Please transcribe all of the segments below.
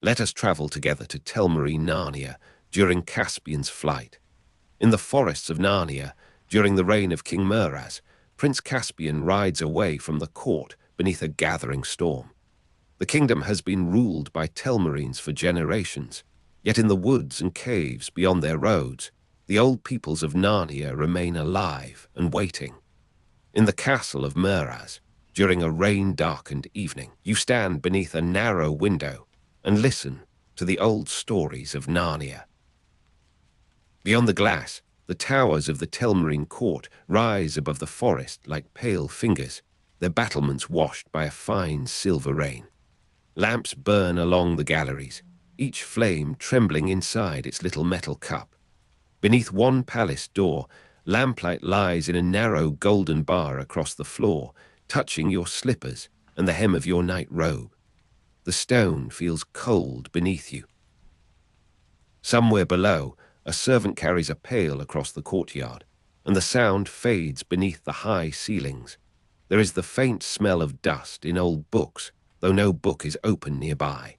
Let us travel together to Telmarine, Narnia, during Caspian's flight. In the forests of Narnia, during the reign of King Miraz, Prince Caspian rides away from the court beneath a gathering storm. The kingdom has been ruled by Telmarines for generations, yet in the woods and caves beyond their roads, the old peoples of Narnia remain alive and waiting. In the castle of Miraz, during a rain-darkened evening, you stand beneath a narrow window and listen to the old stories of Narnia. Beyond the glass, the towers of the Telmarine court rise above the forest like pale fingers, their battlements washed by a fine silver rain. Lamps burn along the galleries, each flame trembling inside its little metal cup. Beneath one palace door, lamplight lies in a narrow golden bar across the floor, touching your slippers and the hem of your night robe. The stone feels cold beneath you. Somewhere below, a servant carries a pail across the courtyard, and the sound fades beneath the high ceilings. There is the faint smell of dust in old books, though no book is open nearby.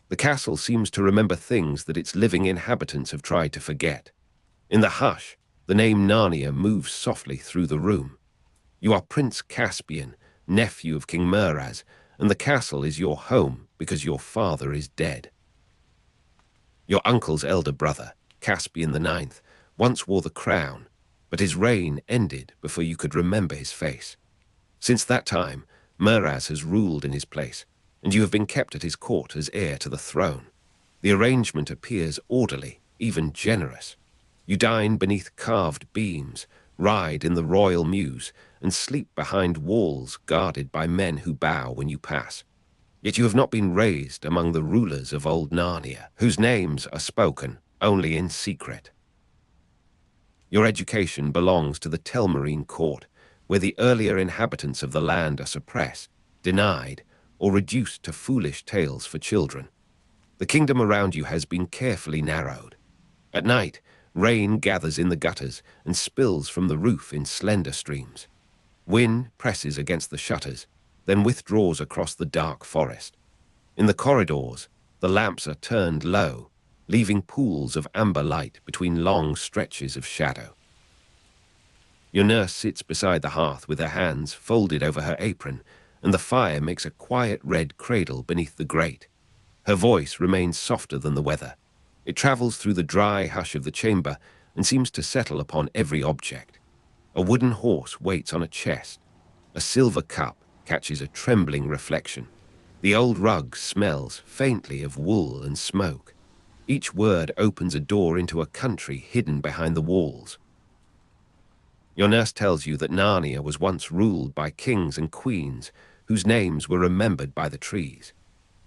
The castle seems to remember things that its living inhabitants have tried to forget. In the hush, the name Narnia moves softly through the room. You are Prince Caspian, nephew of King Miraz, and the castle is your home because your father is dead. Your uncle's elder brother, Caspian the Ninth, once wore the crown, but his reign ended before you could remember his face. Since that time, Miraz has ruled in his place, and you have been kept at his court as heir to the throne. The arrangement appears orderly, even generous. You dine beneath carved beams, ride in the royal mews, and sleep behind walls guarded by men who bow when you pass. Yet you have not been raised among the rulers of old Narnia, whose names are spoken only in secret. Your education belongs to the Telmarine court, where the earlier inhabitants of the land are suppressed, denied, or reduced to foolish tales for children. The kingdom around you has been carefully narrowed. At night, rain gathers in the gutters and spills from the roof in slender streams. Wind presses against the shutters, then withdraws across the dark forest. In the corridors, the lamps are turned low, leaving pools of amber light between long stretches of shadow. Your nurse sits beside the hearth with her hands folded over her apron, and the fire makes a quiet red cradle beneath the grate. Her voice remains softer than the weather. It travels through the dry hush of the chamber and seems to settle upon every object. A wooden horse waits on a chest. A silver cup catches a trembling reflection. The old rug smells faintly of wool and smoke. Each word opens a door into a country hidden behind the walls. Your nurse tells you that Narnia was once ruled by kings and queens whose names were remembered by the trees.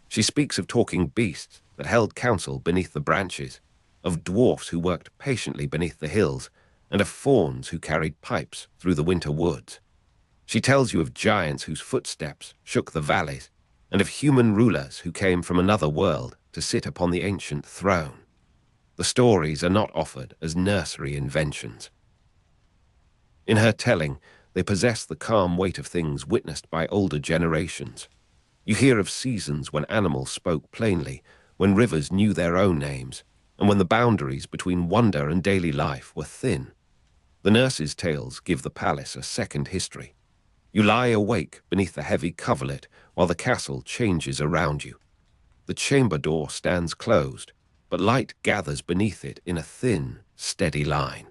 She speaks of talking beasts that held counsel beneath the branches, of dwarfs who worked patiently beneath the hills, and of fauns who carried pipes through the winter woods. She tells you of giants whose footsteps shook the valleys, and of human rulers who came from another world to sit upon the ancient throne. The stories are not offered as nursery inventions. In her telling, they possess the calm weight of things witnessed by older generations. You hear of seasons when animals spoke plainly, when rivers knew their own names, and when the boundaries between wonder and daily life were thin. The nurse's tales give the palace a second history. You lie awake beneath the heavy coverlet while the castle changes around you. The chamber door stands closed, but light gathers beneath it in a thin, steady line.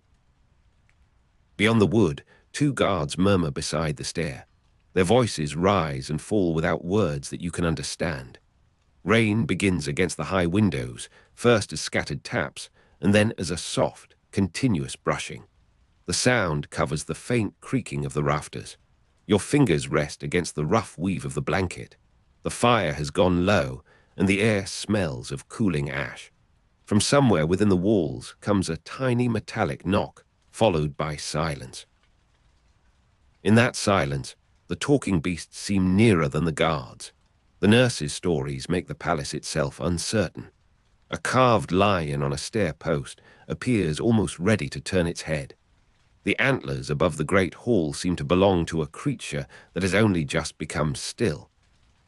Beyond the wood, two guards murmur beside the stair. Their voices rise and fall without words that you can understand. Rain begins against the high windows, first as scattered taps, and then as a soft, continuous brushing. The sound covers the faint creaking of the rafters. Your fingers rest against the rough weave of the blanket. The fire has gone low, and the air smells of cooling ash. From somewhere within the walls comes a tiny metallic knock, followed by silence. In that silence, the talking beasts seem nearer than the guards. The nurse's stories make the palace itself uncertain. A carved lion on a stair post appears almost ready to turn its head. The antlers above the great hall seem to belong to a creature that has only just become still.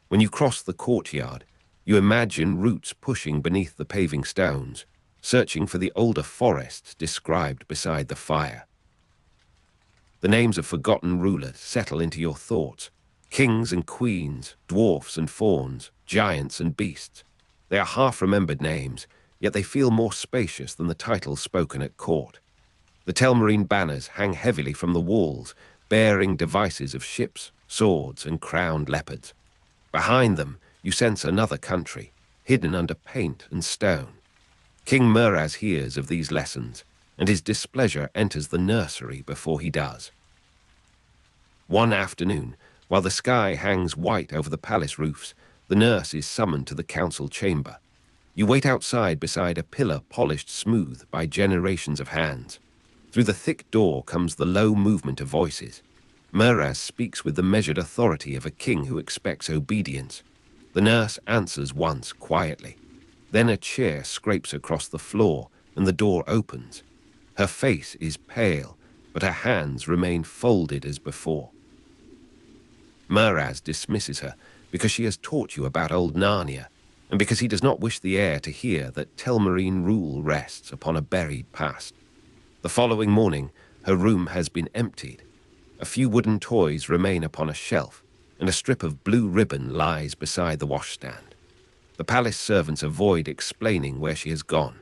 When you cross the courtyard, You imagine roots pushing beneath the paving stones, searching for the older forests described beside the fire. The names of forgotten rulers settle into your thoughts. Kings and queens, dwarfs and fauns, giants and beasts. They are half-remembered names, yet they feel more spacious than the titles spoken at court. The Telmarine banners hang heavily from the walls, bearing devices of ships, swords, and crowned leopards. Behind them, you sense another country, hidden under paint and stone. King Muraz hears of these lessons, and his displeasure enters the nursery before he does. One afternoon, while the sky hangs white over the palace roofs, the nurse is summoned to the council chamber. You wait outside beside a pillar polished smooth by generations of hands. Through the thick door comes the low movement of voices. Muraz speaks with the measured authority of a king who expects obedience. The nurse answers once quietly. Then a chair scrapes across the floor and the door opens. Her face is pale, but her hands remain folded as before. Muraz dismisses her because she has taught you about old Narnia, and because he does not wish the heir to hear that Telmarine rule rests upon a buried past. The following morning, her room has been emptied. A few wooden toys remain upon a shelf, and a strip of blue ribbon lies beside the washstand. The palace servants avoid explaining where she has gone.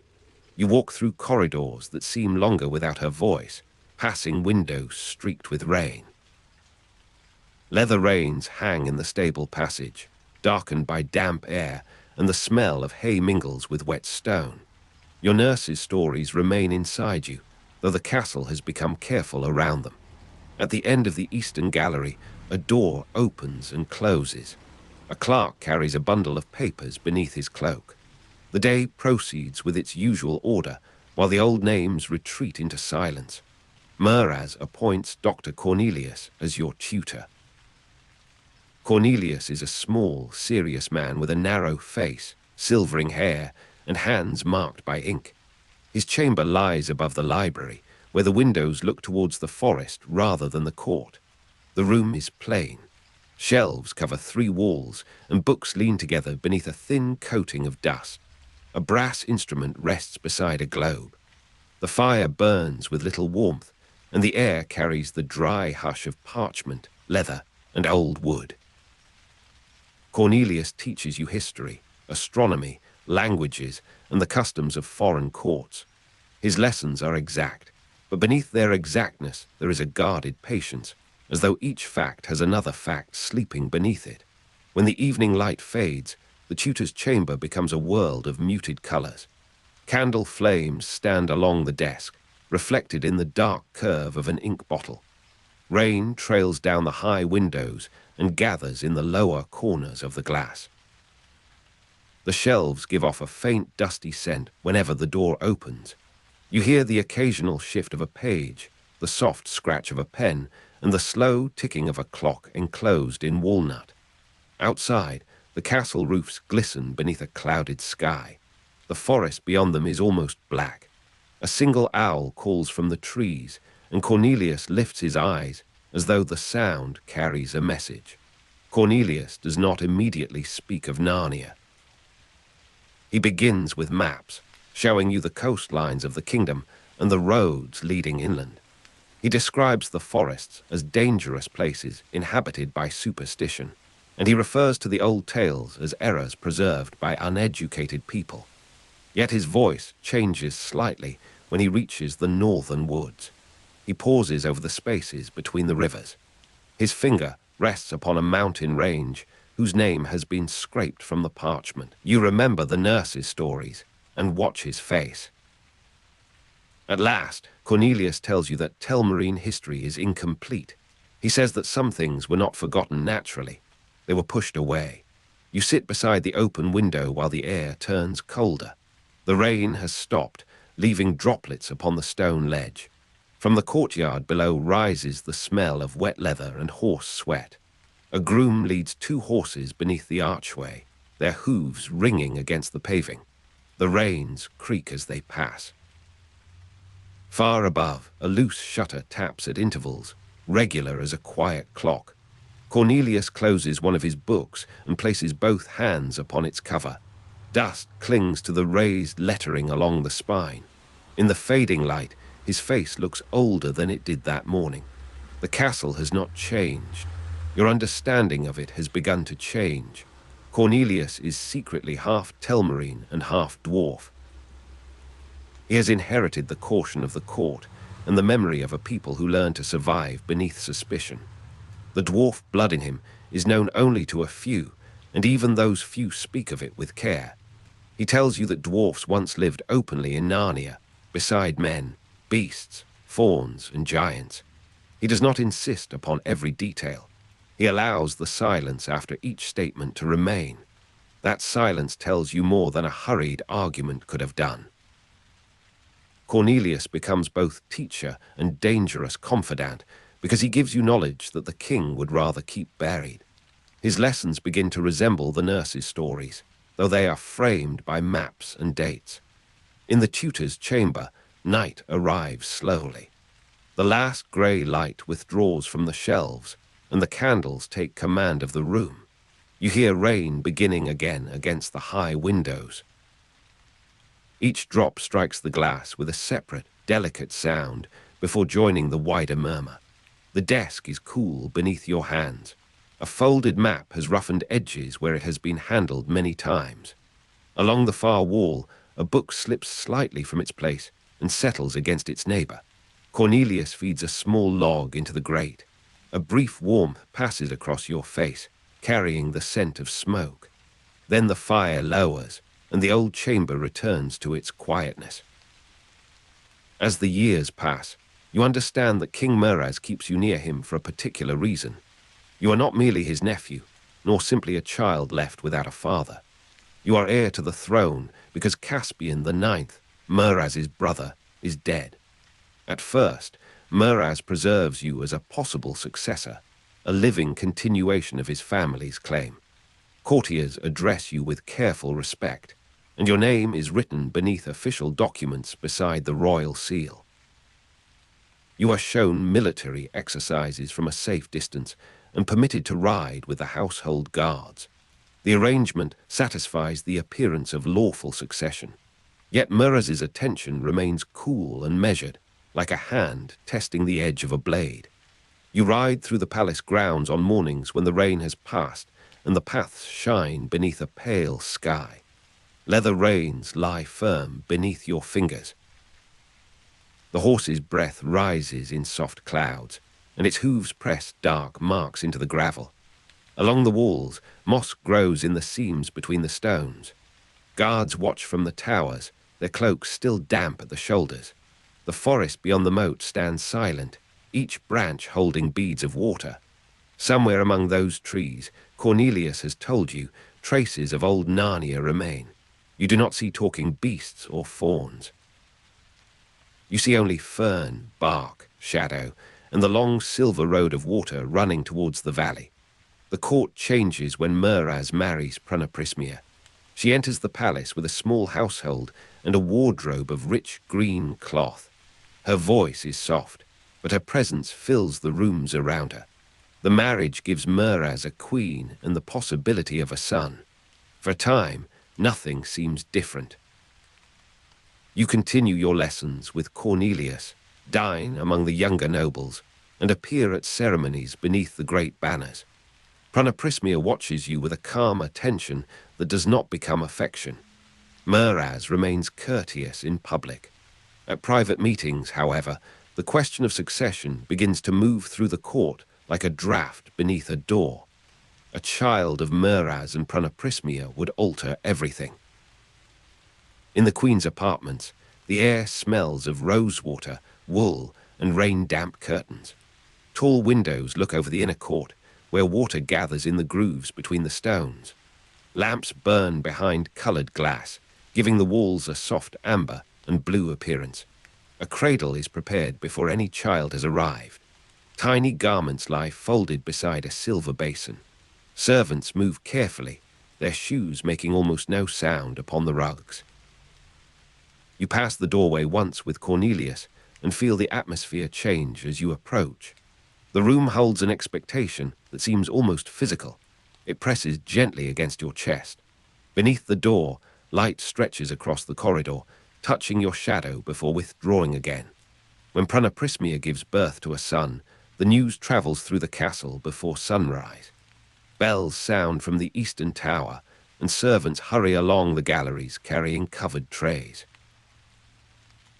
You walk through corridors that seem longer without her voice, passing windows streaked with rain. Leather reins hang in the stable passage, darkened by damp air, and the smell of hay mingles with wet stone. Your nurse's stories remain inside you, though the castle has become careful around them. At the end of the eastern gallery, a door opens and closes. A clerk carries a bundle of papers beneath his cloak. The day proceeds with its usual order, while the old names retreat into silence. Muraz appoints Dr. Cornelius as your tutor. Cornelius is a small, serious man with a narrow face, silvering hair, and hands marked by ink. His chamber lies above the library, where the windows look towards the forest rather than the court. The room is plain. Shelves cover 3 walls, and books lean together beneath a thin coating of dust. A brass instrument rests beside a globe. The fire burns with little warmth, and the air carries the dry hush of parchment, leather, and old wood. Cornelius teaches you history, astronomy, languages, and the customs of foreign courts. His lessons are exact, but beneath their exactness there is a guarded patience, as though each fact has another fact sleeping beneath it. When the evening light fades, the tutor's chamber becomes a world of muted colors. Candle flames stand along the desk, reflected in the dark curve of an ink bottle. Rain trails down the high windows and gathers in the lower corners of the glass. The shelves give off a faint dusty scent whenever the door opens. You hear the occasional shift of a page, the soft scratch of a pen, and the slow ticking of a clock enclosed in walnut. Outside, the castle roofs glisten beneath a clouded sky. The forest beyond them is almost black. A single owl calls from the trees, and Cornelius lifts his eyes as though the sound carries a message. Cornelius does not immediately speak of Narnia. He begins with maps, showing you the coastlines of the kingdom and the roads leading inland. He describes the forests as dangerous places inhabited by superstition, and he refers to the old tales as errors preserved by uneducated people. Yet his voice changes slightly when he reaches the northern woods. He pauses over the spaces between the rivers. His finger rests upon a mountain range whose name has been scraped from the parchment. You remember the nurse's stories and watch his face. At last, Cornelius tells you that Telmarine history is incomplete. He says that some things were not forgotten naturally. They were pushed away. You sit beside the open window while the air turns colder. The rain has stopped, leaving droplets upon the stone ledge. From the courtyard below rises the smell of wet leather and horse sweat. A groom leads 2 horses beneath the archway, their hooves ringing against the paving. The reins creak as they pass. Far above, a loose shutter taps at intervals, regular as a quiet clock. Cornelius closes one of his books and places both hands upon its cover. Dust clings to the raised lettering along the spine. In the fading light, his face looks older than it did that morning. The castle has not changed. Your understanding of it has begun to change. Cornelius is secretly half Telmarine and half dwarf. He has inherited the caution of the court and the memory of a people who learned to survive beneath suspicion. The dwarf blood in him is known only to a few, and even those few speak of it with care. He tells you that dwarfs once lived openly in Narnia, beside men, beasts, fauns, and giants. He does not insist upon every detail. He allows the silence after each statement to remain. That silence tells you more than a hurried argument could have done. Cornelius becomes both teacher and dangerous confidant because he gives you knowledge that the king would rather keep buried. His lessons begin to resemble the nurse's stories, though they are framed by maps and dates. In the tutor's chamber, night arrives slowly. The last grey light withdraws from the shelves, and the candles take command of the room. You hear rain beginning again against the high windows. Each drop strikes the glass with a separate, delicate sound before joining the wider murmur. The desk is cool beneath your hands. A folded map has roughened edges where it has been handled many times. Along the far wall, a book slips slightly from its place and settles against its neighbor. Cornelius feeds a small log into the grate. A brief warmth passes across your face, carrying the scent of smoke. Then the fire lowers, and the old chamber returns to its quietness. As the years pass, you understand that King Miraz keeps you near him for a particular reason. You are not merely his nephew, nor simply a child left without a father. You are heir to the throne because Caspian the Ninth, Miraz's brother, is dead. At first, Miraz preserves you as a possible successor, a living continuation of his family's claim. Courtiers address you with careful respect, and your name is written beneath official documents beside the royal seal. You are shown military exercises from a safe distance and permitted to ride with the household guards. The arrangement satisfies the appearance of lawful succession. Yet Miraz's attention remains cool and measured, like a hand testing the edge of a blade. You ride through the palace grounds on mornings when the rain has passed and the paths shine beneath a pale sky. Leather reins lie firm beneath your fingers. The horse's breath rises in soft clouds, and its hooves press dark marks into the gravel. Along the walls, moss grows in the seams between the stones. Guards watch from the towers, their cloaks still damp at the shoulders. The forest beyond the moat stands silent, each branch holding beads of water. Somewhere among those trees, Cornelius has told you, traces of old Narnia remain. You do not see talking beasts or fauns. You see only fern, bark, shadow, and the long silver road of water running towards the valley. The court changes when Miraz marries Prunaprismia. She enters the palace with a small household and a wardrobe of rich green cloth. Her voice is soft, but her presence fills the rooms around her. The marriage gives Miraz a queen and the possibility of a son. For a time, nothing seems different. You continue your lessons with Cornelius, dine among the younger nobles, and appear at ceremonies beneath the great banners. Prunaprismia watches you with a calm attention that does not become affection. Miraz remains courteous in public. At private meetings, however, the question of succession begins to move through the court like a draft beneath a door. A child of Miraz and Prunaprismia would alter everything. In the Queen's apartments, the air smells of rosewater, wool, and rain-damp curtains. Tall windows look over the inner court, where water gathers in the grooves between the stones. Lamps burn behind coloured glass, giving the walls a soft amber and blue appearance. A cradle is prepared before any child has arrived. Tiny garments lie folded beside a silver basin. Servants move carefully, their shoes making almost no sound upon the rugs. You pass the doorway once with Cornelius and feel the atmosphere change as you approach. The room holds an expectation that seems almost physical. It presses gently against your chest. Beneath the door, light stretches across the corridor, touching your shadow before withdrawing again. When Prismia gives birth to a son, the news travels through the castle before sunrise. Bells sound from the eastern tower, and servants hurry along the galleries carrying covered trays.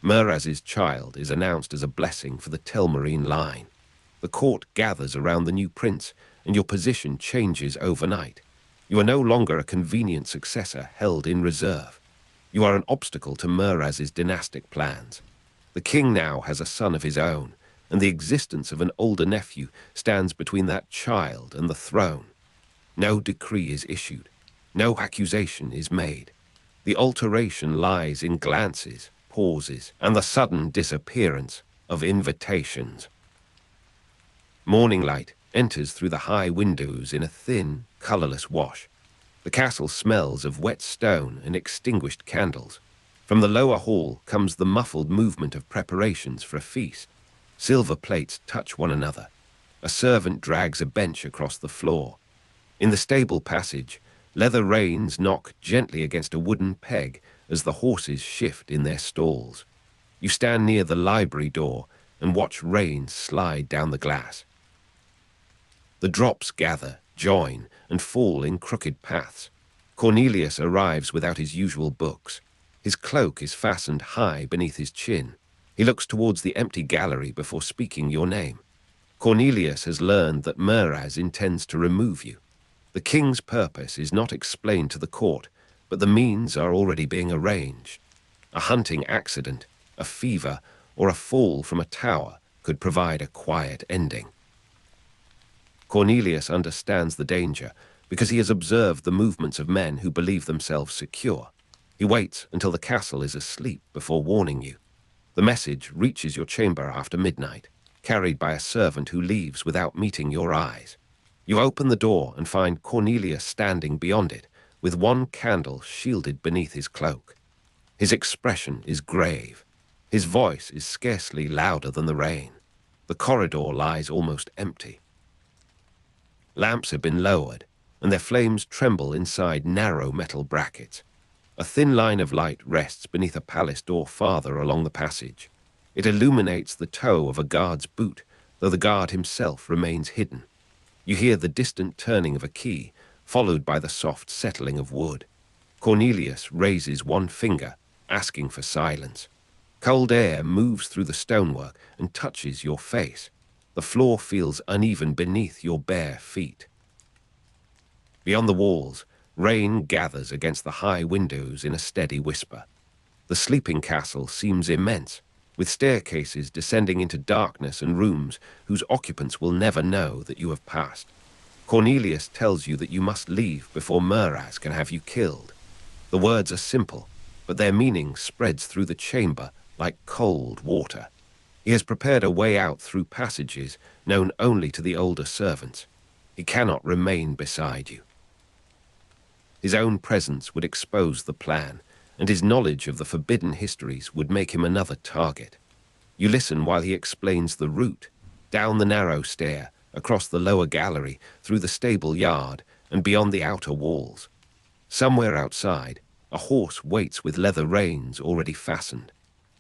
Muraz's child is announced as a blessing for the Telmarine line. The court gathers around the new prince, and your position changes overnight. You are no longer a convenient successor held in reserve. You are an obstacle to Muraz's dynastic plans. The king now has a son of his own, and the existence of an older nephew stands between that child and the throne. No decree is issued. No accusation is made. The alteration lies in glances, pauses, and the sudden disappearance of invitations. Morning light enters through the high windows in a thin, colorless wash. The castle smells of wet stone and extinguished candles. From the lower hall comes the muffled movement of preparations for a feast. Silver plates touch one another. A servant drags a bench across the floor. In the stable passage, leather reins knock gently against a wooden peg as the horses shift in their stalls. You stand near the library door and watch rain slide down the glass. The drops gather, join, and fall in crooked paths. Cornelius arrives without his usual books. His cloak is fastened high beneath his chin. He looks towards the empty gallery before speaking your name. Cornelius has learned that Muraz intends to remove you. The king's purpose is not explained to the court, but the means are already being arranged. A hunting accident, a fever, or a fall from a tower could provide a quiet ending. Cornelius understands the danger because he has observed the movements of men who believe themselves secure. He waits until the castle is asleep before warning you. The message reaches your chamber after midnight, carried by a servant who leaves without meeting your eyes. You open the door and find Cornelius standing beyond it, with one candle shielded beneath his cloak. His expression is grave. His voice is scarcely louder than the rain. The corridor lies almost empty. Lamps have been lowered, and their flames tremble inside narrow metal brackets. A thin line of light rests beneath a palace door farther along the passage. It illuminates the toe of a guard's boot, though the guard himself remains hidden. You hear the distant turning of a key, followed by the soft settling of wood. Cornelius raises one finger, asking for silence. Cold air moves through the stonework and touches your face. The floor feels uneven beneath your bare feet. Beyond the walls, rain gathers against the high windows in a steady whisper. The sleeping castle seems immense, with staircases descending into darkness and rooms whose occupants will never know that you have passed. Cornelius tells you that you must leave before Muraz can have you killed. The words are simple, but their meaning spreads through the chamber like cold water. He has prepared a way out through passages known only to the older servants. He cannot remain beside you. His own presence would expose the plan, and his knowledge of the forbidden histories would make him another target. You listen while he explains the route, down the narrow stair, across the lower gallery, through the stable yard, and beyond the outer walls. Somewhere outside, a horse waits with leather reins already fastened.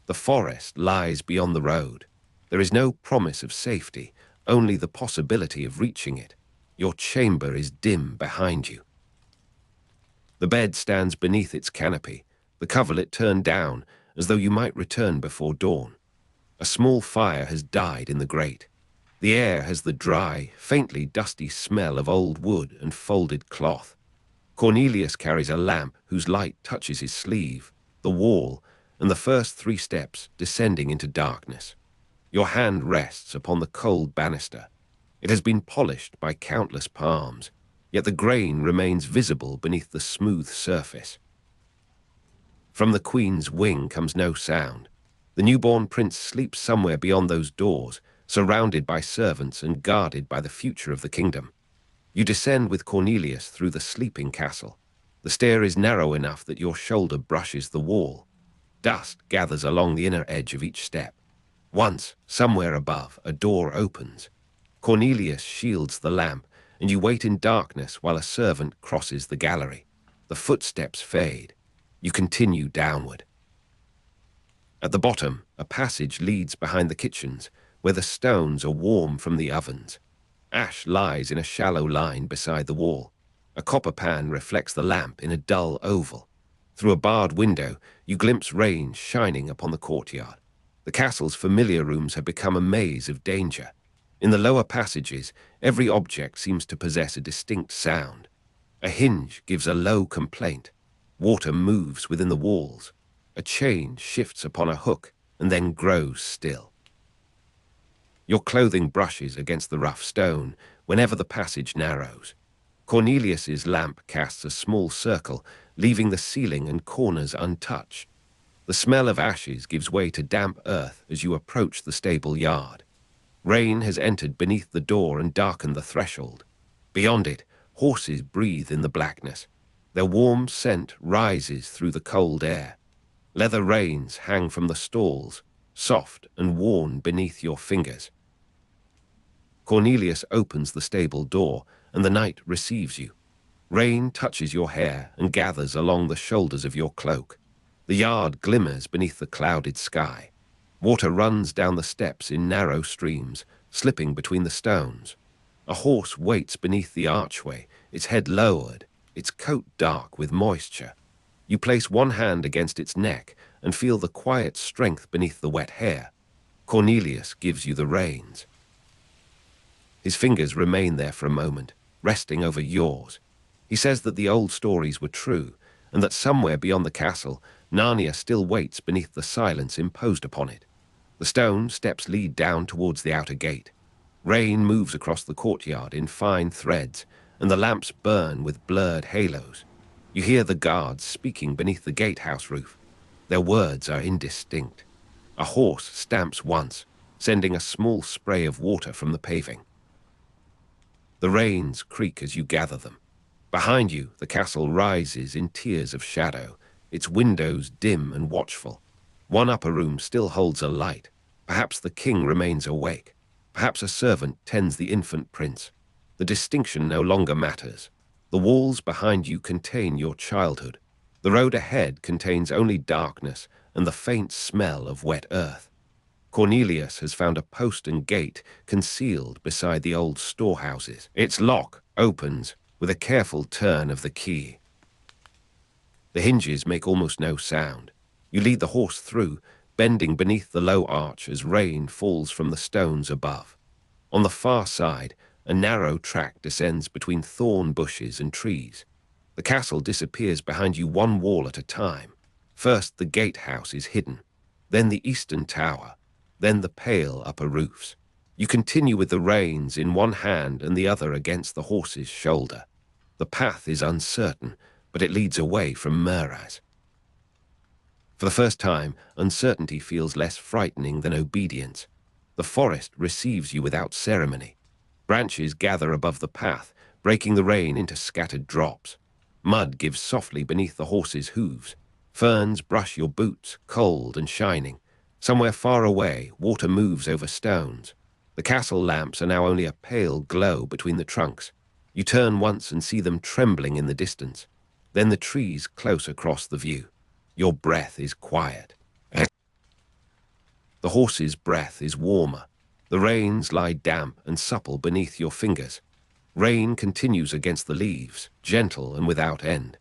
The forest lies beyond the road. There is no promise of safety, only the possibility of reaching it. Your chamber is dim behind you. The bed stands beneath its canopy, the coverlet turned down, as though you might return before dawn. A small fire has died in the grate. The air has the dry, faintly dusty smell of old wood and folded cloth. Cornelius carries a lamp whose light touches his sleeve, the wall, and the first 3 steps descending into darkness. Your hand rests upon the cold banister. It has been polished by countless palms, yet the grain remains visible beneath the smooth surface. From the queen's wing comes no sound. The newborn prince sleeps somewhere beyond those doors, surrounded by servants and guarded by the future of the kingdom. You descend with Cornelius through the sleeping castle. The stair is narrow enough that your shoulder brushes the wall. Dust gathers along the inner edge of each step. Once, somewhere above, a door opens. Cornelius shields the lamp, and you wait in darkness while a servant crosses the gallery. The footsteps fade. You continue downward. At the bottom, a passage leads behind the kitchens, where the stones are warm from the ovens. Ash lies in a shallow line beside the wall. A copper pan reflects the lamp in a dull oval. Through a barred window, you glimpse rain shining upon the courtyard. The castle's familiar rooms have become a maze of danger. In the lower passages, every object seems to possess a distinct sound. A hinge gives a low complaint. Water moves within the walls. A chain shifts upon a hook and then grows still. Your clothing brushes against the rough stone whenever the passage narrows. Cornelius's lamp casts a small circle, leaving the ceiling and corners untouched. The smell of ashes gives way to damp earth as you approach the stable yard. Rain has entered beneath the door and darkened the threshold. Beyond it, horses breathe in the blackness. Their warm scent rises through the cold air. Leather reins hang from the stalls, soft and worn beneath your fingers. Cornelius opens the stable door, and the night receives you. Rain touches your hair and gathers along the shoulders of your cloak. The yard glimmers beneath the clouded sky. Water runs down the steps in narrow streams, slipping between the stones. A horse waits beneath the archway, its head lowered, its coat dark with moisture. You place one hand against its neck and feel the quiet strength beneath the wet hair. Cornelius gives you the reins. His fingers remain there for a moment, resting over yours. He says that the old stories were true, and that somewhere beyond the castle, Narnia still waits beneath the silence imposed upon it. The stone steps lead down towards the outer gate. Rain moves across the courtyard in fine threads, and the lamps burn with blurred halos. You hear the guards speaking beneath the gatehouse roof. Their words are indistinct. A horse stamps once, sending a small spray of water from the paving. The reins creak as you gather them. Behind you, the castle rises in tiers of shadow, its windows dim and watchful. One upper room still holds a light. Perhaps the king remains awake. Perhaps a servant tends the infant prince. The distinction no longer matters. The walls behind you contain your childhood. The road ahead contains only darkness and the faint smell of wet earth. Cornelius has found a postern gate concealed beside the old storehouses. Its lock opens with a careful turn of the key. The hinges make almost no sound. You lead the horse through, bending beneath the low arch as rain falls from the stones above. On the far side, a narrow track descends between thorn bushes and trees. The castle disappears behind you one wall at a time. First, the gatehouse is hidden, then the eastern tower, then the pale upper roofs. You continue with the reins in one hand and the other against the horse's shoulder. The path is uncertain, but it leads away from Meraz. For the first time, uncertainty feels less frightening than obedience. The forest receives you without ceremony. Branches gather above the path, breaking the rain into scattered drops. Mud gives softly beneath the horse's hooves. Ferns brush your boots, cold and shining. Somewhere far away, water moves over stones. The castle lamps are now only a pale glow between the trunks. You turn once and see them trembling in the distance. Then the trees close across the view. Your breath is quiet. The horse's breath is warmer. The reins lie damp and supple beneath your fingers. Rain continues against the leaves, gentle and without end.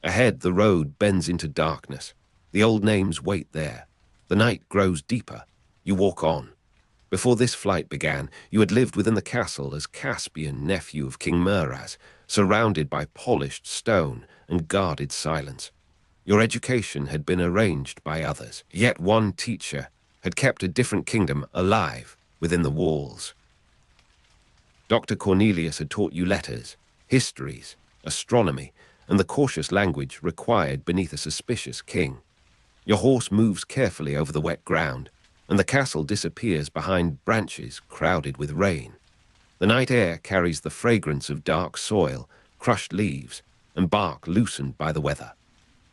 Ahead, the road bends into darkness. The old names wait there. The night grows deeper. You walk on. Before this flight began, you had lived within the castle as Caspian, nephew of King Meraz, surrounded by polished stone and guarded silence. Your education had been arranged by others, yet one teacher had kept a different kingdom alive within the walls. Dr. Cornelius had taught you letters, histories, astronomy, and the cautious language required beneath a suspicious king. Your horse moves carefully over the wet ground, and the castle disappears behind branches crowded with rain. The night air carries the fragrance of dark soil, crushed leaves, and bark loosened by the weather.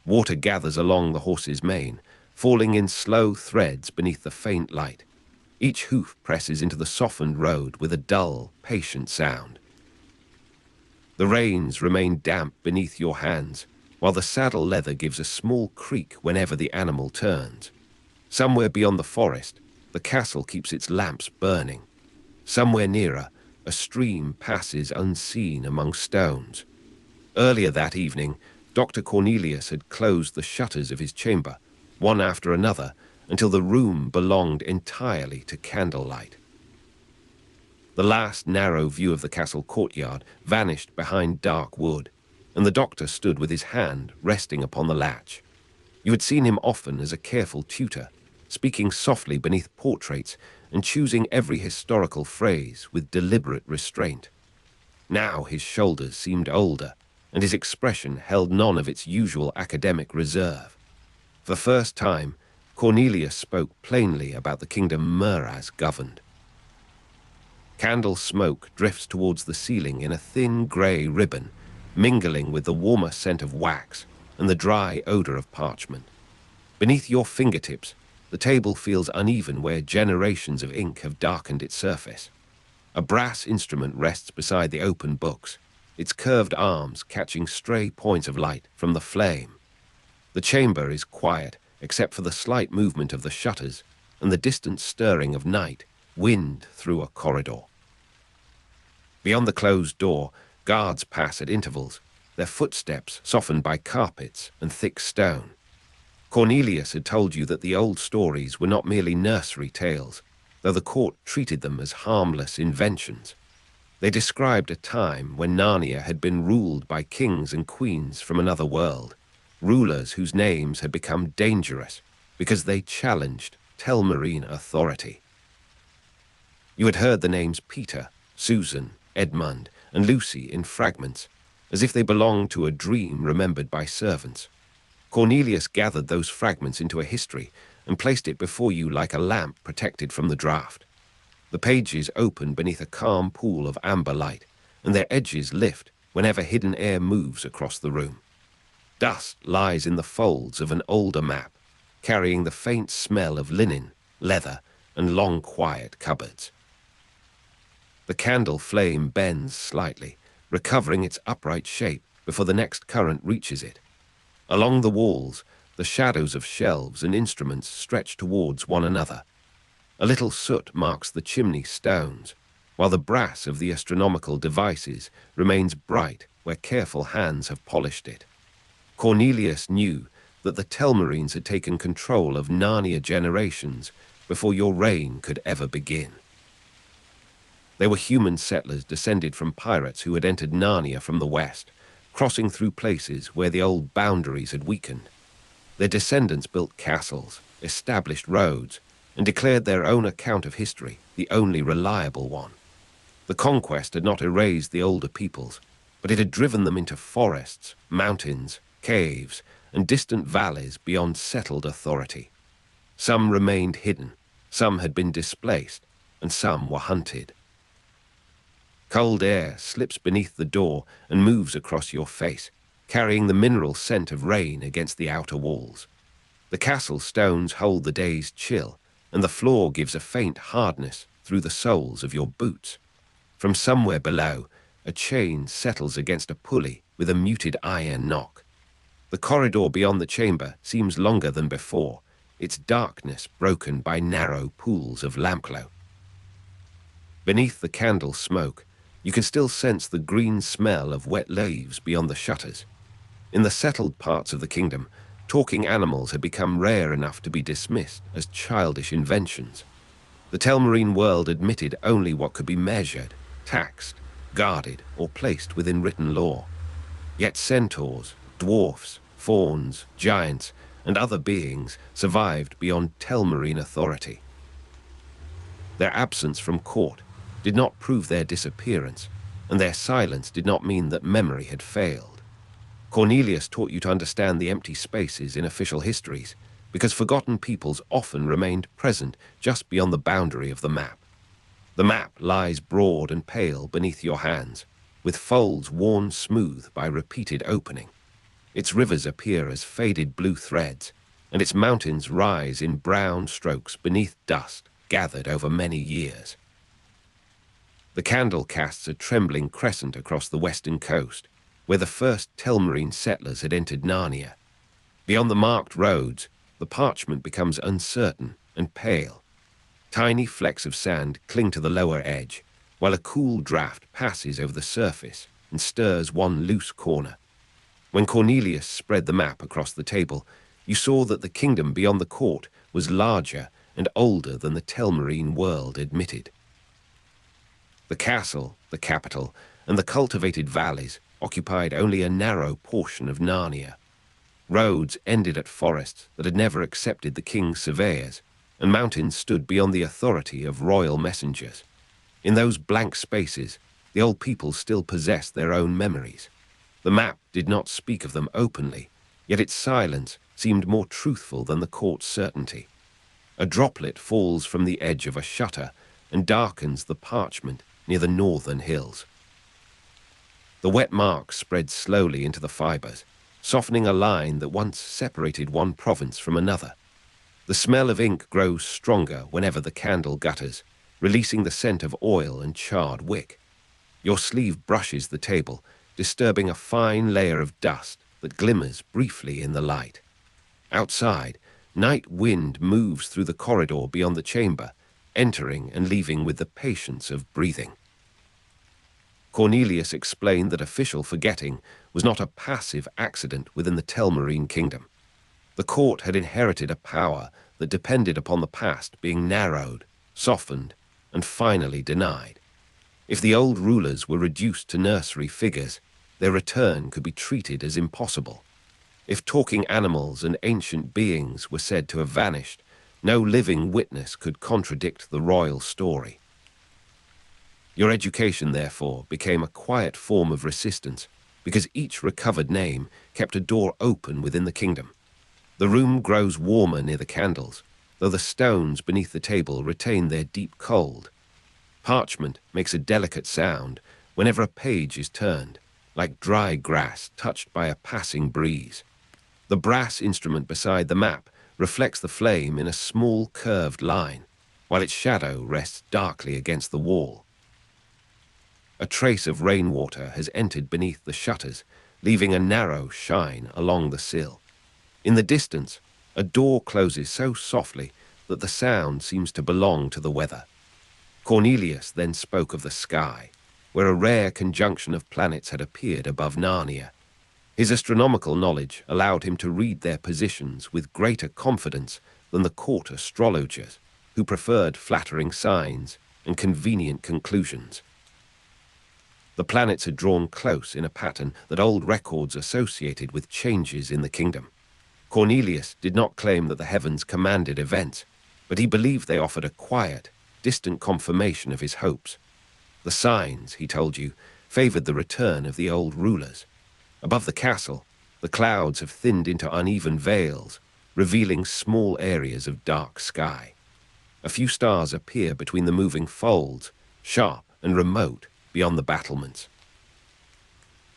Water gathers along the horse's mane, falling in slow threads beneath the faint light. Each hoof presses into the softened road with a dull, patient sound. The reins remain damp beneath your hands, while the saddle leather gives a small creak whenever the animal turns. Somewhere beyond the forest, the castle keeps its lamps burning. Somewhere nearer, a stream passes unseen among stones. Earlier that evening, Dr. Cornelius had closed the shutters of his chamber, one after another, until the room belonged entirely to candlelight. The last narrow view of the castle courtyard vanished behind dark wood, and the doctor stood with his hand resting upon the latch. You had seen him often as a careful tutor, speaking softly beneath portraits and choosing every historical phrase with deliberate restraint. Now his shoulders seemed older, and his expression held none of its usual academic reserve. For the first time, Cornelius spoke plainly about the kingdom Meraz governed. Candle smoke drifts towards the ceiling in a thin grey ribbon, mingling with the warmer scent of wax and the dry odor of parchment. Beneath your fingertips, the table feels uneven where generations of ink have darkened its surface. A brass instrument rests beside the open books, its curved arms catching stray points of light from the flame. The chamber is quiet, except for the slight movement of the shutters and the distant stirring of night wind through a corridor. Beyond the closed door, guards pass at intervals, their footsteps softened by carpets and thick stone. Cornelius had told you that the old stories were not merely nursery tales, though the court treated them as harmless inventions. They described a time when Narnia had been ruled by kings and queens from another world, rulers whose names had become dangerous because they challenged Telmarine authority. You had heard the names Peter, Susan, Edmund, and Lucy in fragments, as if they belonged to a dream remembered by servants. Cornelius gathered those fragments into a history and placed it before you like a lamp protected from the draught. The pages open beneath a calm pool of amber light, and their edges lift whenever hidden air moves across the room. Dust lies in the folds of an older map, carrying the faint smell of linen, leather, and long quiet cupboards. The candle flame bends slightly, recovering its upright shape before the next current reaches it. Along the walls, the shadows of shelves and instruments stretch towards one another. A little soot marks the chimney stones, while the brass of the astronomical devices remains bright where careful hands have polished it. Cornelius knew that the Telmarines had taken control of Narnia generations before your reign could ever begin. They were human settlers descended from pirates who had entered Narnia from the west, crossing through places where the old boundaries had weakened. Their descendants built castles, established roads, and declared their own account of history, the only reliable one. The Conquest had not erased the older peoples, but it had driven them into forests, mountains, caves, and distant valleys beyond settled authority. Some remained hidden, some had been displaced, and some were hunted. Cold air slips beneath the door and moves across your face, carrying the mineral scent of rain against the outer walls. The castle stones hold the day's chill, and the floor gives a faint hardness through the soles of your boots. From somewhere below, a chain settles against a pulley with a muted iron knock. The corridor beyond the chamber seems longer than before, its darkness broken by narrow pools of lampglow. Beneath the candle smoke, you can still sense the green smell of wet leaves beyond the shutters. In the settled parts of the kingdom, talking animals had become rare enough to be dismissed as childish inventions. The Telmarine world admitted only what could be measured, taxed, guarded, or placed within written law. Yet centaurs, dwarfs, fauns, giants, and other beings survived beyond Telmarine authority. Their absence from court did not prove their disappearance, and their silence did not mean that memory had failed. Cornelius taught you to understand the empty spaces in official histories, because forgotten peoples often remained present just beyond the boundary of the map. The map lies broad and pale beneath your hands, with folds worn smooth by repeated opening. Its rivers appear as faded blue threads, and its mountains rise in brown strokes beneath dust gathered over many years. The candle casts a trembling crescent across the western coast, where the first Telmarine settlers had entered Narnia. Beyond the marked roads, the parchment becomes uncertain and pale. Tiny flecks of sand cling to the lower edge, while a cool draft passes over the surface and stirs one loose corner. When Cornelius spread the map across the table, you saw that the kingdom beyond the court was larger and older than the Telmarine world admitted. The castle, the capital, and the cultivated valleys occupied only a narrow portion of Narnia. Roads ended at forests that had never accepted the king's surveyors, and mountains stood beyond the authority of royal messengers. In those blank spaces, the old people still possessed their own memories. The map did not speak of them openly, yet its silence seemed more truthful than the court's certainty. A droplet falls from the edge of a shutter and darkens the parchment near the northern hills. The wet mark spreads slowly into the fibers, softening a line that once separated one province from another. The smell of ink grows stronger whenever the candle gutters, releasing the scent of oil and charred wick. Your sleeve brushes the table, disturbing a fine layer of dust that glimmers briefly in the light. Outside, night wind moves through the corridor beyond the chamber, entering and leaving with the patience of breathing. Cornelius explained that official forgetting was not a passive accident within the Telmarine kingdom. The court had inherited a power that depended upon the past being narrowed, softened, and finally denied. If the old rulers were reduced to nursery figures, their return could be treated as impossible. If talking animals and ancient beings were said to have vanished, no living witness could contradict the royal story. Your education, therefore, became a quiet form of resistance, because each recovered name kept a door open within the kingdom. The room grows warmer near the candles, though the stones beneath the table retain their deep cold. Parchment makes a delicate sound whenever a page is turned, like dry grass touched by a passing breeze. The brass instrument beside the map reflects the flame in a small curved line, while its shadow rests darkly against the wall. A trace of rainwater has entered beneath the shutters, leaving a narrow shine along the sill. In the distance, a door closes so softly that the sound seems to belong to the weather. Cornelius then spoke of the sky, where a rare conjunction of planets had appeared above Narnia. His astronomical knowledge allowed him to read their positions with greater confidence than the court astrologers, who preferred flattering signs and convenient conclusions. The planets had drawn close in a pattern that old records associated with changes in the kingdom. Cornelius did not claim that the heavens commanded events, but he believed they offered a quiet, distant confirmation of his hopes. The signs, he told you, favored the return of the old rulers. Above the castle, the clouds have thinned into uneven veils, revealing small areas of dark sky. A few stars appear between the moving folds, sharp and remote beyond the battlements.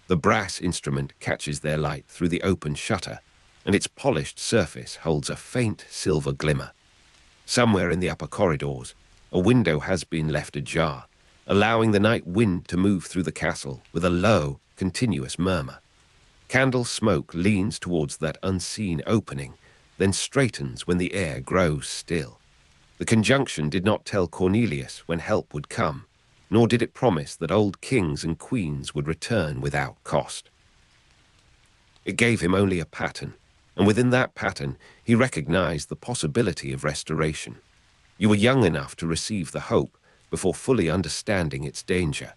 The brass instrument catches their light through the open shutter, and its polished surface holds a faint silver glimmer. Somewhere in the upper corridors, a window has been left ajar, allowing the night wind to move through the castle with a low, continuous murmur. Candle smoke leans towards that unseen opening, then straightens when the air grows still. The conjunction did not tell Cornelius when help would come, nor did it promise that old kings and queens would return without cost. It gave him only a pattern, and within that pattern he recognized the possibility of restoration. You were young enough to receive the hope before fully understanding its danger.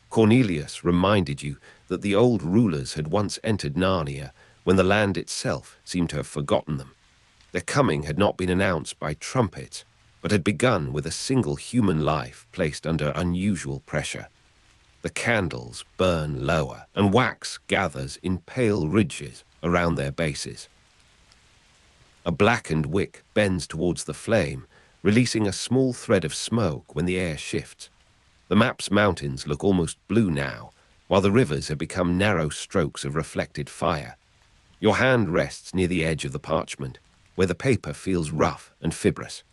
Cornelius reminded you that the old rulers had once entered Narnia when the land itself seemed to have forgotten them. Their coming had not been announced by trumpets, but had begun with a single human life placed under unusual pressure. The candles burn lower, and wax gathers in pale ridges around their bases. A blackened wick bends towards the flame, releasing a small thread of smoke when the air shifts. The map's mountains look almost blue now, while the rivers have become narrow strokes of reflected fire. Your hand rests near the edge of the parchment, where the paper feels rough and fibrous.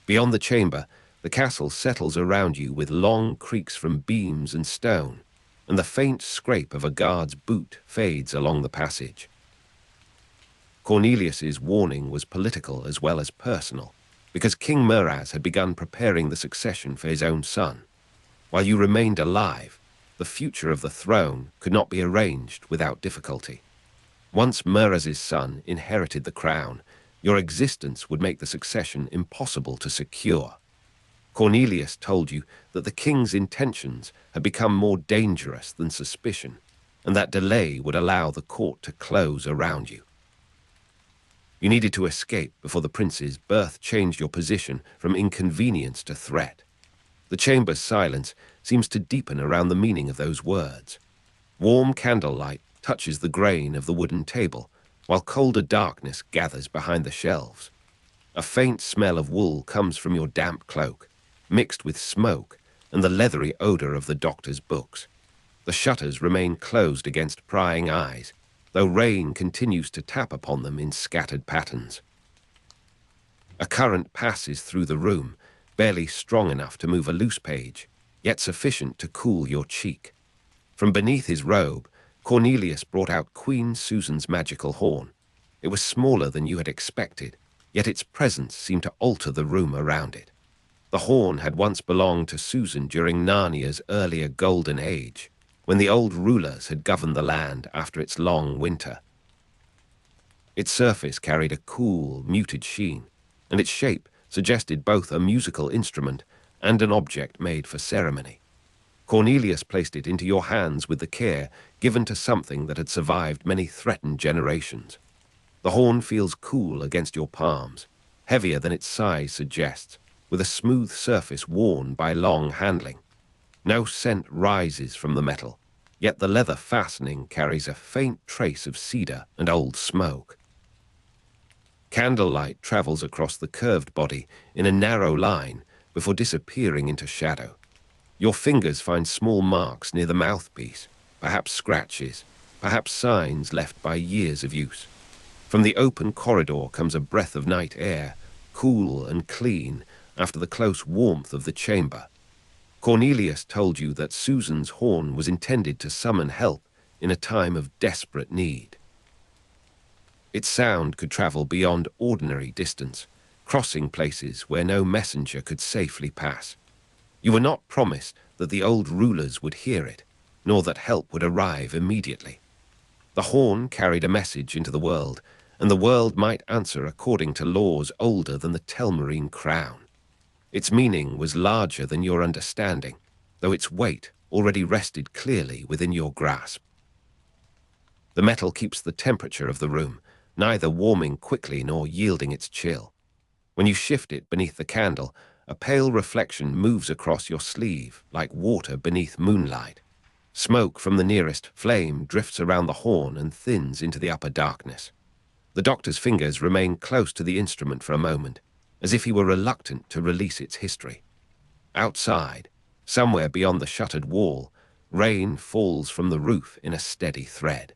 Beyond the chamber, The castle settles around you with long creaks from beams and stone, and the faint scrape of a guard's boot fades along the passage. Cornelius's warning was political as well as personal, because King Muraz had begun preparing the succession for his own son. While you remained alive, the future of the throne could not be arranged without difficulty. Once Muraz's son inherited the crown, your existence would make the succession impossible to secure. Cornelius told you that the king's intentions had become more dangerous than suspicion, and that delay would allow the court to close around you. You needed to escape before the prince's birth changed your position from inconvenience to threat. The chamber's silence seems to deepen around the meaning of those words. Warm candlelight touches the grain of the wooden table, while colder darkness gathers behind the shelves. A faint smell of wool comes from your damp cloak, mixed with smoke and the leathery odor of the doctor's books. The shutters remain closed against prying eyes, though rain continues to tap upon them in scattered patterns. A current passes through the room, barely strong enough to move a loose page, yet sufficient to cool your cheek. From beneath his robe, Cornelius brought out Queen Susan's magical horn. It was smaller than you had expected, yet its presence seemed to alter the room around it. The horn had once belonged to Susan during Narnia's earlier golden age, when the old rulers had governed the land after its long winter. Its surface carried a cool, muted sheen, and its shape suggested both a musical instrument and an object made for ceremony. Cornelius placed it into your hands with the care given to something that had survived many threatened generations. The horn feels cool against your palms, heavier than its size suggests, with a smooth surface worn by long handling. No scent rises from the metal, yet the leather fastening carries a faint trace of cedar and old smoke. Candlelight travels across the curved body in a narrow line before disappearing into shadow. Your fingers find small marks near the mouthpiece, perhaps scratches, perhaps signs left by years of use. From the open corridor comes a breath of night air, cool and clean after the close warmth of the chamber. Cornelius told you that Susan's horn was intended to summon help in a time of desperate need. Its sound could travel beyond ordinary distance, crossing places where no messenger could safely pass. You were not promised that the old rulers would hear it, nor that help would arrive immediately. The horn carried a message into the world, and the world might answer according to laws older than the Telmarine crown. Its meaning was larger than your understanding, though its weight already rested clearly within your grasp. The metal keeps the temperature of the room, neither warming quickly nor yielding its chill. When you shift it beneath the candle, a pale reflection moves across your sleeve like water beneath moonlight. Smoke from the nearest flame drifts around the horn and thins into the upper darkness. The doctor's fingers remain close to the instrument for a moment, as if he were reluctant to release its history. Outside, somewhere beyond the shuttered wall, rain falls from the roof in a steady thread.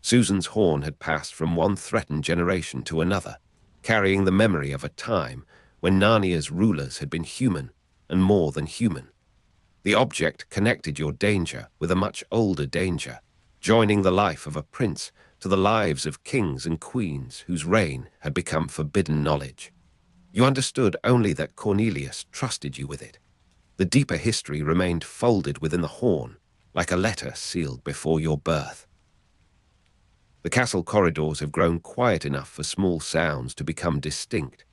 Susan's horn had passed from one threatened generation to another, carrying the memory of a time when Narnia's rulers had been human and more than human. The object connected your danger with a much older danger, joining the life of a prince to the lives of kings and queens whose reign had become forbidden knowledge. You understood only that Cornelius trusted you with it. The deeper history remained folded within the horn, like a letter sealed before your birth. The castle corridors have grown quiet enough for small sounds to become distinct.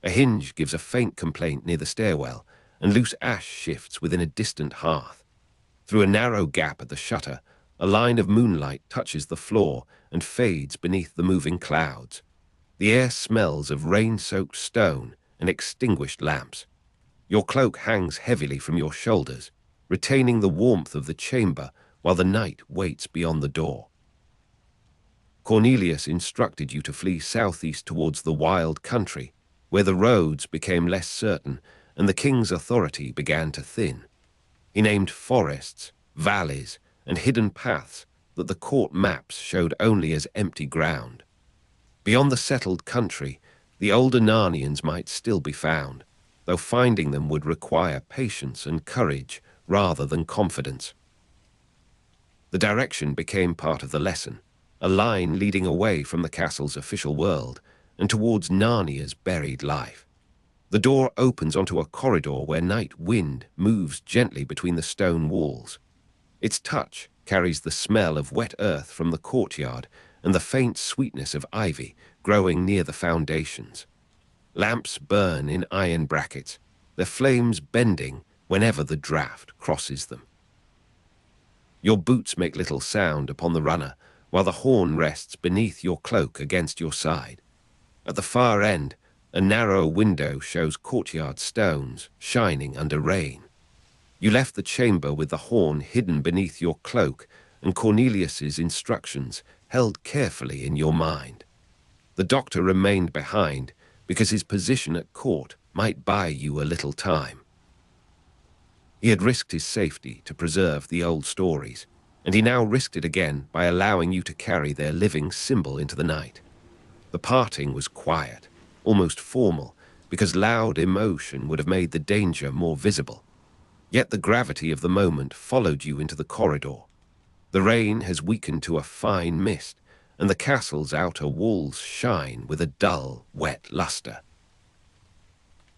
A hinge gives a faint complaint near the stairwell, and loose ash shifts within a distant hearth. Through a narrow gap at the shutter, a line of moonlight touches the floor and fades beneath the moving clouds. The air smells of rain-soaked stone and extinguished lamps. Your cloak hangs heavily from your shoulders, retaining the warmth of the chamber while the night waits beyond the door. Cornelius instructed you to flee southeast towards the wild country, where the roads became less certain and the king's authority began to thin. He named forests, valleys, and hidden paths that the court maps showed only as empty ground. Beyond the settled country, the older Narnians might still be found, though finding them would require patience and courage rather than confidence. The direction became part of the lesson, a line leading away from the castle's official world and towards Narnia's buried life. The door opens onto a corridor where night wind moves gently between the stone walls. Its touch carries the smell of wet earth from the courtyard and the faint sweetness of ivy growing near the foundations. Lamps burn in iron brackets, their flames bending whenever the draught crosses them. Your boots make little sound upon the runner, while the horn rests beneath your cloak against your side. At the far end, a narrow window shows courtyard stones shining under rain. You left the chamber with the horn hidden beneath your cloak and Cornelius's instructions held carefully in your mind. The doctor remained behind because his position at court might buy you a little time. He had risked his safety to preserve the old stories, and he now risked it again by allowing you to carry their living symbol into the night. The parting was quiet, almost formal, because loud emotion would have made the danger more visible. Yet the gravity of the moment followed you into the corridor. The rain has weakened to a fine mist, and the castle's outer walls shine with a dull, wet luster.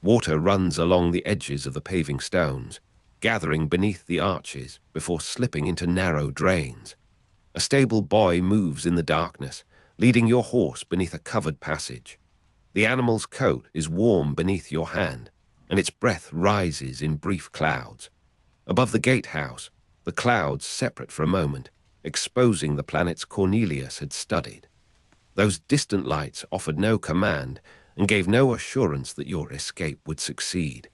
Water runs along the edges of the paving stones, gathering beneath the arches before slipping into narrow drains. A stable boy moves in the darkness, leading your horse beneath a covered passage. The animal's coat is warm beneath your hand, and its breath rises in brief clouds. Above the gatehouse, the clouds separate for a moment, exposing the planets Cornelius had studied. Those distant lights offered no command and gave no assurance that your escape would succeed.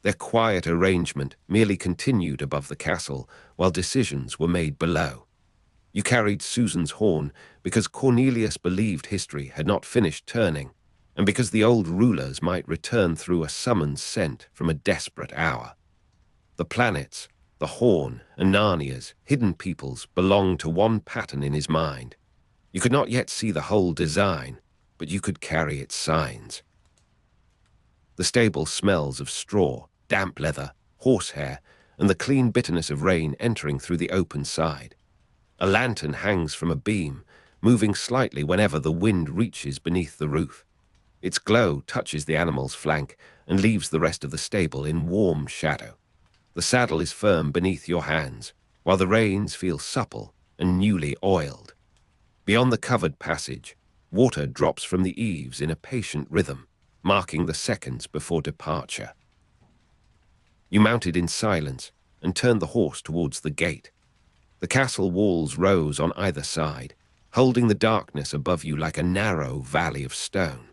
Their quiet arrangement merely continued above the castle while decisions were made below. You carried Susan's horn because Cornelius believed history had not finished turning, and because the old rulers might return through a summons sent from a desperate hour. The planets, the horn, and Narnia's hidden peoples belonged to one pattern in his mind. You could not yet see the whole design, but you could carry its signs. The stable smells of straw, damp leather, horsehair, and the clean bitterness of rain entering through the open side. A lantern hangs from a beam, moving slightly whenever the wind reaches beneath the roof. Its glow touches the animal's flank and leaves the rest of the stable in warm shadow. The saddle is firm beneath your hands, while the reins feel supple and newly oiled. Beyond the covered passage, water drops from the eaves in a patient rhythm, marking the seconds before departure. You mounted in silence and turned the horse towards the gate. The castle walls rose on either side, holding the darkness above you like a narrow valley of stone.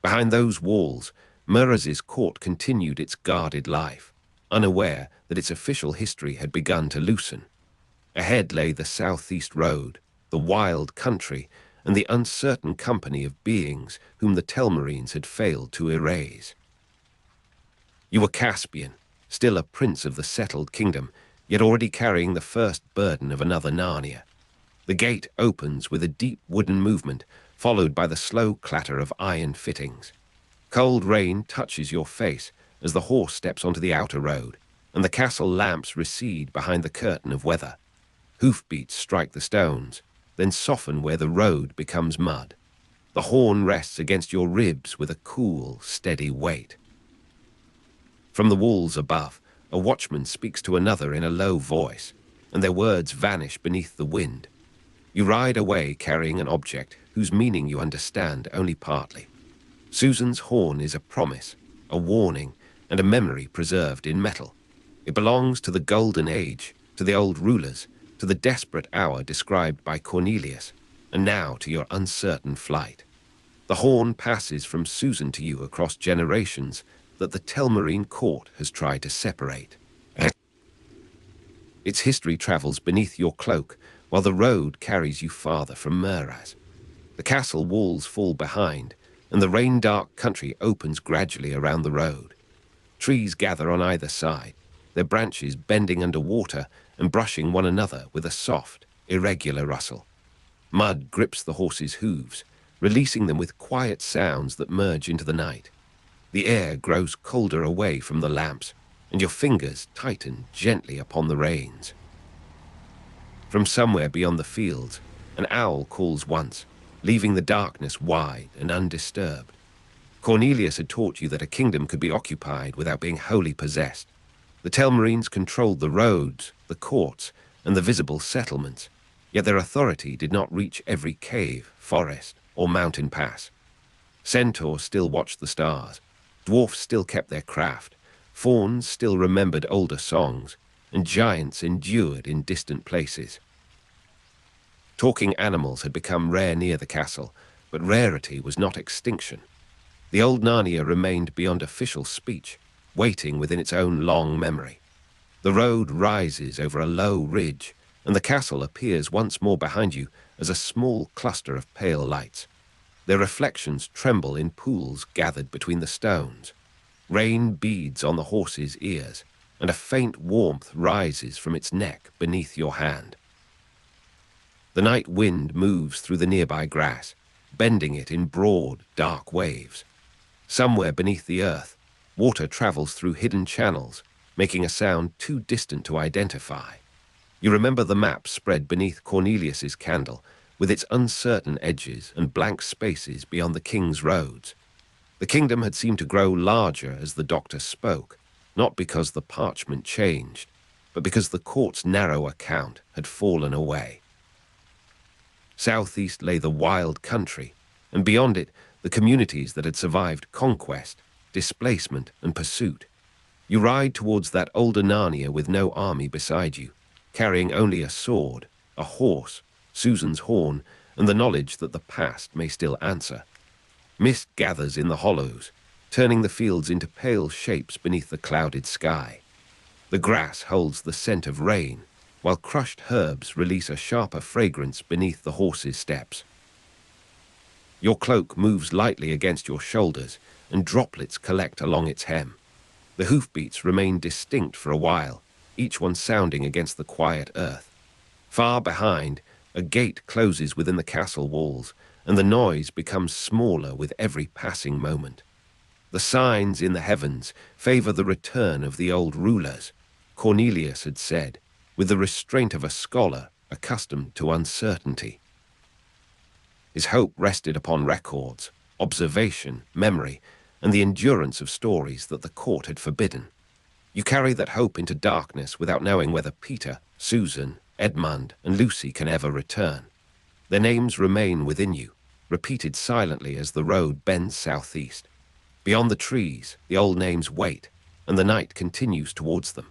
Behind those walls, Meraz's court continued its guarded life, unaware that its official history had begun to loosen. Ahead lay the southeast road, the wild country, and the uncertain company of beings whom the Telmarines had failed to erase. You were Caspian, still a prince of the settled kingdom, yet already carrying the first burden of another Narnia. The gate opens with a deep wooden movement, followed by the slow clatter of iron fittings. Cold rain touches your face as the horse steps onto the outer road, and the castle lamps recede behind the curtain of weather. Hoofbeats strike the stones, then soften where the road becomes mud. The horn rests against your ribs with a cool, steady weight. From the walls above, a watchman speaks to another in a low voice, and their words vanish beneath the wind. You ride away carrying an object whose meaning you understand only partly. Susan's horn is a promise, a warning, and a memory preserved in metal. It belongs to the golden age, to the old rulers, to the desperate hour described by Cornelius, and now to your uncertain flight. The horn passes from Susan to you across generations that the Telmarine court has tried to separate. Its history travels beneath your cloak, while the road carries you farther from Meraz. The castle walls fall behind, and the rain-dark country opens gradually around the road. Trees gather on either side, their branches bending under water and brushing one another with a soft, irregular rustle. Mud grips the horses' hooves, releasing them with quiet sounds that merge into the night. The air grows colder away from the lamps, and your fingers tighten gently upon the reins. From somewhere beyond the fields, an owl calls once, leaving the darkness wide and undisturbed. Cornelius had taught you that a kingdom could be occupied without being wholly possessed. The Telmarines controlled the roads, the courts, and the visible settlements, yet their authority did not reach every cave, forest, or mountain pass. Centaurs still watched the stars, dwarfs still kept their craft, fauns still remembered older songs, and giants endured in distant places. Talking animals had become rare near the castle, but rarity was not extinction. The old Narnia remained beyond official speech, waiting within its own long memory. The road rises over a low ridge, and the castle appears once more behind you as a small cluster of pale lights. Their reflections tremble in pools gathered between the stones. Rain beads on the horse's ears, and a faint warmth rises from its neck beneath your hand. The night wind moves through the nearby grass, bending it in broad, dark waves. Somewhere beneath the earth, water travels through hidden channels, making a sound too distant to identify. You remember the map spread beneath Cornelius's candle, with its uncertain edges and blank spaces beyond the king's roads. The kingdom had seemed to grow larger as the doctor spoke, not because the parchment changed, but because the court's narrow account had fallen away. Southeast lay the wild country, and beyond it, the communities that had survived conquest, displacement, and pursuit. You ride towards that older Narnia with no army beside you, carrying only a sword, a horse, Susan's horn, and the knowledge that the past may still answer. Mist gathers in the hollows, turning the fields into pale shapes beneath the clouded sky. The grass holds the scent of rain, while crushed herbs release a sharper fragrance beneath the horse's steps. Your cloak moves lightly against your shoulders, and droplets collect along its hem. The hoofbeats remain distinct for a while, each one sounding against the quiet earth. Far behind, a gate closes within the castle walls, and the noise becomes smaller with every passing moment. The signs in the heavens favor the return of the old rulers, Cornelius had said, with the restraint of a scholar accustomed to uncertainty. His hope rested upon records, observation, memory, and the endurance of stories that the court had forbidden. You carry that hope into darkness without knowing whether Peter, Susan, Edmund, and Lucy can ever return. Their names remain within you, repeated silently as the road bends southeast. Beyond the trees, the old names wait, and the night continues towards them.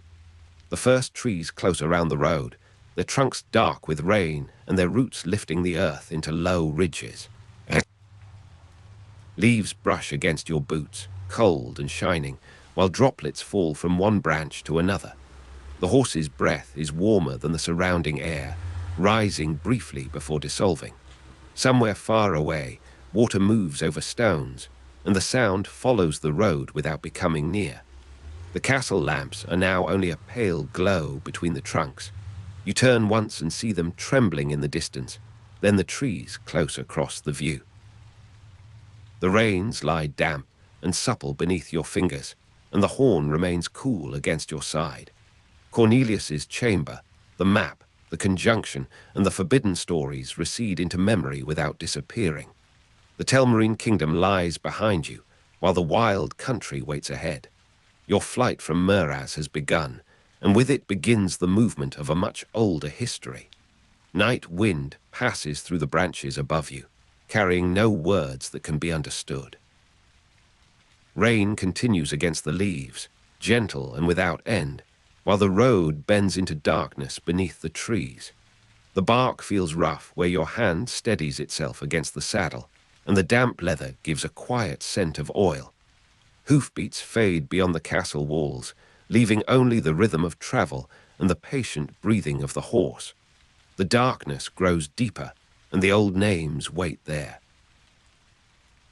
The first trees close around the road, their trunks dark with rain and their roots lifting the earth into low ridges. Leaves brush against your boots, cold and shining, while droplets fall from one branch to another. The horse's breath is warmer than the surrounding air, rising briefly before dissolving. Somewhere far away, water moves over stones, and the sound follows the road without becoming near. The castle lamps are now only a pale glow between the trunks. You turn once and see them trembling in the distance, then the trees close across the view. The reins lie damp and supple beneath your fingers, and the horn remains cool against your side. Cornelius's chamber, the map, the conjunction, and the forbidden stories recede into memory without disappearing. The Telmarine kingdom lies behind you, while the wild country waits ahead. Your flight from Meraz has begun, and with it begins the movement of a much older history. Night wind passes through the branches above you, carrying no words that can be understood. Rain continues against the leaves, gentle and without end, while the road bends into darkness beneath the trees. The bark feels rough where your hand steadies itself against the saddle, and the damp leather gives a quiet scent of oil. Hoofbeats fade beyond the castle walls, leaving only the rhythm of travel and the patient breathing of the horse. The darkness grows deeper, and the old names wait there.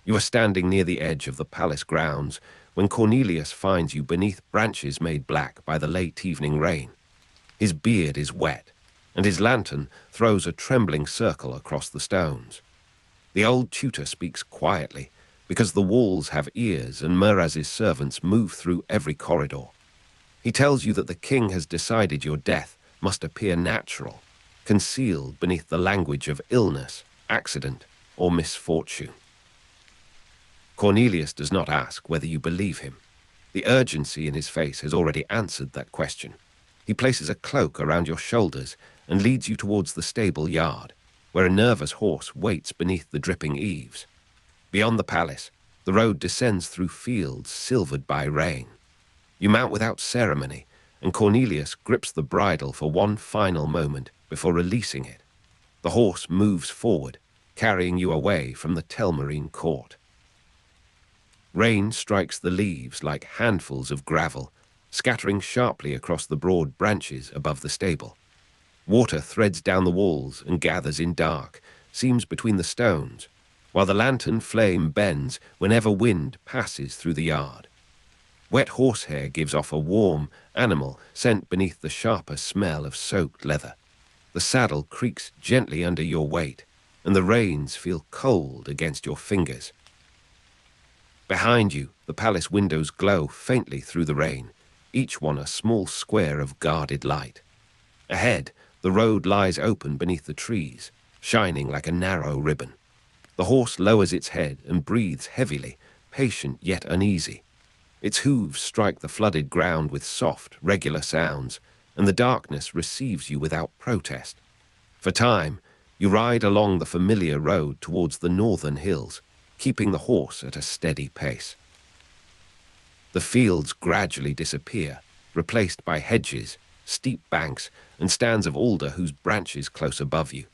You are standing near the edge of the palace grounds when Cornelius finds you beneath branches made black by the late evening rain. His beard is wet, and his lantern throws a trembling circle across the stones. The old tutor speaks quietly, because the walls have ears and Meraz's servants move through every corridor. He tells you that the king has decided your death must appear natural, concealed beneath the language of illness, accident, or misfortune. Cornelius does not ask whether you believe him. The urgency in his face has already answered that question. He places a cloak around your shoulders and leads you towards the stable yard, where a nervous horse waits beneath the dripping eaves. Beyond the palace, the road descends through fields silvered by rain. You mount without ceremony, and Cornelius grips the bridle for one final moment before releasing it. The horse moves forward, carrying you away from the Telmarine court. Rain strikes the leaves like handfuls of gravel, scattering sharply across the broad branches above the stable. Water threads down the walls and gathers in dark seams between the stones, while the lantern flame bends whenever wind passes through the yard. Wet horsehair gives off a warm, animal scent beneath the sharper smell of soaked leather. The saddle creaks gently under your weight, and the reins feel cold against your fingers. Behind you, the palace windows glow faintly through the rain, each one a small square of guarded light. Ahead, the road lies open beneath the trees, shining like a narrow ribbon. The horse lowers its head and breathes heavily, patient yet uneasy. Its hooves strike the flooded ground with soft, regular sounds, and the darkness receives you without protest. For time, you ride along the familiar road towards the northern hills, keeping the horse at a steady pace. The fields gradually disappear, replaced by hedges, steep banks, and stands of alder whose branches close above you.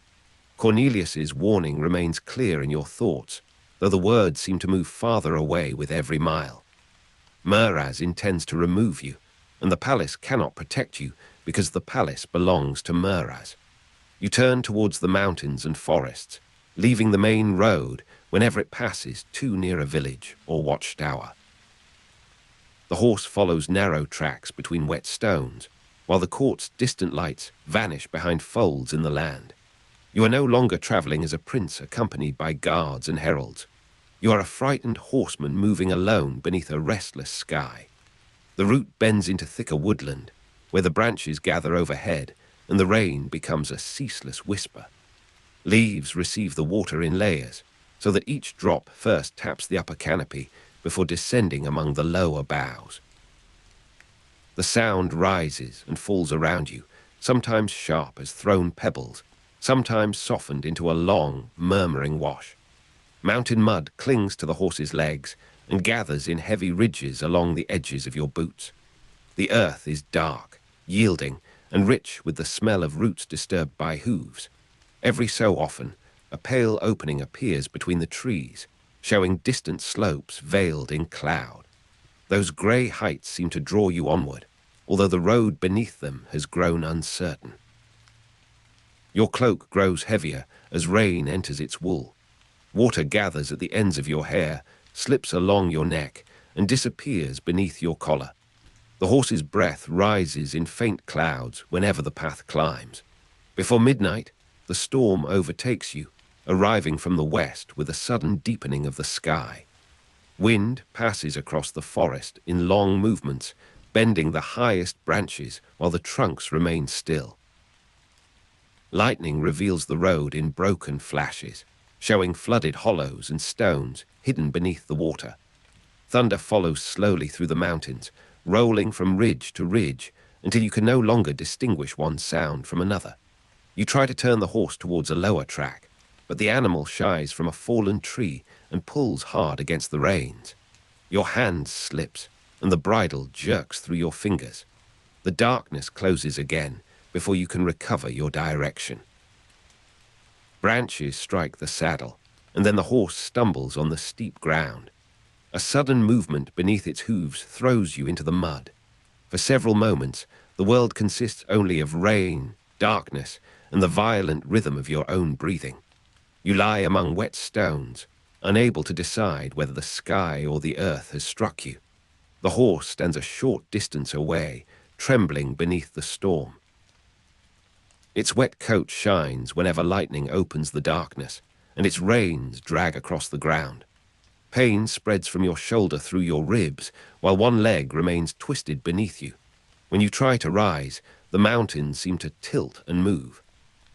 Cornelius's warning remains clear in your thoughts, though the words seem to move farther away with every mile. Meraz intends to remove you, and the palace cannot protect you because the palace belongs to Meraz. You turn towards the mountains and forests, leaving the main road whenever it passes too near a village or watchtower. The horse follows narrow tracks between wet stones, while the court's distant lights vanish behind folds in the land. You are no longer traveling as a prince accompanied by guards and heralds. You are a frightened horseman moving alone beneath a restless sky. The route bends into thicker woodland, where the branches gather overhead and the rain becomes a ceaseless whisper. Leaves receive the water in layers, so that each drop first taps the upper canopy before descending among the lower boughs. The sound rises and falls around you, sometimes sharp as thrown pebbles, sometimes softened into a long, murmuring wash. Mountain mud clings to the horse's legs and gathers in heavy ridges along the edges of your boots. The earth is dark, yielding, and rich with the smell of roots disturbed by hooves. Every so often, a pale opening appears between the trees, showing distant slopes veiled in cloud. Those grey heights seem to draw you onward, although the road beneath them has grown uncertain. Your cloak grows heavier as rain enters its wool. Water gathers at the ends of your hair, slips along your neck, and disappears beneath your collar. The horse's breath rises in faint clouds whenever the path climbs. Before midnight, the storm overtakes you, arriving from the west with a sudden deepening of the sky. Wind passes across the forest in long movements, bending the highest branches while the trunks remain still. Lightning reveals the road in broken flashes, showing flooded hollows and stones hidden beneath the water. Thunder follows slowly through the mountains, rolling from ridge to ridge until you can no longer distinguish one sound from another. You try to turn the horse towards a lower track, but the animal shies from a fallen tree and pulls hard against the reins. Your hand slips, and the bridle jerks through your fingers. The darkness closes again before you can recover your direction. Branches strike the saddle, and then the horse stumbles on the steep ground. A sudden movement beneath its hooves throws you into the mud. For several moments, the world consists only of rain, darkness, and the violent rhythm of your own breathing. You lie among wet stones, unable to decide whether the sky or the earth has struck you. The horse stands a short distance away, trembling beneath the storm. Its wet coat shines whenever lightning opens the darkness, and its reins drag across the ground. Pain spreads from your shoulder through your ribs, while one leg remains twisted beneath you. When you try to rise, the mountains seem to tilt and move.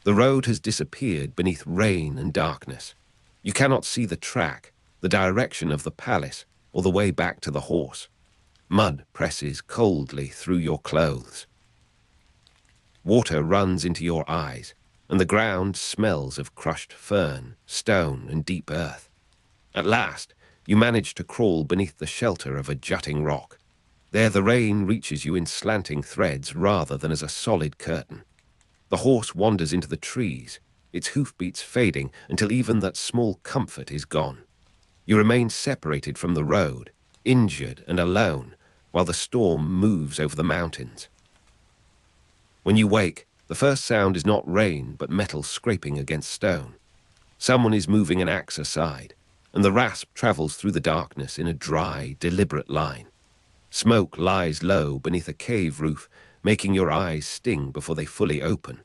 The road has disappeared beneath rain and darkness. You cannot see the track, the direction of the palace, or the way back to the horse. Mud presses coldly through your clothes. Water runs into your eyes, and the ground smells of crushed fern, stone, and deep earth. At last, you manage to crawl beneath the shelter of a jutting rock. There the rain reaches you in slanting threads rather than as a solid curtain. The horse wanders into the trees, its hoofbeats fading until even that small comfort is gone. You remain separated from the road, injured and alone, while the storm moves over the mountains. When you wake, the first sound is not rain but metal scraping against stone. Someone is moving an axe aside, and the rasp travels through the darkness in a dry, deliberate line. Smoke lies low beneath a cave roof, making your eyes sting before they fully open.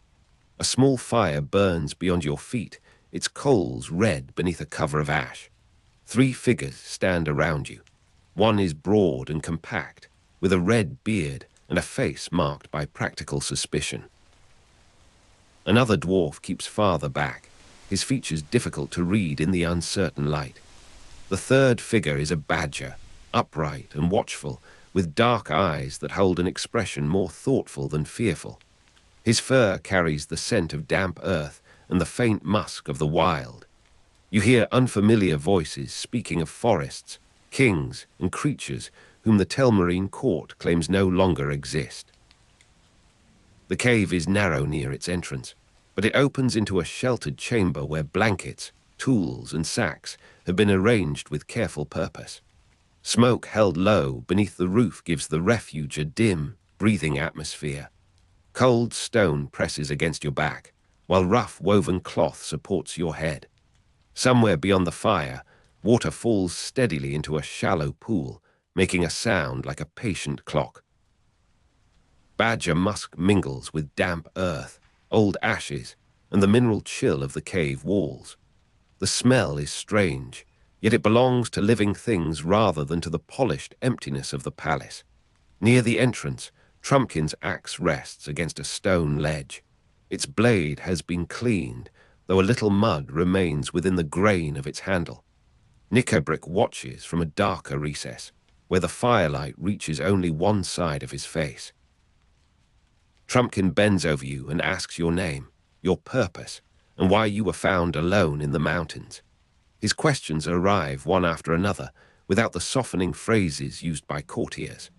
A small fire burns beyond your feet, its coals red beneath a cover of ash. 3 figures stand around you. One is broad and compact, with a red beard and a face marked by practical suspicion. Another dwarf keeps farther back, his features difficult to read in the uncertain light. The third figure is a badger, upright and watchful, with dark eyes that hold an expression more thoughtful than fearful. His fur carries the scent of damp earth and the faint musk of the wild. You hear unfamiliar voices speaking of forests, kings, and creatures whom the Telmarine court claims no longer exist. The cave is narrow near its entrance, but it opens into a sheltered chamber where blankets, tools, and sacks have been arranged with careful purpose. Smoke held low beneath the roof gives the refuge a dim, breathing atmosphere. Cold stone presses against your back, while rough woven cloth supports your head. Somewhere beyond the fire, water falls steadily into a shallow pool, making a sound like a patient clock. Badger musk mingles with damp earth, old ashes, and the mineral chill of the cave walls. The smell is strange, yet it belongs to living things rather than to the polished emptiness of the palace. Near the entrance, Trumpkin's axe rests against a stone ledge. Its blade has been cleaned, though a little mud remains within the grain of its handle. Knickerbrick watches from a darker recess, where the firelight reaches only one side of his face. Trumpkin bends over you and asks your name, your purpose, and why you were found alone in the mountains. His questions arrive one after another, without the softening phrases used by courtiers.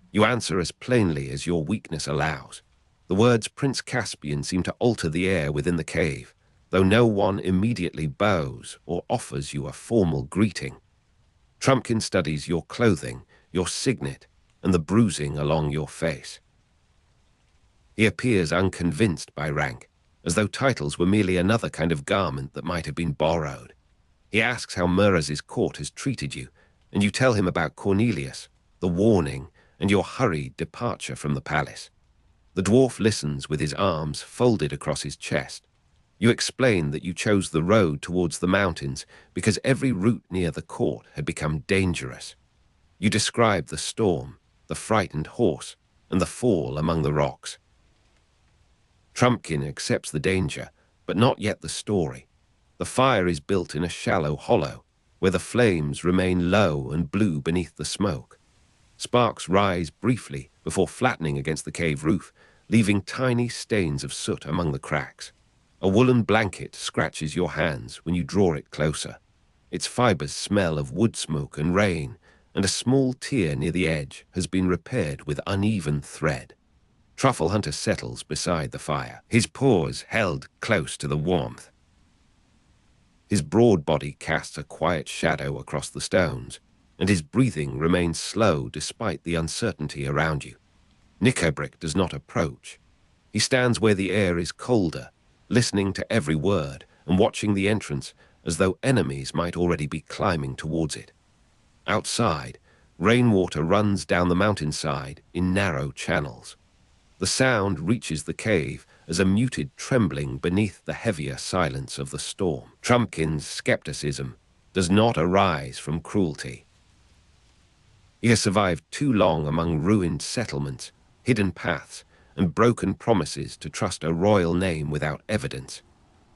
You answer as plainly as your weakness allows. The words Prince Caspian seem to alter the air within the cave, though no one immediately bows or offers you a formal greeting. Trumpkin studies your clothing, your signet, and the bruising along your face. He appears unconvinced by rank, as though titles were merely another kind of garment that might have been borrowed. He asks how Murraz's court has treated you, and you tell him about Cornelius, the warning, and your hurried departure from the palace. The dwarf listens with his arms folded across his chest. You explain that you chose the road towards the mountains because every route near the court had become dangerous. You describe the storm, the frightened horse, and the fall among the rocks. Trumpkin accepts the danger, but not yet the story. The fire is built in a shallow hollow, where the flames remain low and blue beneath the smoke. Sparks rise briefly before flattening against the cave roof, leaving tiny stains of soot among the cracks. A woolen blanket scratches your hands when you draw it closer. Its fibers smell of wood smoke and rain, and a small tear near the edge has been repaired with uneven thread. Truffle Hunter settles beside the fire, his paws held close to the warmth. His broad body casts a quiet shadow across the stones, and his breathing remains slow despite the uncertainty around you. Knickerbrick does not approach. He stands where the air is colder, listening to every word and watching the entrance as though enemies might already be climbing towards it. Outside, rainwater runs down the mountainside in narrow channels. The sound reaches the cave as a muted trembling beneath the heavier silence of the storm. Trumpkin's skepticism, does not arise from cruelty. He has survived too long among ruined settlements, hidden paths, and broken promises to trust a royal name without evidence.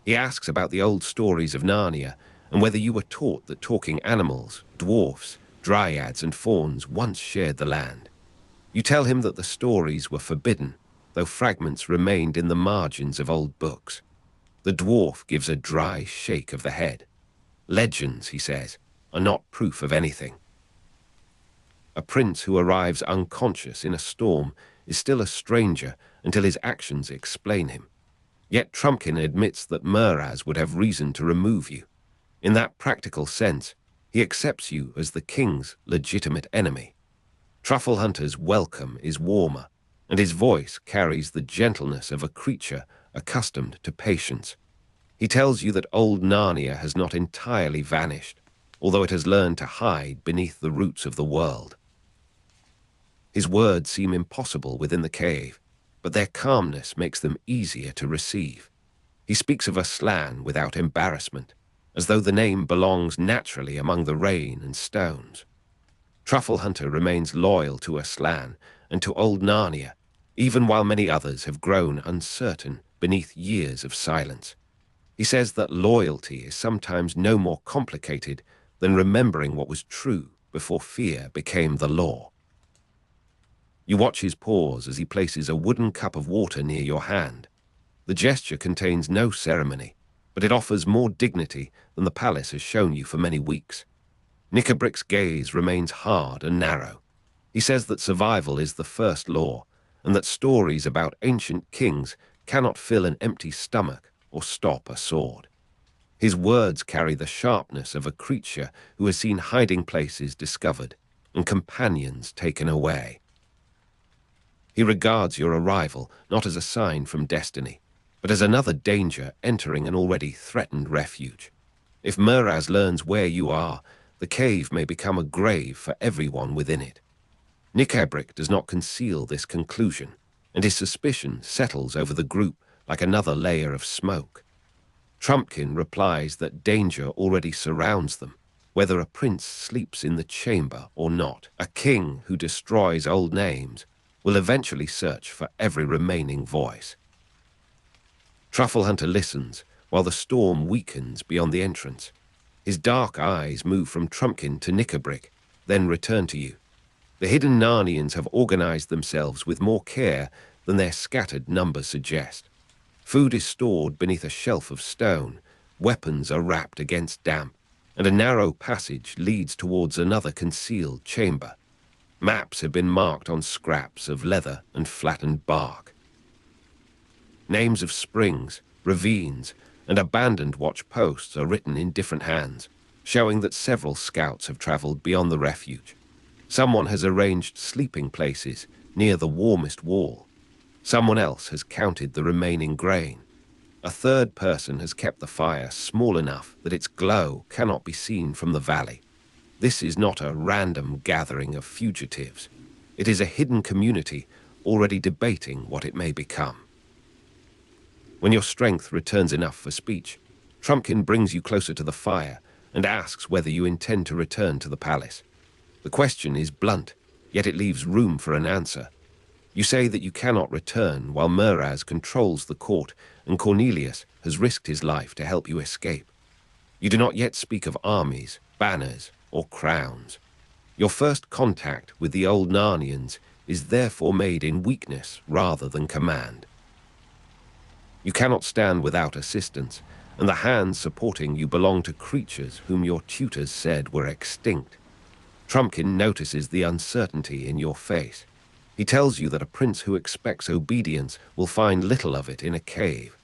He asks about the old stories of Narnia and whether you were taught that talking animals, dwarfs, dryads, and fauns once shared the land. You tell him that the stories were forbidden, though fragments remained in the margins of old books. The dwarf gives a dry shake of the head. Legends, he says, are not proof of anything. A prince who arrives unconscious in a storm is still a stranger until his actions explain him. Yet Trumpkin admits that Muraz would have reason to remove you. In that practical sense, he accepts you as the king's legitimate enemy. Truffle Hunter's welcome is warmer, and his voice carries the gentleness of a creature accustomed to patience. He tells you that old Narnia has not entirely vanished, although it has learned to hide beneath the roots of the world. His words seem impossible within the cave, but their calmness makes them easier to receive. He speaks of Aslan without embarrassment, as though the name belongs naturally among the rain and stones. Truffle Hunter remains loyal to Aslan and to old Narnia, even while many others have grown uncertain beneath years of silence. He says that loyalty is sometimes no more complicated than remembering what was true before fear became the law. You watch his pause as he places a wooden cup of water near your hand. The gesture contains no ceremony, but it offers more dignity than the palace has shown you for many weeks. Knickerbrick's gaze remains hard and narrow. He says that survival is the first law, and that stories about ancient kings cannot fill an empty stomach or stop a sword. His words carry the sharpness of a creature who has seen hiding places discovered and companions taken away. He regards your arrival not as a sign from destiny, but as another danger entering an already threatened refuge. If Muraz learns where you are, the cave may become a grave for everyone within it. Knickerbrick does not conceal this conclusion, and his suspicion settles over the group like another layer of smoke. Trumpkin replies that danger already surrounds them, whether a prince sleeps in the chamber or not. A king who destroys old names will eventually search for every remaining voice. Truffle Hunter listens while the storm weakens beyond the entrance. His dark eyes move from Trumpkin to Knickerbrick, then return to you. The hidden Narnians have organized themselves with more care than their scattered numbers suggest. Food is stored beneath a shelf of stone, weapons are wrapped against damp, and a narrow passage leads towards another concealed chamber. Maps have been marked on scraps of leather and flattened bark. Names of springs, ravines, and abandoned watch posts are written in different hands, showing that several scouts have traveled beyond the refuge. Someone has arranged sleeping places near the warmest wall. Someone else has counted the remaining grain. A third person has kept the fire small enough that its glow cannot be seen from the valley. This is not a random gathering of fugitives. It is a hidden community already debating what it may become. When your strength returns enough for speech, Trumpkin brings you closer to the fire and asks whether you intend to return to the palace. The question is blunt, yet it leaves room for an answer. You say that you cannot return while Muraz controls the court and Cornelius has risked his life to help you escape. You do not yet speak of armies, banners, or crowns. Your first contact with the old Narnians is therefore made in weakness rather than command. You cannot stand without assistance, and the hands supporting you belong to creatures whom your tutors said were extinct. Trumpkin notices the uncertainty in your face. He tells you that a prince who expects obedience will find little of it in a cave.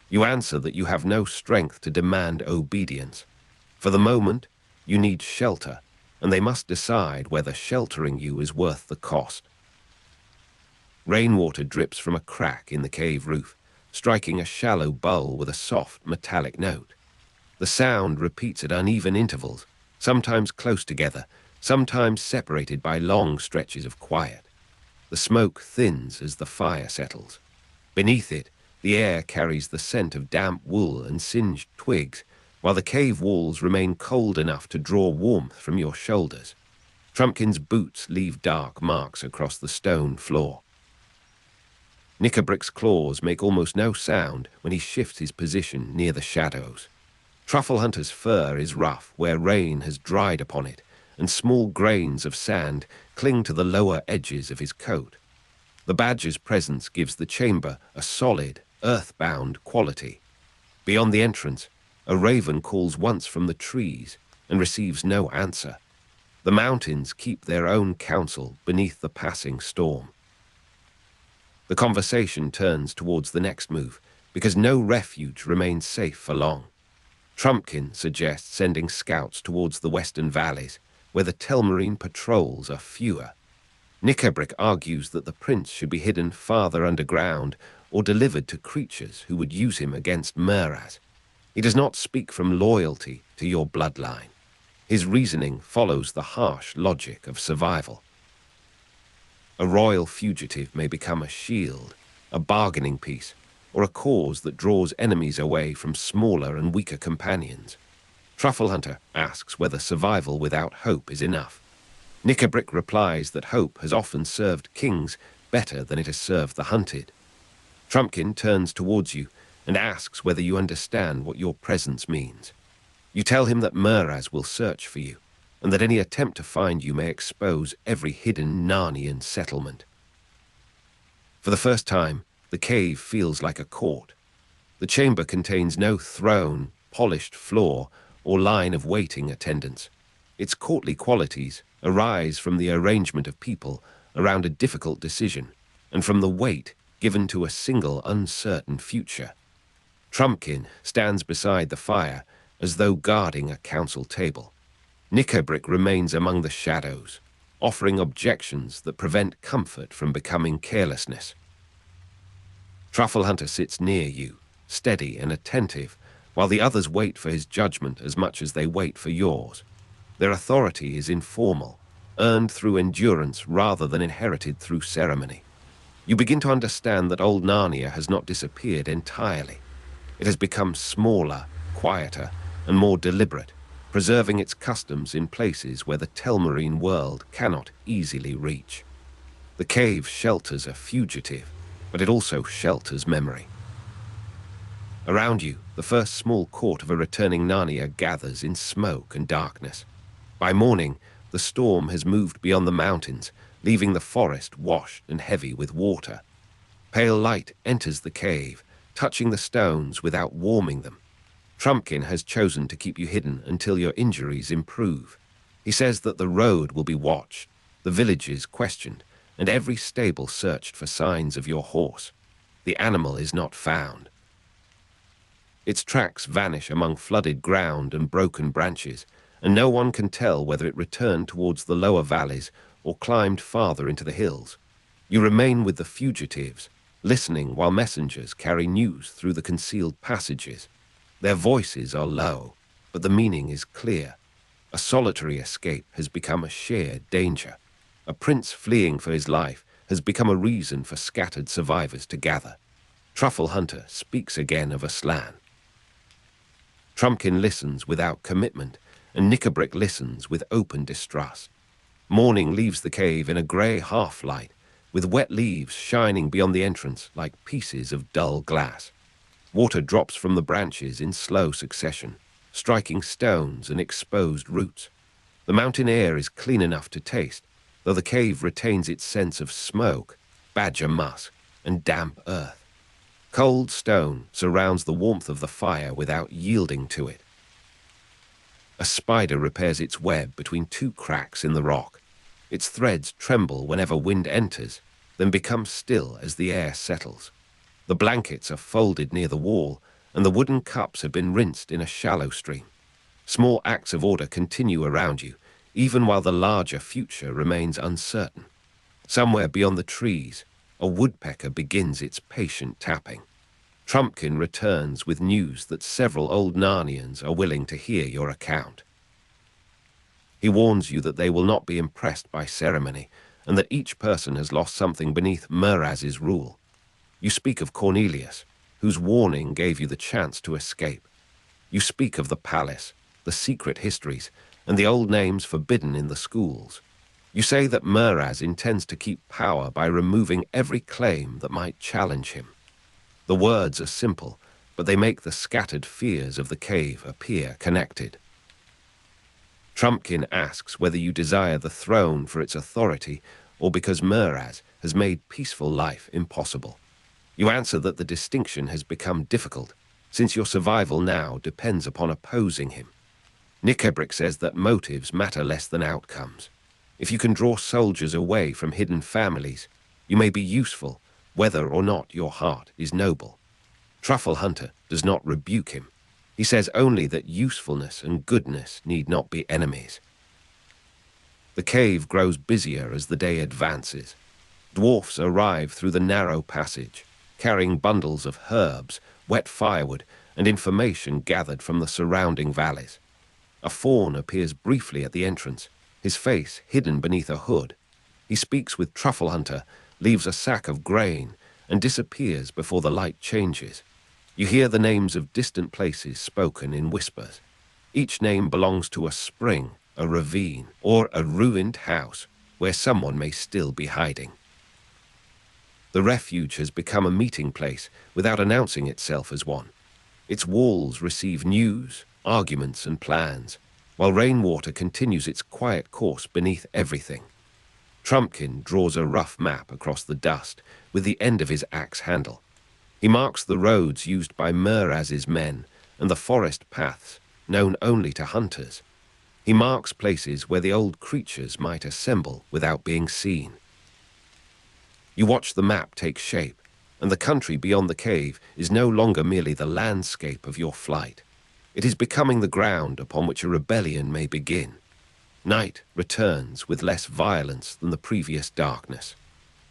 You answer that you have no strength to demand obedience. For the moment, you need shelter, and they must decide whether sheltering you is worth the cost. Rainwater drips from a crack in the cave roof, striking a shallow bowl with a soft metallic note. The sound repeats at uneven intervals, sometimes close together, sometimes separated by long stretches of quiet. The smoke thins as the fire settles. Beneath it, the air carries the scent of damp wool and singed twigs, while the cave walls remain cold enough to draw warmth from your shoulders. Trumpkin's boots leave dark marks across the stone floor. Knickerbrick's claws make almost no sound when he shifts his position near the shadows. Trufflehunter's fur is rough where rain has dried upon it, and small grains of sand cling to the lower edges of his coat. The badger's presence gives the chamber a solid, earthbound quality. Beyond the entrance, a raven calls once from the trees and receives no answer. The mountains keep their own counsel beneath the passing storm. The conversation turns towards the next move, because no refuge remains safe for long. Trumpkin suggests sending scouts towards the western valleys, where the Telmarine patrols are fewer. Knickerbrick argues that the prince should be hidden farther underground or delivered to creatures who would use him against Meraz. He does not speak from loyalty to your bloodline. His reasoning follows the harsh logic of survival. A royal fugitive may become a shield, a bargaining piece, or a cause that draws enemies away from smaller and weaker companions. Trufflehunter asks whether survival without hope is enough. Knickerbrick replies that hope has often served kings better than it has served the hunted. Trumpkin turns towards you and asks whether you understand what your presence means. You tell him that Meraz will search for you, and that any attempt to find you may expose every hidden Narnian settlement. For the first time, the cave feels like a court. The chamber contains no throne, polished floor, or line of waiting attendants. Its courtly qualities arise from the arrangement of people around a difficult decision, and from the weight given to a single uncertain future. Trumpkin stands beside the fire as though guarding a council table. Knickerbrick remains among the shadows, offering objections that prevent comfort from becoming carelessness. Trufflehunter sits near you, steady and attentive, while the others wait for his judgment as much as they wait for yours. Their authority is informal, earned through endurance rather than inherited through ceremony. You begin to understand that old Narnia has not disappeared entirely. It has become smaller, quieter, and more deliberate, preserving its customs in places where the Telmarine world cannot easily reach. The cave shelters a fugitive, but it also shelters memory. Around you, the first small court of a returning Narnia gathers in smoke and darkness. By morning, the storm has moved beyond the mountains, leaving the forest washed and heavy with water. Pale light enters the cave, touching the stones without warming them. Trumpkin has chosen to keep you hidden until your injuries improve. He says that the road will be watched, the villages questioned, and every stable searched for signs of your horse. The animal is not found. Its tracks vanish among flooded ground and broken branches, and no one can tell whether it returned towards the lower valleys or climbed farther into the hills. You remain with the fugitives, listening while messengers carry news through the concealed passages. Their voices are low, but the meaning is clear. A solitary escape has become a shared danger. A prince fleeing for his life has become a reason for scattered survivors to gather. Trufflehunter speaks again of Aslan. Trumpkin listens without commitment, and Knickerbrick listens with open distrust. Morning leaves the cave in a grey half-light, with wet leaves shining beyond the entrance like pieces of dull glass. Water drops from the branches in slow succession, striking stones and exposed roots. The mountain air is clean enough to taste, though the cave retains its sense of smoke, badger musk, and damp earth. Cold stone surrounds the warmth of the fire without yielding to it. A spider repairs its web between two cracks in the rock. Its threads tremble whenever wind enters, then become still as the air settles. The blankets are folded near the wall, and the wooden cups have been rinsed in a shallow stream. Small acts of order continue around you, even while the larger future remains uncertain. Somewhere beyond the trees, a woodpecker begins its patient tapping. Trumpkin returns with news that several old Narnians are willing to hear your account. He warns you that they will not be impressed by ceremony, and that each person has lost something beneath Meraz's rule. You speak of Cornelius, whose warning gave you the chance to escape. You speak of the palace, the secret histories, and the old names forbidden in the schools. You say that Meraz intends to keep power by removing every claim that might challenge him. The words are simple, but they make the scattered fears of the cave appear connected. Trumpkin asks whether you desire the throne for its authority or because Meraz has made peaceful life impossible. You answer that the distinction has become difficult, since your survival now depends upon opposing him. Nickebrick says that motives matter less than outcomes. If you can draw soldiers away from hidden families, you may be useful, whether or not your heart is noble. Truffle Hunter does not rebuke him. He says only that usefulness and goodness need not be enemies. The cave grows busier as the day advances. Dwarfs arrive through the narrow passage, carrying bundles of herbs, wet firewood, and information gathered from the surrounding valleys. A faun appears briefly at the entrance, his face hidden beneath a hood. He speaks with Truffle Hunter, leaves a sack of grain, and disappears before the light changes. You hear the names of distant places spoken in whispers. Each name belongs to a spring, a ravine, or a ruined house where someone may still be hiding. The refuge has become a meeting place without announcing itself as one. Its walls receive news, arguments, and plans, while rainwater continues its quiet course beneath everything. Trumpkin draws a rough map across the dust with the end of his axe handle. He marks the roads used by Meraz's men and the forest paths known only to hunters. He marks places where the old creatures might assemble without being seen. You watch the map take shape, and the country beyond the cave is no longer merely the landscape of your flight. It is becoming the ground upon which a rebellion may begin. Night returns with less violence than the previous darkness.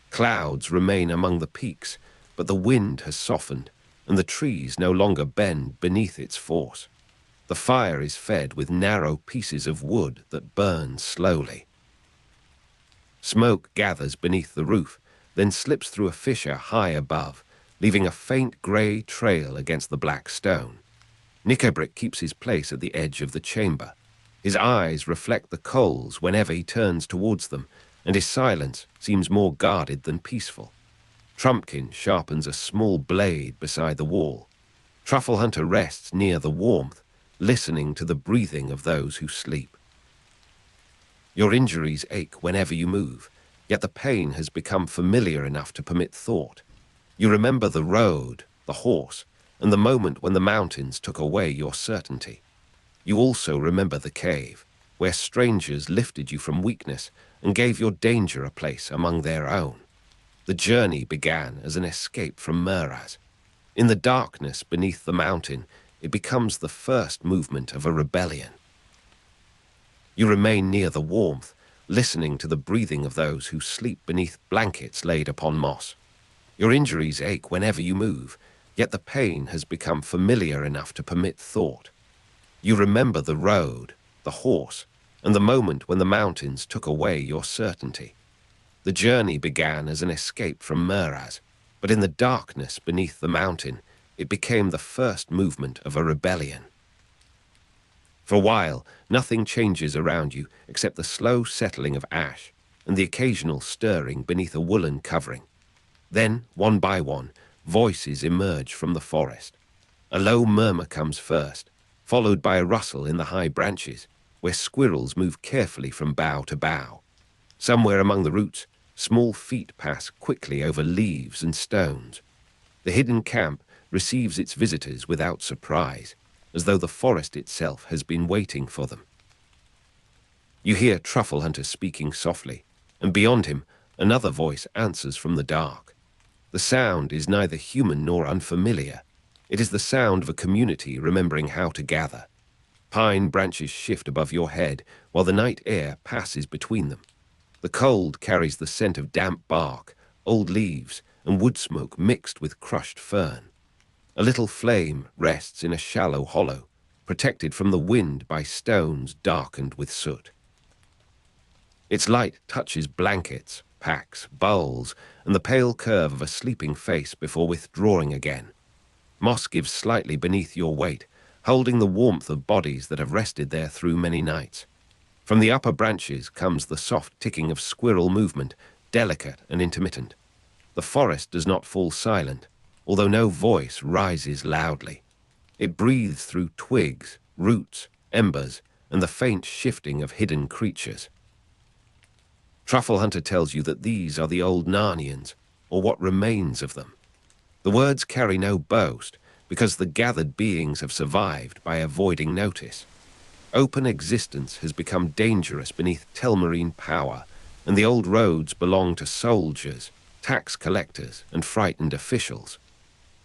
Clouds remain among the peaks, but the wind has softened, and the trees no longer bend beneath its force. The fire is fed with narrow pieces of wood that burn slowly. Smoke gathers beneath the roof, then slips through a fissure high above, leaving a faint grey trail against the black stone. Nickebrick keeps his place at the edge of the chamber. His eyes reflect the coals whenever he turns towards them, and his silence seems more guarded than peaceful. Trumpkin sharpens a small blade beside the wall. Truffle Hunter rests near the warmth, listening to the breathing of those who sleep. Your injuries ache whenever you move, yet the pain has become familiar enough to permit thought. You remember the road, the horse, and the moment when the mountains took away your certainty. You also remember the cave, where strangers lifted you from weakness and gave your danger a place among their own. The journey began as an escape from Meraz. In the darkness beneath the mountain, it becomes the first movement of a rebellion. You remain near the warmth, listening to the breathing of those who sleep beneath blankets laid upon moss. Your injuries ache whenever you move, yet the pain has become familiar enough to permit thought. You remember the road, the horse, and the moment when the mountains took away your certainty. The journey began as an escape from Meraz, but in the darkness beneath the mountain, it became the first movement of a rebellion. For a while, nothing changes around you except the slow settling of ash and the occasional stirring beneath a woolen covering. Then, one by one, voices emerge from the forest. A low murmur comes first, followed by a rustle in the high branches, where squirrels move carefully from bough to bough. Somewhere among the roots, small feet pass quickly over leaves and stones. The hidden camp receives its visitors without surprise, as though the forest itself has been waiting for them. You hear Truffle Hunter speaking softly, and beyond him, another voice answers from the dark. The sound is neither human nor unfamiliar. It is the sound of a community remembering how to gather. Pine branches shift above your head, while the night air passes between them. The cold carries the scent of damp bark, old leaves, and wood smoke mixed with crushed fern. A little flame rests in a shallow hollow, protected from the wind by stones darkened with soot. Its light touches blankets, packs, bowls, and the pale curve of a sleeping face before withdrawing again. Moss gives slightly beneath your weight, holding the warmth of bodies that have rested there through many nights. From the upper branches comes the soft ticking of squirrel movement, delicate and intermittent. The forest does not fall silent, although no voice rises loudly. It breathes through twigs, roots, embers, and the faint shifting of hidden creatures. Truffle Hunter tells you that these are the old Narnians, or what remains of them. The words carry no boast, because the gathered beings have survived by avoiding notice. Open existence has become dangerous beneath Telmarine power, and the old roads belong to soldiers, tax collectors, and frightened officials.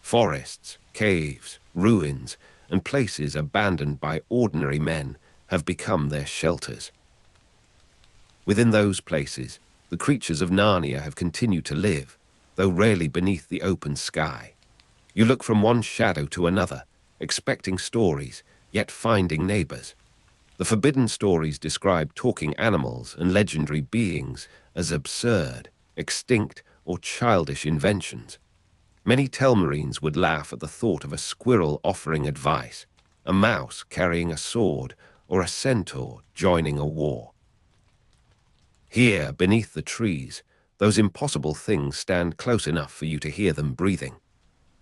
Forests, caves, ruins, and places abandoned by ordinary men have become their shelters. Within those places, the creatures of Narnia have continued to live, though rarely beneath the open sky. You look from one shadow to another, expecting stories, yet finding neighbors. The forbidden stories describe talking animals and legendary beings as absurd, extinct, or childish inventions. Many Telmarines would laugh at the thought of a squirrel offering advice, a mouse carrying a sword, or a centaur joining a war. Here, beneath the trees, those impossible things stand close enough for you to hear them breathing.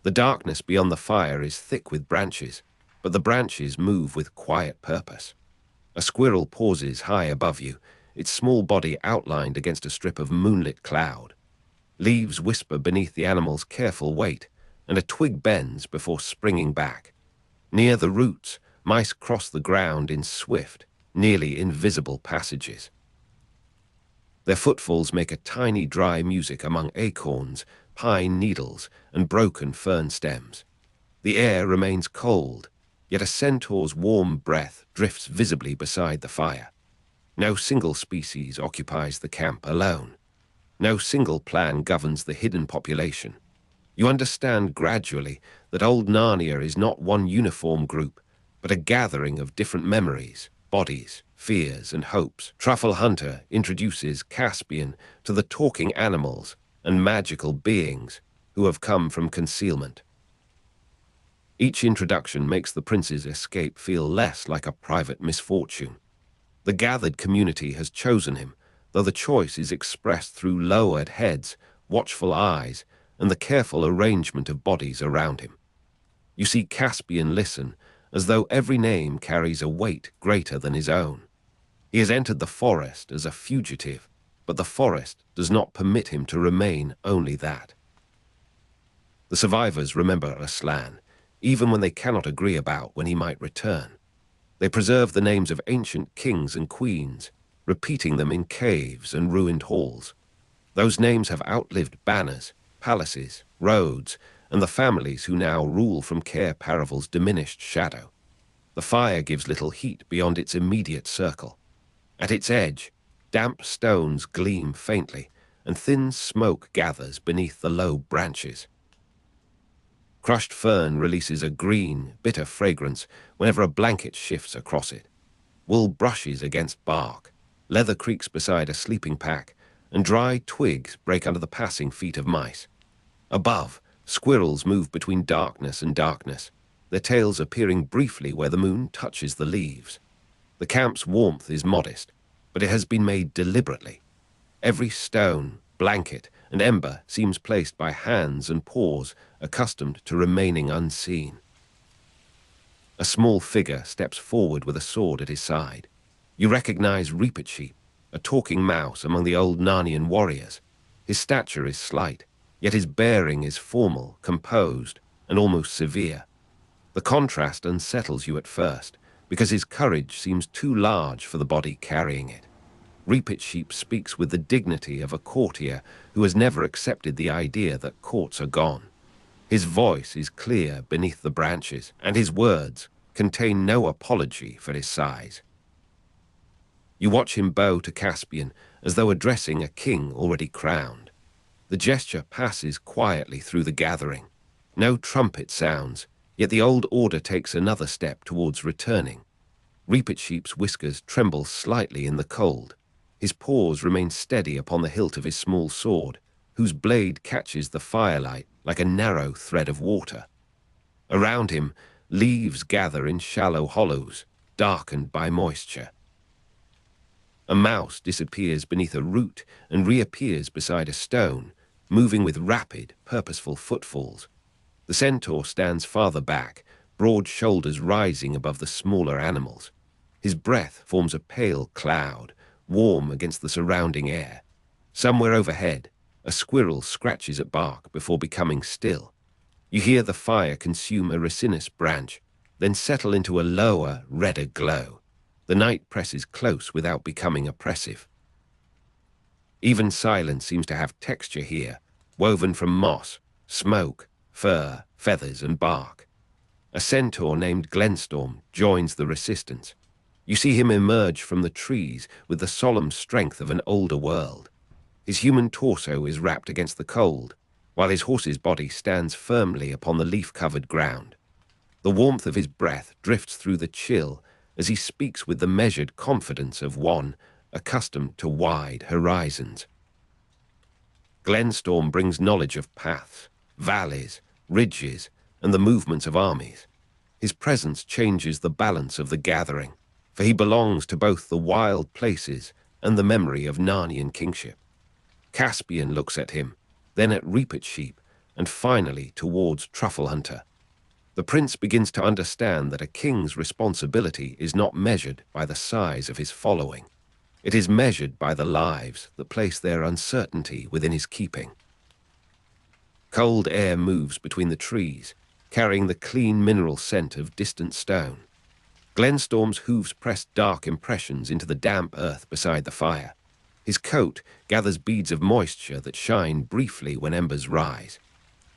The darkness beyond the fire is thick with branches, but the branches move with quiet purpose. A squirrel pauses high above you, its small body outlined against a strip of moonlit cloud. Leaves whisper beneath the animal's careful weight, and a twig bends before springing back. Near the roots, mice cross the ground in swift, nearly invisible passages. Their footfalls make a tiny dry music among acorns, pine needles, and broken fern stems. The air remains cold, yet a centaur's warm breath drifts visibly beside the fire. No single species occupies the camp alone. No single plan governs the hidden population. You understand gradually that old Narnia is not one uniform group, but a gathering of different memories, bodies, fears, and hopes. Truffle Hunter introduces Caspian to the talking animals and magical beings who have come from concealment. Each introduction makes the prince's escape feel less like a private misfortune. The gathered community has chosen him, though the choice is expressed through lowered heads, watchful eyes, and the careful arrangement of bodies around him. You see Caspian listen, as though every name carries a weight greater than his own. He has entered the forest as a fugitive, but the forest does not permit him to remain only that. The survivors remember Aslan, even when they cannot agree about when he might return. They preserve the names of ancient kings and queens, repeating them in caves and ruined halls. Those names have outlived banners, palaces, roads, and the families who now rule from Cair Paravel's diminished shadow. The fire gives little heat beyond its immediate circle. At its edge, damp stones gleam faintly, and thin smoke gathers beneath the low branches. Crushed fern releases a green, bitter fragrance whenever a blanket shifts across it. Wool brushes against bark, leather creaks beside a sleeping pack, and dry twigs break under the passing feet of mice. Above, squirrels move between darkness and darkness, their tails appearing briefly where the moon touches the leaves. The camp's warmth is modest, but it has been made deliberately. Every stone, blanket, and ember seems placed by hands and paws accustomed to remaining unseen. A small figure steps forward with a sword at his side. You recognize Reepicheep, a talking mouse among the old Narnian warriors. His stature is slight, yet his bearing is formal, composed, and almost severe. The contrast unsettles you at first, because his courage seems too large for the body carrying it. Reepicheep speaks with the dignity of a courtier who has never accepted the idea that courts are gone. His voice is clear beneath the branches, and his words contain no apology for his size. You watch him bow to Caspian as though addressing a king already crowned. The gesture passes quietly through the gathering. No trumpet sounds, yet the old order takes another step towards returning. Reepicheep's whiskers tremble slightly in the cold. His paws remain steady upon the hilt of his small sword, whose blade catches the firelight like a narrow thread of water. Around him, Leaves gather in shallow hollows, darkened by moisture. A mouse disappears beneath a root and reappears beside a stone, moving with rapid, purposeful footfalls. The centaur stands farther back, broad shoulders rising above the smaller animals. His breath forms a pale cloud, warm against the surrounding air. Somewhere overhead, a squirrel scratches at bark before becoming still. You hear the fire consume a resinous branch, then settle into a lower, redder glow. The night presses close without becoming oppressive. Even silence seems to have texture here, woven from moss, smoke, fur, feathers, and bark. A centaur named Glenstorm joins the resistance. You see him emerge from the trees with the solemn strength of an older world. His human torso is wrapped against the cold, while his horse's body stands firmly upon the leaf-covered ground. The warmth of his breath drifts through the chill as he speaks with the measured confidence of one accustomed to wide horizons. Glenstorm brings knowledge of paths, valleys, ridges, and the movements of armies. His presence changes the balance of the gathering, for he belongs to both the wild places and the memory of Narnian kingship. Caspian looks at him, then at Reapert Sheep, and finally towards Truffle Hunter. The prince begins to understand that a king's responsibility is not measured by the size of his following. It is measured by the lives that place their uncertainty within his keeping. Cold air moves between the trees, carrying the clean mineral scent of distant stone. Glenstorm's hooves press dark impressions into the damp earth beside the fire. His coat gathers beads of moisture that shine briefly when embers rise.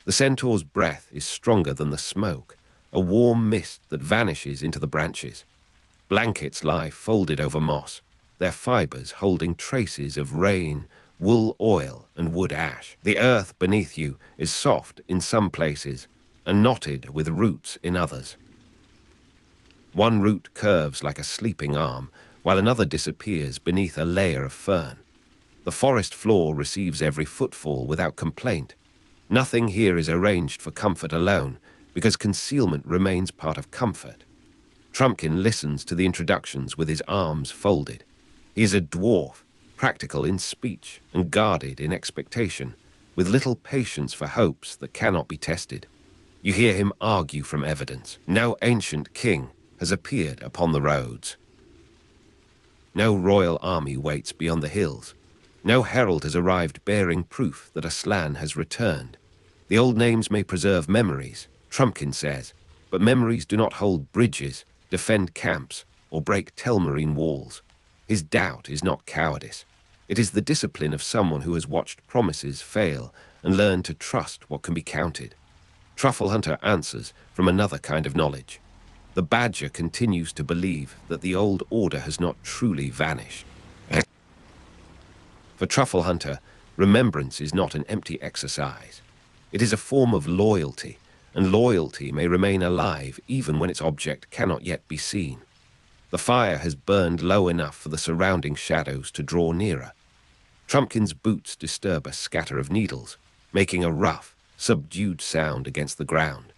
The centaur's breath is stronger than the smoke, a warm mist that vanishes into the branches. Blankets lie folded over moss, their fibers holding traces of rain, wool oil, and wood ash. The earth beneath you is soft in some places and knotted with roots in others. One root curves like a sleeping arm, while another disappears beneath a layer of fern. The forest floor receives every footfall without complaint. Nothing here is arranged for comfort alone, because concealment remains part of comfort. Trumpkin listens to the introductions with his arms folded. He is a dwarf, practical in speech and guarded in expectation, with little patience for hopes that cannot be tested. You hear him argue from evidence. No ancient king has appeared upon the roads. No royal army waits beyond the hills. No herald has arrived bearing proof that Aslan has returned. The old names may preserve memories, Trumpkin says, but memories do not hold bridges, defend camps, or break Telmarine walls. His doubt is not cowardice. It is the discipline of someone who has watched promises fail and learned to trust what can be counted. Truffle Hunter answers from another kind of knowledge. The badger continues to believe that the old order has not truly vanished. For Truffle Hunter, remembrance is not an empty exercise. It is a form of loyalty, and loyalty may remain alive even when its object cannot yet be seen. The fire has burned low enough for the surrounding shadows to draw nearer. Trumpkin's boots disturb a scatter of needles, making a rough, subdued sound against the ground.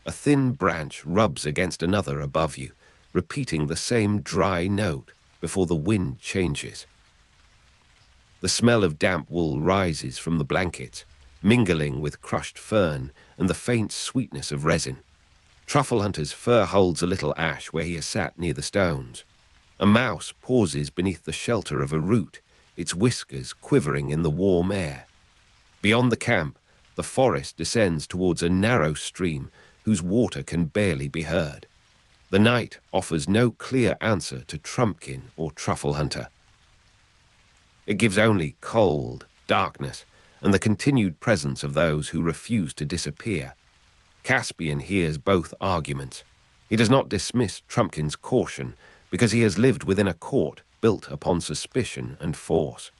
A thin branch rubs against another above you, repeating the same dry note before the wind changes. The smell of damp wool rises from the blankets, mingling with crushed fern and the faint sweetness of resin. Truffle Hunter's fur holds a little ash where he has sat near the stones. A mouse pauses beneath the shelter of a root, its whiskers quivering in the warm air. Beyond the camp, the forest descends towards a narrow stream whose water can barely be heard. The night offers no clear answer to Trumpkin or Truffle Hunter. It gives only cold, darkness, and the continued presence of those who refuse to disappear. Caspian hears both arguments. He does not dismiss Trumpkin's caution because he has lived within a court built upon suspicion and force.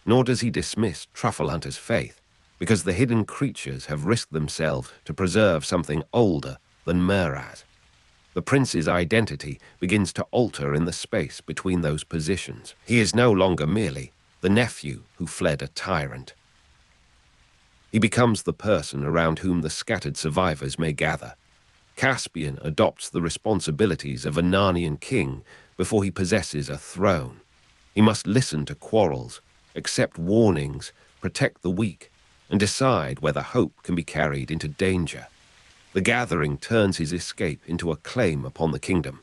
Nor does he dismiss Truffle Hunter's faith because the hidden creatures have risked themselves to preserve something older than Meraz. The prince's identity begins to alter in the space between those positions. He is no longer merely the nephew who fled a tyrant. He becomes the person around whom the scattered survivors may gather. Caspian adopts the responsibilities of a Narnian king before he possesses a throne. He must listen to quarrels, accept warnings, protect the weak, and decide whether hope can be carried into danger. The gathering turns his escape into a claim upon the kingdom.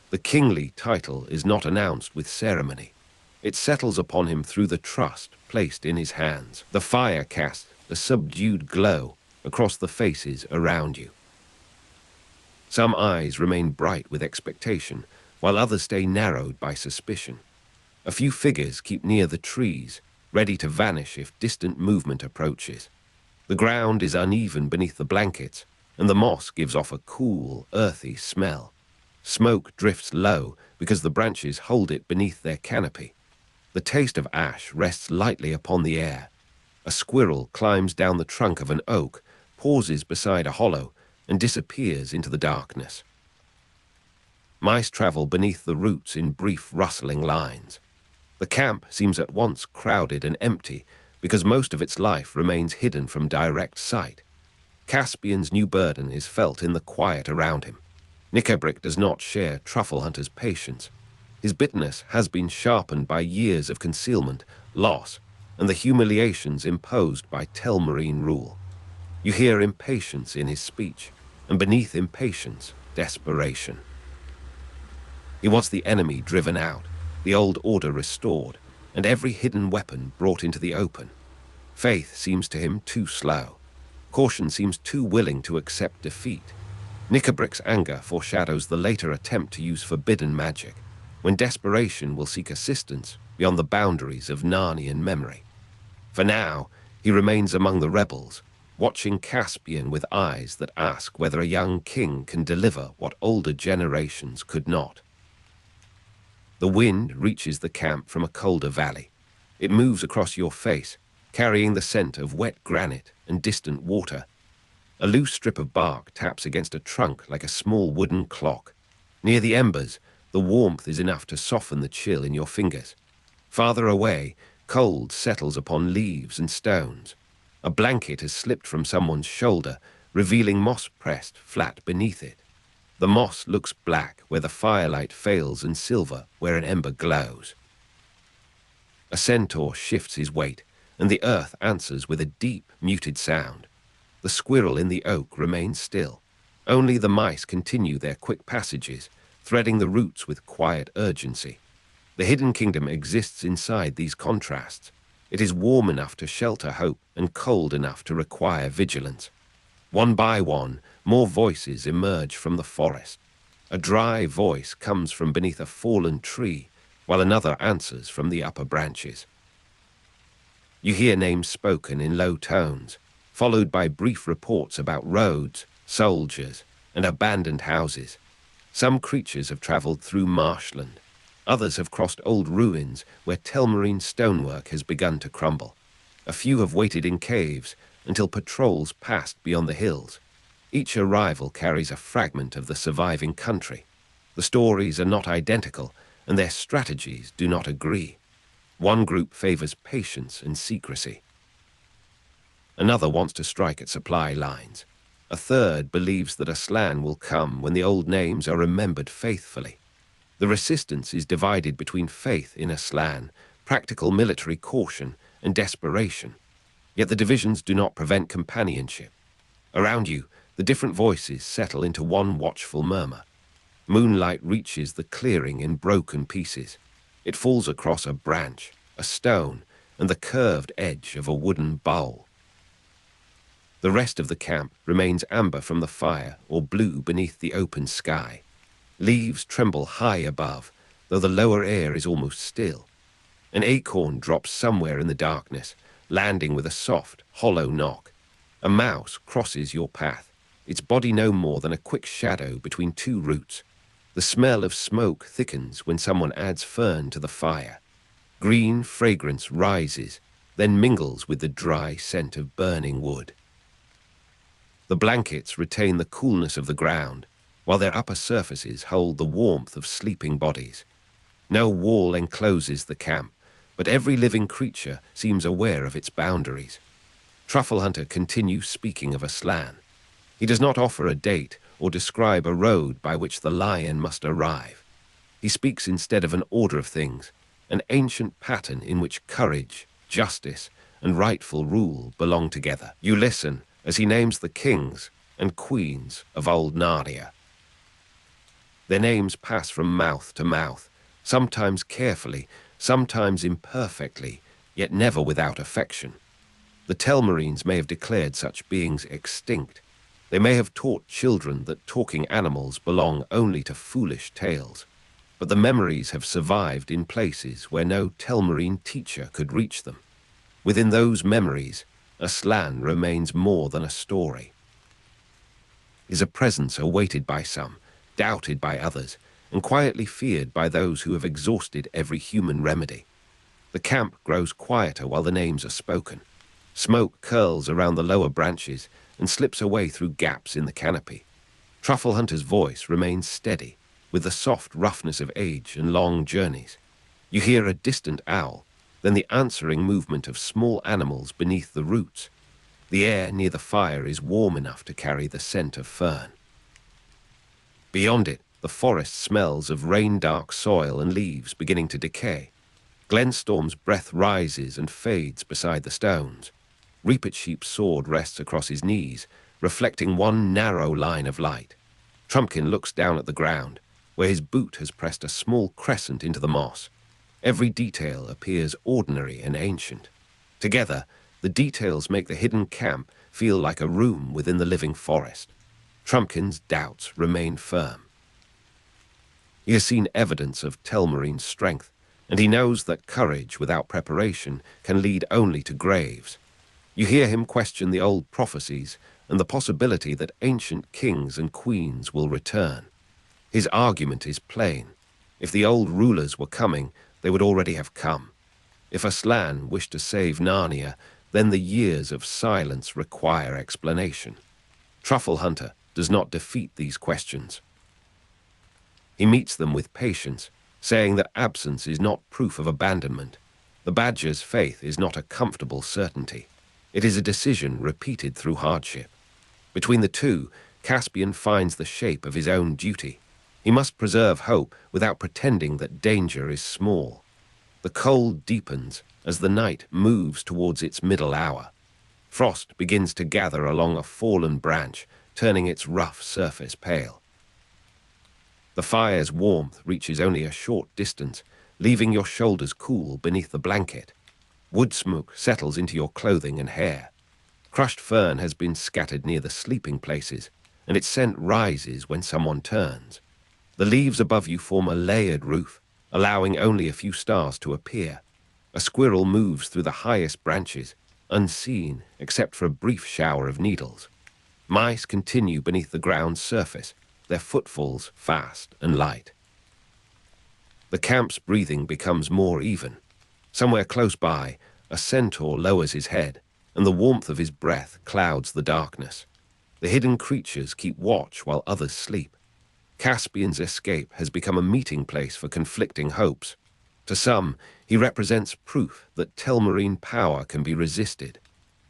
The kingly title is not announced with ceremony. It settles upon him through the trust placed in his hands. The fire casts a subdued glow across the faces around you. Some eyes remain bright with expectation, while others stay narrowed by suspicion. A few figures keep near the trees, ready to vanish if distant movement approaches. The ground is uneven beneath the blankets, and the moss gives off a cool, earthy smell. Smoke drifts low because the branches hold it beneath their canopy. The taste of ash rests lightly upon the air. A squirrel climbs down the trunk of an oak, pauses beside a hollow, and disappears into the darkness. Mice travel beneath the roots in brief rustling lines. The camp seems at once crowded and empty because most of its life remains hidden from direct sight. Caspian's new burden is felt in the quiet around him. Nickabrick does not share Truffle Hunter's patience. His bitterness has been sharpened by years of concealment, loss, and the humiliations imposed by Telmarine rule. You hear impatience in his speech, and beneath impatience, desperation. He wants the enemy driven out, the old order restored, and every hidden weapon brought into the open. Faith seems to him too slow. Caution seems too willing to accept defeat. Nickabrick's anger foreshadows the later attempt to use forbidden magic, when desperation will seek assistance beyond the boundaries of Narnian memory. For now, he remains among the rebels, watching Caspian with eyes that ask whether a young king can deliver what older generations could not. The wind reaches the camp from a colder valley. It moves across your face, carrying the scent of wet granite and distant water. A loose strip of bark taps against a trunk like a small wooden clock. Near the embers, the warmth is enough to soften the chill in your fingers. Farther away, cold settles upon leaves and stones. A blanket has slipped from someone's shoulder, revealing moss pressed flat beneath it. The moss looks black where the firelight fails and silver where an ember glows. A centaur shifts his weight, and the earth answers with a deep, muted sound. The squirrel in the oak remains still. Only the mice continue their quick passages, threading the roots with quiet urgency. The hidden kingdom exists inside these contrasts. It is warm enough to shelter hope and cold enough to require vigilance. One by one, more voices emerge from the forest. A dry voice comes from beneath a fallen tree, while another answers from the upper branches. You hear names spoken in low tones, followed by brief reports about roads, soldiers, and abandoned houses. Some creatures have traveled through marshland. Others have crossed old ruins where Telmarine stonework has begun to crumble. A few have waited in caves until patrols passed beyond the hills. Each arrival carries a fragment of the surviving country. The stories are not identical, and their strategies do not agree. One group favors patience and secrecy. Another wants to strike at supply lines. A third believes that a slan will come when the old names are remembered faithfully. The resistance is divided between faith in a slan, practical military caution, and desperation. Yet the divisions do not prevent companionship. Around you, the different voices settle into one watchful murmur. Moonlight reaches the clearing in broken pieces. It falls across a branch, a stone, and the curved edge of a wooden bowl. The rest of the camp remains amber from the fire or blue beneath the open sky. Leaves tremble high above, though the lower air is almost still. An acorn drops somewhere in the darkness, landing with a soft, hollow knock. A mouse crosses your path, its body no more than a quick shadow between two roots. The smell of smoke thickens when someone adds fern to the fire. Green fragrance rises, then mingles with the dry scent of burning wood. The blankets retain the coolness of the ground, while their upper surfaces hold the warmth of sleeping bodies. No wall encloses the camp, but every living creature seems aware of its boundaries. Truffle Hunter continues speaking of a slan. He does not offer a date or describe a road by which the lion must arrive. He speaks instead of an order of things, an ancient pattern in which courage, justice, and rightful rule belong together. You listen as he names the kings and queens of old Narnia. Their names pass from mouth to mouth, sometimes carefully, sometimes imperfectly, yet never without affection. The Telmarines may have declared such beings extinct. They may have taught children that talking animals belong only to foolish tales. But the memories have survived in places where no Telmarine teacher could reach them. Within those memories, Aslan remains more than a story. Is a presence awaited by some, doubted by others, and quietly feared by those who have exhausted every human remedy. The camp grows quieter while the names are spoken. Smoke curls around the lower branches and slips away through gaps in the canopy. Truffle Hunter's voice remains steady, with the soft roughness of age and long journeys. You hear a distant owl, then the answering movement of small animals beneath the roots. The air near the fire is warm enough to carry the scent of fern. Beyond it, the forest smells of rain-dark soil and leaves beginning to decay. Glenstorm's breath rises and fades beside the stones. Reapit Sheep's sword rests across his knees, reflecting one narrow line of light. Trumpkin looks down at the ground, where his boot has pressed a small crescent into the moss. Every detail appears ordinary and ancient. Together, the details make the hidden camp feel like a room within the living forest. Trumpkin's doubts remain firm. He has seen evidence of Telmarine's strength, and he knows that courage without preparation can lead only to graves. You hear him question the old prophecies and the possibility that ancient kings and queens will return. His argument is plain. If the old rulers were coming, they would already have come. If Aslan wished to save Narnia, then the years of silence require explanation. Truffle Hunter does not defeat these questions. He meets them with patience, saying that absence is not proof of abandonment. The badger's faith is not a comfortable certainty. It is a decision repeated through hardship. Between the two, Caspian finds the shape of his own duty. He must preserve hope without pretending that danger is small. The cold deepens as the night moves towards its middle hour. Frost begins to gather along a fallen branch, turning its rough surface pale. The fire's warmth reaches only a short distance, leaving your shoulders cool beneath the blanket. Wood smoke settles into your clothing and hair. Crushed fern has been scattered near the sleeping places, and its scent rises when someone turns. The leaves above you form a layered roof, allowing only a few stars to appear. A squirrel moves through the highest branches, unseen except for a brief shower of needles. Mice continue beneath the ground's surface, their footfalls fast and light. The camp's breathing becomes more even. Somewhere close by, a centaur lowers his head, and the warmth of his breath clouds the darkness. The hidden creatures keep watch while others sleep. Caspian's escape has become a meeting place for conflicting hopes. To some, he represents proof that Telmarine power can be resisted.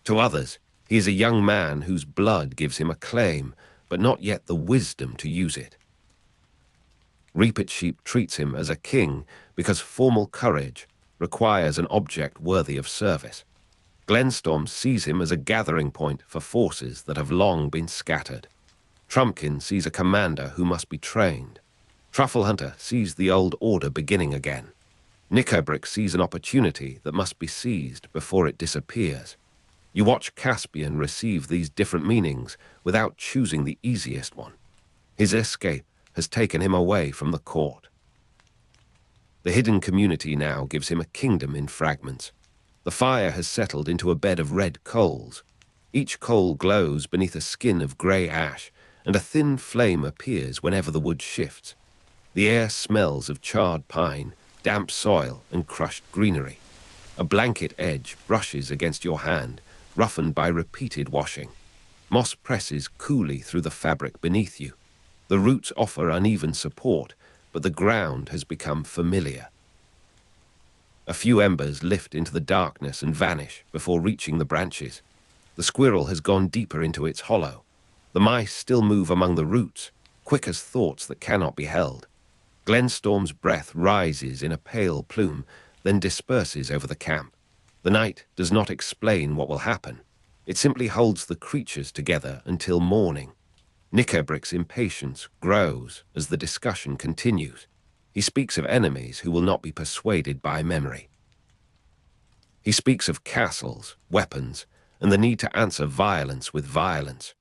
To others, he is a young man whose blood gives him a claim, but not yet the wisdom to use it. Reapit Sheep treats him as a king because formal courage requires an object worthy of service. Glenstorm sees him as a gathering point for forces that have long been scattered. Trumpkin sees a commander who must be trained. Truffle Hunter sees the old order beginning again. Nickerbrick sees an opportunity that must be seized before it disappears. You watch Caspian receive these different meanings without choosing the easiest one. His escape has taken him away from the court. The hidden community now gives him a kingdom in fragments. The fire has settled into a bed of red coals. Each coal glows beneath a skin of grey ash, and a thin flame appears whenever the wood shifts. The air smells of charred pine, damp soil, and crushed greenery. A blanket edge brushes against your hand, roughened by repeated washing. Moss presses coolly through the fabric beneath you. The roots offer uneven support, but the ground has become familiar. A few embers lift into the darkness and vanish before reaching the branches. The squirrel has gone deeper into its hollow. The mice still move among the roots, quick as thoughts that cannot be held. Glenstorm's breath rises in a pale plume, then disperses over the camp. The night does not explain what will happen. It simply holds the creatures together until morning. Nickerbrick's impatience grows as the discussion continues. He speaks of enemies who will not be persuaded by memory. He speaks of castles, weapons, and the need to answer violence with violence.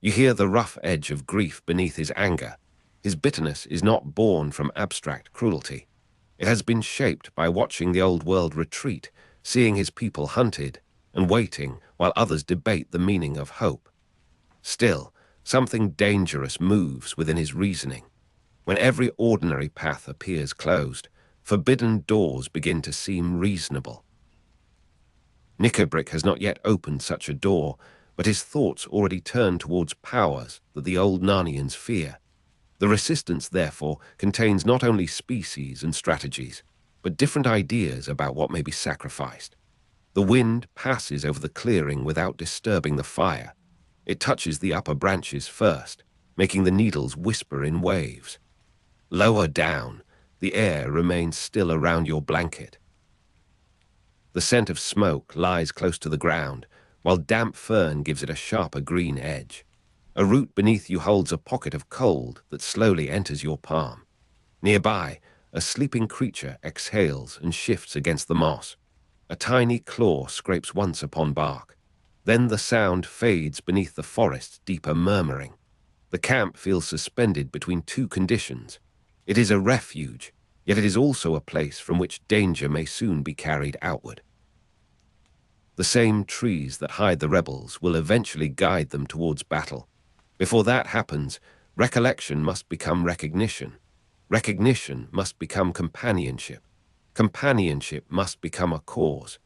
You hear the rough edge of grief beneath his anger. His bitterness is not born from abstract cruelty. It has been shaped by watching the old world retreat, seeing his people hunted, and waiting while others debate the meaning of hope. Still, something dangerous moves within his reasoning. When every ordinary path appears closed, forbidden doors begin to seem reasonable. Nickerbrick has not yet opened such a door, but his thoughts already turn towards powers that the old Narnians fear. The resistance, therefore, contains not only species and strategies, but different ideas about what may be sacrificed. The wind passes over the clearing without disturbing the fire. It touches the upper branches first, making the needles whisper in waves. Lower down, the air remains still around your blanket. The scent of smoke lies close to the ground, while damp fern gives it a sharper green edge. A root beneath you holds a pocket of cold that slowly enters your palm. Nearby, a sleeping creature exhales and shifts against the moss. A tiny claw scrapes once upon bark. Then the sound fades beneath the forest's deeper murmuring. The camp feels suspended between two conditions. It is a refuge, yet it is also a place from which danger may soon be carried outward. The same trees that hide the rebels will eventually guide them towards battle. Before that happens, recollection must become recognition. Recognition must become companionship. Companionship must become a cause.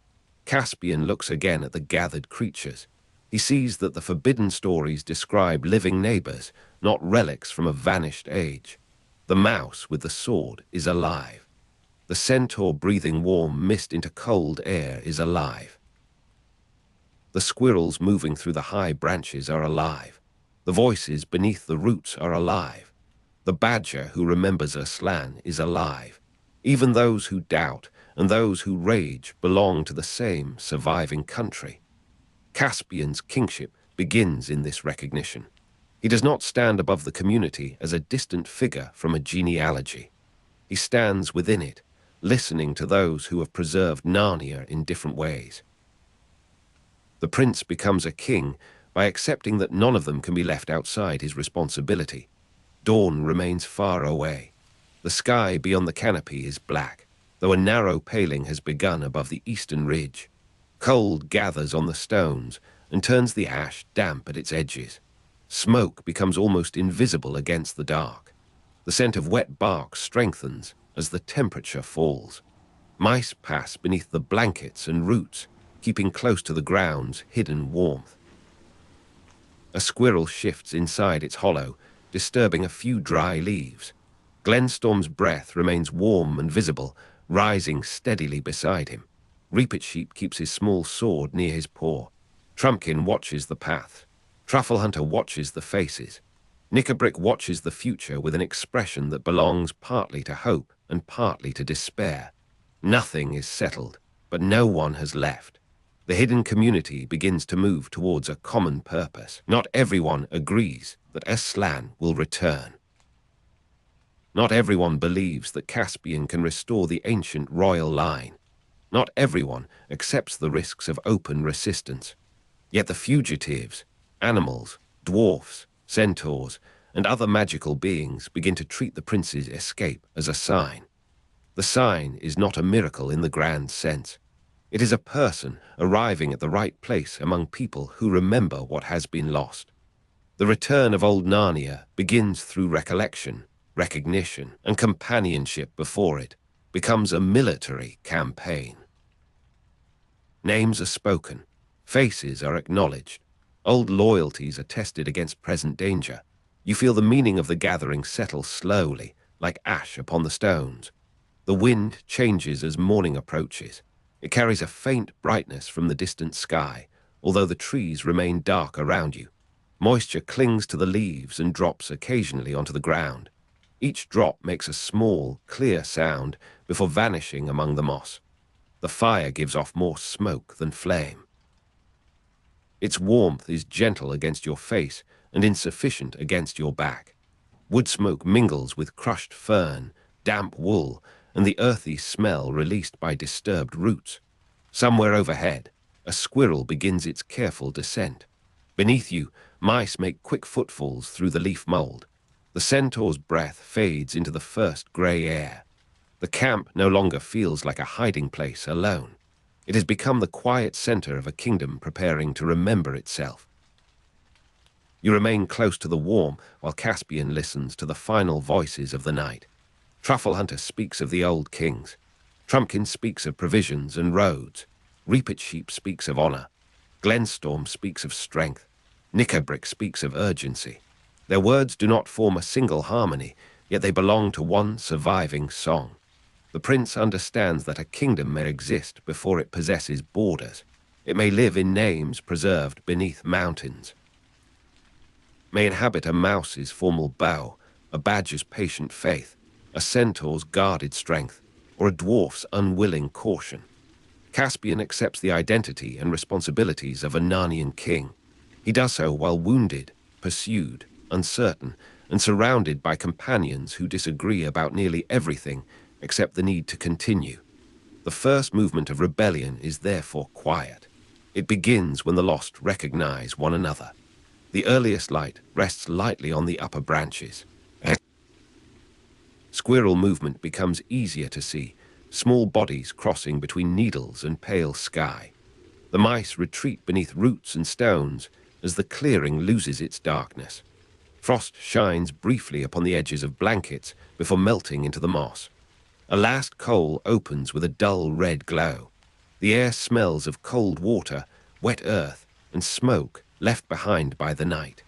Caspian looks again at the gathered creatures. He sees that the forbidden stories describe living neighbors, not relics from a vanished age. The mouse with the sword is alive. The centaur breathing warm mist into cold air is alive. The squirrels moving through the high branches are alive. The voices beneath the roots are alive. The badger who remembers Aslan is alive. Even those who doubt and those who rage belong to the same surviving country. Caspian's kingship begins in this recognition. He does not stand above the community as a distant figure from a genealogy. He stands within it, listening to those who have preserved Narnia in different ways. The prince becomes a king by accepting that none of them can be left outside his responsibility. Dawn remains far away. The sky beyond the canopy is black, though a narrow paling has begun above the eastern ridge. Cold gathers on the stones and turns the ash damp at its edges. Smoke becomes almost invisible against the dark. The scent of wet bark strengthens as the temperature falls. Mice pass beneath the blankets and roots, keeping close to the ground's hidden warmth. A squirrel shifts inside its hollow, disturbing a few dry leaves. Glenstorm's breath remains warm and visible, rising steadily beside him. Reapit keeps his small sword near his paw. Trumpkin watches the path. Trufflehunter watches the faces. Nickerbrick watches the future with an expression that belongs partly to hope and partly to despair. Nothing is settled, but no one has left. The hidden community begins to move towards a common purpose. Not everyone agrees that Aslan will return. Not everyone believes that Caspian can restore the ancient royal line. Not everyone accepts the risks of open resistance. Yet the fugitives, animals, dwarfs, centaurs, and other magical beings begin to treat the prince's escape as a sign. The sign is not a miracle in the grand sense. It is a person arriving at the right place among people who remember what has been lost. The return of old Narnia begins through recollection, recognition, and companionship before it becomes a military campaign. Names are spoken, faces are acknowledged, old loyalties are tested against present danger. You feel the meaning of the gathering settle slowly, like ash upon the stones. The wind changes as morning approaches. It carries a faint brightness from the distant sky, although the trees remain dark around you. Moisture clings to the leaves and drops occasionally onto the ground. Each drop makes a small, clear sound before vanishing among the moss. The fire gives off more smoke than flame. Its warmth is gentle against your face and insufficient against your back. Wood smoke mingles with crushed fern, damp wool, and the earthy smell released by disturbed roots. Somewhere overhead, a squirrel begins its careful descent. Beneath you, mice make quick footfalls through the leaf mold. The centaur's breath fades into the first grey air. The camp no longer feels like a hiding place alone. It has become the quiet center of a kingdom preparing to remember itself. You remain close to the warm while Caspian listens to the final voices of the night. Truffle Hunter speaks of the old kings. Trumpkin speaks of provisions and roads. Reapit Sheep speaks of honor. Glenstorm speaks of strength. Knickerbrick speaks of urgency. Their words do not form a single harmony, yet they belong to one surviving song. The prince understands that a kingdom may exist before it possesses borders. It may live in names preserved beneath mountains. May inhabit a mouse's formal bow, a badger's patient faith, a centaur's guarded strength, or a dwarf's unwilling caution. Caspian accepts the identity and responsibilities of a Narnian king. He does so while wounded, pursued, uncertain, and surrounded by companions who disagree about nearly everything except the need to continue. The first movement of rebellion is therefore quiet. It begins when the lost recognize one another. The earliest light rests lightly on the upper branches. Squirrel movement becomes easier to see, small bodies crossing between needles and pale sky. The mice retreat beneath roots and stones as the clearing loses its darkness. Frost shines briefly upon the edges of blankets before melting into the moss. A last coal opens with a dull red glow. The air smells of cold water, wet earth, and smoke left behind by the night.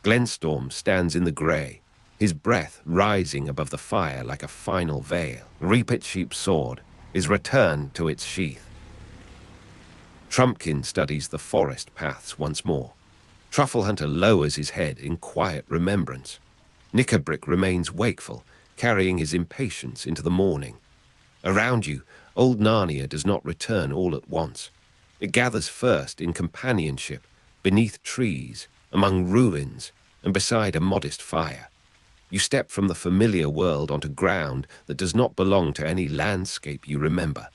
Glenstorm stands in the grey, his breath rising above the fire like a final veil. Reapit Sheep's sword is returned to its sheath. Trumpkin studies the forest paths once more. Truffle Hunter lowers his head in quiet remembrance. Knickerbrick remains wakeful, carrying his impatience into the morning. Around you, old Narnia does not return all at once. It gathers first in companionship, beneath trees, among ruins, and beside a modest fire. You step from the familiar world onto ground that does not belong to any landscape you remember.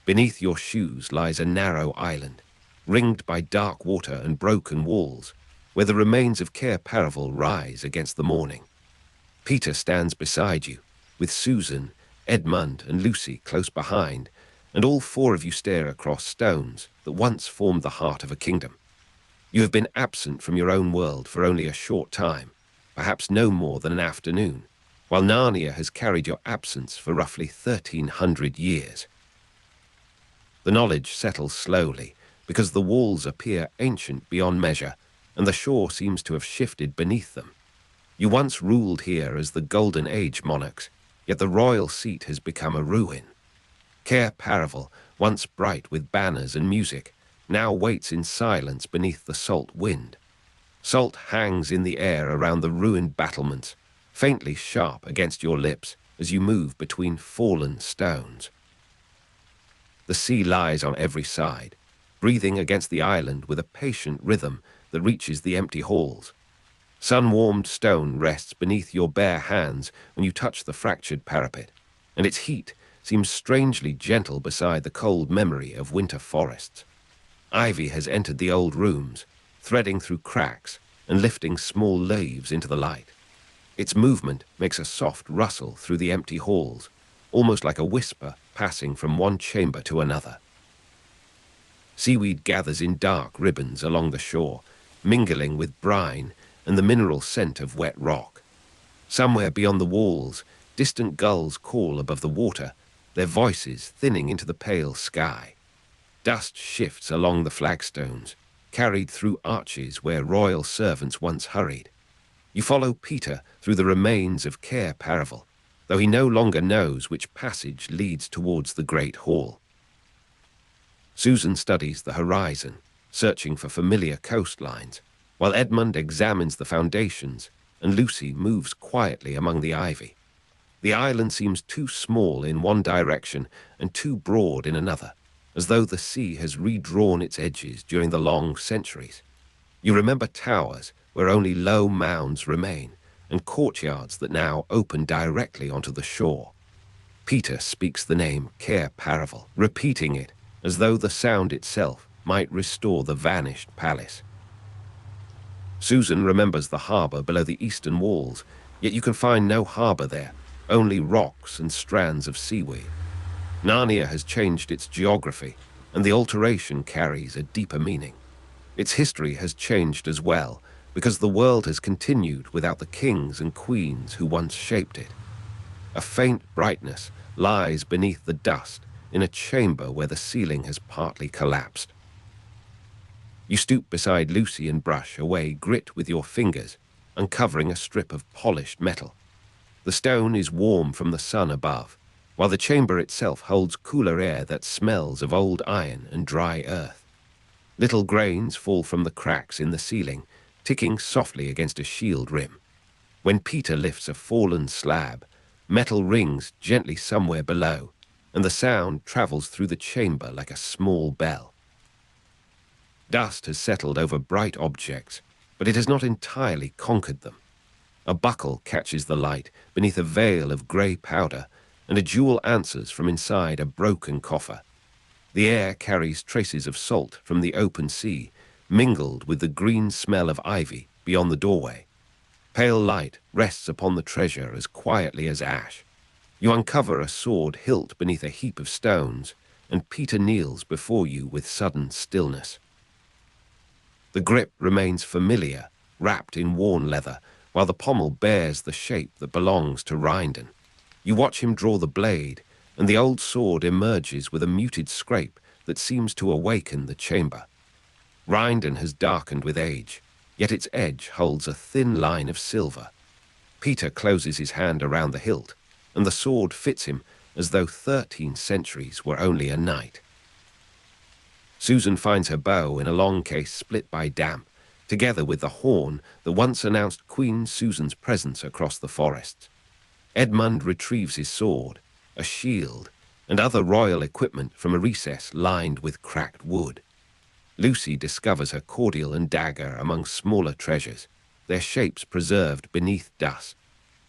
Beneath your shoes lies a narrow island, ringed by dark water and broken walls, where the remains of Cair Paravel rise against the morning. Peter stands beside you, with Susan, Edmund, and Lucy close behind, and all four of you stare across stones that once formed the heart of a kingdom. You have been absent from your own world for only a short time, perhaps no more than an afternoon, while Narnia has carried your absence for roughly 1,300 years. The knowledge settles slowly, because the walls appear ancient beyond measure, and the shore seems to have shifted beneath them. You once ruled here as the Golden Age monarchs, yet the royal seat has become a ruin. Cair Paravel, once bright with banners and music, now waits in silence beneath the salt wind. Salt hangs in the air around the ruined battlements, faintly sharp against your lips as you move between fallen stones. The sea lies on every side, breathing against the island with a patient rhythm that reaches the empty halls. Sun-warmed stone rests beneath your bare hands when you touch the fractured parapet, and its heat seems strangely gentle beside the cold memory of winter forests. Ivy has entered the old rooms, threading through cracks and lifting small leaves into the light. Its movement makes a soft rustle through the empty halls, almost like a whisper passing from one chamber to another. Seaweed gathers in dark ribbons along the shore, mingling with brine and the mineral scent of wet rock. Somewhere beyond the walls, distant gulls call above the water, their voices thinning into the pale sky. Dust shifts along the flagstones, carried through arches where royal servants once hurried. You follow Peter through the remains of Cair Paravel, though he no longer knows which passage leads towards the great hall. Susan studies the horizon, searching for familiar coastlines. while Edmund examines the foundations and Lucy moves quietly among the ivy. The island seems too small in one direction and too broad in another, as though the sea has redrawn its edges during the long centuries. You remember towers where only low mounds remain, and courtyards that now open directly onto the shore. Peter speaks the name Cair Paravel, repeating it as though the sound itself might restore the vanished palace. Susan remembers the harbour below the eastern walls, yet you can find no harbour there, only rocks and strands of seaweed. Narnia has changed its geography, and the alteration carries a deeper meaning. Its history has changed as well, because the world has continued without the kings and queens who once shaped it. A faint brightness lies beneath the dust in a chamber where the ceiling has partly collapsed. You stoop beside Lucy and brush away grit with your fingers, uncovering a strip of polished metal. The stone is warm from the sun above, while the chamber itself holds cooler air that smells of old iron and dry earth. Little grains fall from the cracks in the ceiling, ticking softly against a shield rim. When Peter lifts a fallen slab, metal rings gently somewhere below, and the sound travels through the chamber like a small bell. Dust has settled over bright objects, but it has not entirely conquered them. A buckle catches the light beneath a veil of grey powder, and a jewel answers from inside a broken coffer. The air carries traces of salt from the open sea, mingled with the green smell of ivy beyond the doorway. Pale light rests upon the treasure as quietly as ash. You uncover a sword hilt beneath a heap of stones, and Peter kneels before you with sudden stillness. The grip remains familiar, wrapped in worn leather, while the pommel bears the shape that belongs to Rindon. You watch him draw the blade, and the old sword emerges with a muted scrape that seems to awaken the chamber. Rindon has darkened with age, yet its edge holds a thin line of silver. Peter closes his hand around the hilt, and the sword fits him as though 13 centuries were only a night. Susan finds her bow in a long case split by damp, together with the horn that once announced Queen Susan's presence across the forests. Edmund retrieves his sword, a shield, and other royal equipment from a recess lined with cracked wood. Lucy discovers her cordial and dagger among smaller treasures, their shapes preserved beneath dust.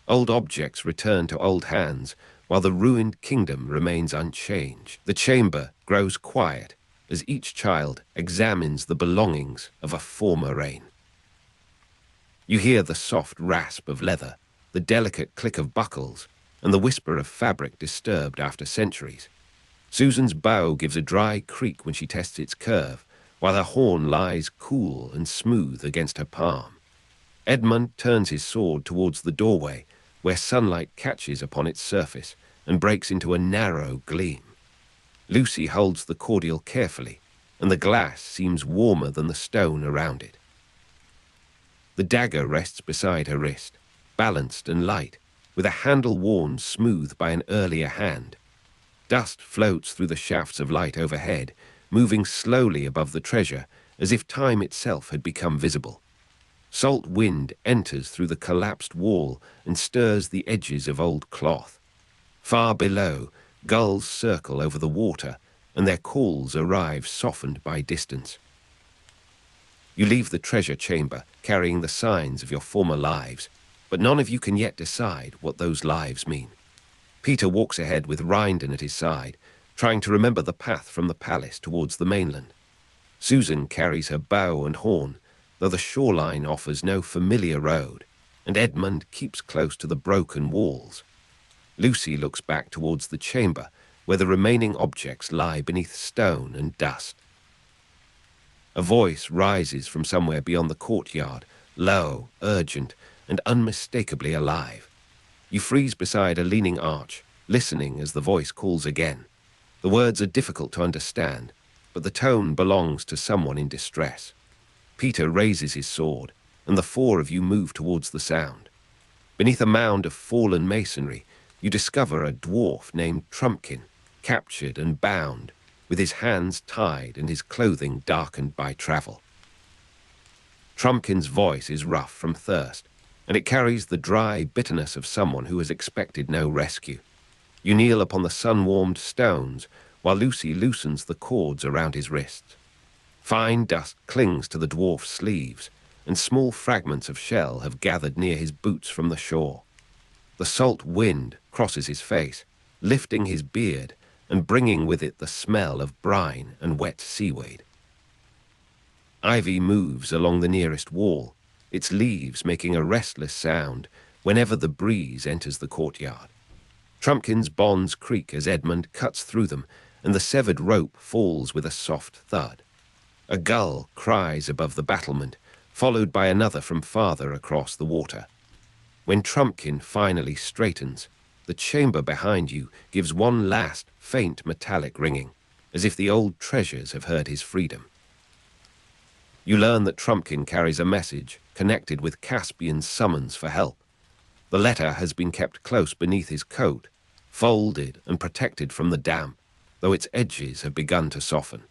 Old objects return to old hands, while the ruined kingdom remains unchanged. The chamber grows quiet as each child examines the belongings of a former reign. You hear the soft rasp of leather, the delicate click of buckles, and the whisper of fabric disturbed after centuries. Susan's bow gives a dry creak when she tests its curve, while her horn lies cool and smooth against her palm. Edmund turns his sword towards the doorway, where sunlight catches upon its surface and breaks into a narrow gleam. Lucy holds the cordial carefully, and the glass seems warmer than the stone around it. The dagger rests beside her wrist, balanced and light, with a handle worn smooth by an earlier hand. Dust floats through the shafts of light overhead, moving slowly above the treasure, as if time itself had become visible. Salt wind enters through the collapsed wall and stirs the edges of old cloth. Far below, gulls circle over the water, and their calls arrive softened by distance. You leave the treasure chamber, carrying the signs of your former lives, but none of you can yet decide what those lives mean. Peter walks ahead with Rindon at his side, trying to remember the path from the palace towards the mainland. Susan carries her bow and horn, though the shoreline offers no familiar road, and Edmund keeps close to the broken walls. Lucy looks back towards the chamber, where the remaining objects lie beneath stone and dust. A voice rises from somewhere beyond the courtyard, low, urgent, and unmistakably alive. You freeze beside a leaning arch, listening as the voice calls again. The words are difficult to understand, but the tone belongs to someone in distress. Peter raises his sword, and the four of you move towards the sound. Beneath a mound of fallen masonry, you discover a dwarf named Trumpkin, captured and bound, with his hands tied and his clothing darkened by travel. Trumpkin's voice is rough from thirst, and it carries the dry bitterness of someone who has expected no rescue. You kneel upon the sun-warmed stones, while Lucy loosens the cords around his wrists. Fine dust clings to the dwarf's sleeves, and small fragments of shell have gathered near his boots from the shore. The salt wind crosses his face, lifting his beard and bringing with it the smell of brine and wet seaweed. Ivy moves along the nearest wall, its leaves making a restless sound whenever the breeze enters the courtyard. Trumpkin's bonds creak as Edmund cuts through them, and the severed rope falls with a soft thud. A gull cries above the battlement, followed by another from farther across the water. When Trumpkin finally straightens, the chamber behind you gives one last faint metallic ringing, as if the old treasures have heard his freedom. You learn that Trumpkin carries a message connected with Caspian's summons for help. The letter has been kept close beneath his coat, folded and protected from the damp, though its edges have begun to soften.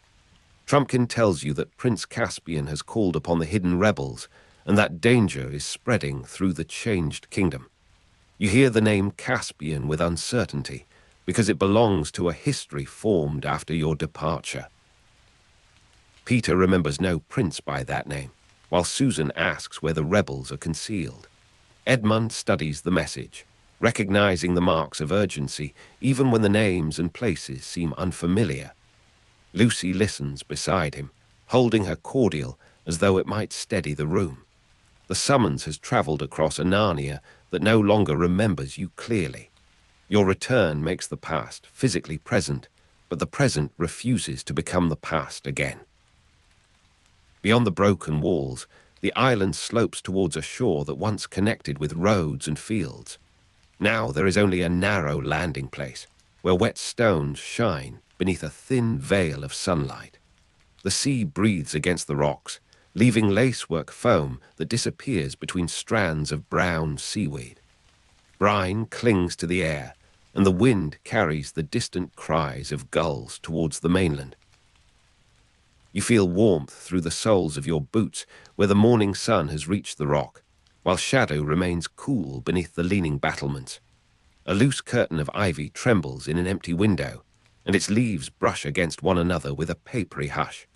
Trumpkin tells you that Prince Caspian has called upon the hidden rebels, and that danger is spreading through the changed kingdom. You hear the name Caspian with uncertainty, because it belongs to a history formed after your departure. Peter remembers no prince by that name, while Susan asks where the rebels are concealed. Edmund studies the message, recognizing the marks of urgency even when the names and places seem unfamiliar. Lucy listens beside him, holding her cordial as though it might steady the room. The summons has traveled across a Narnia that no longer remembers you clearly. Your return makes the past physically present, but the present refuses to become the past again. Beyond the broken walls, the island slopes towards a shore that once connected with roads and fields. Now there is only a narrow landing place, where wet stones shine beneath a thin veil of sunlight. The sea breathes against the rocks, leaving lacework foam that disappears between strands of brown seaweed. Brine clings to the air, and the wind carries the distant cries of gulls towards the mainland. You feel warmth through the soles of your boots where the morning sun has reached the rock, while shadow remains cool beneath the leaning battlements. A loose curtain of ivy trembles in an empty window, and its leaves brush against one another with a papery hush.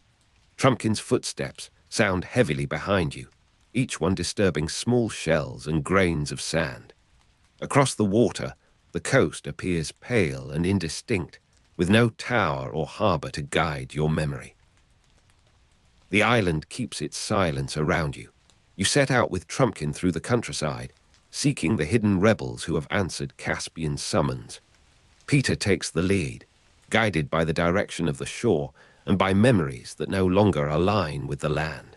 Trumpkin's footsteps sound heavily behind you, each one disturbing small shells and grains of sand. Across the water, the coast appears pale and indistinct, with no tower or harbour to guide your memory. The island keeps its silence around you. You set out with Trumpkin through the countryside, seeking the hidden rebels who have answered Caspian's summons. Peter takes the lead, guided by the direction of the shore and by memories that no longer align with the land.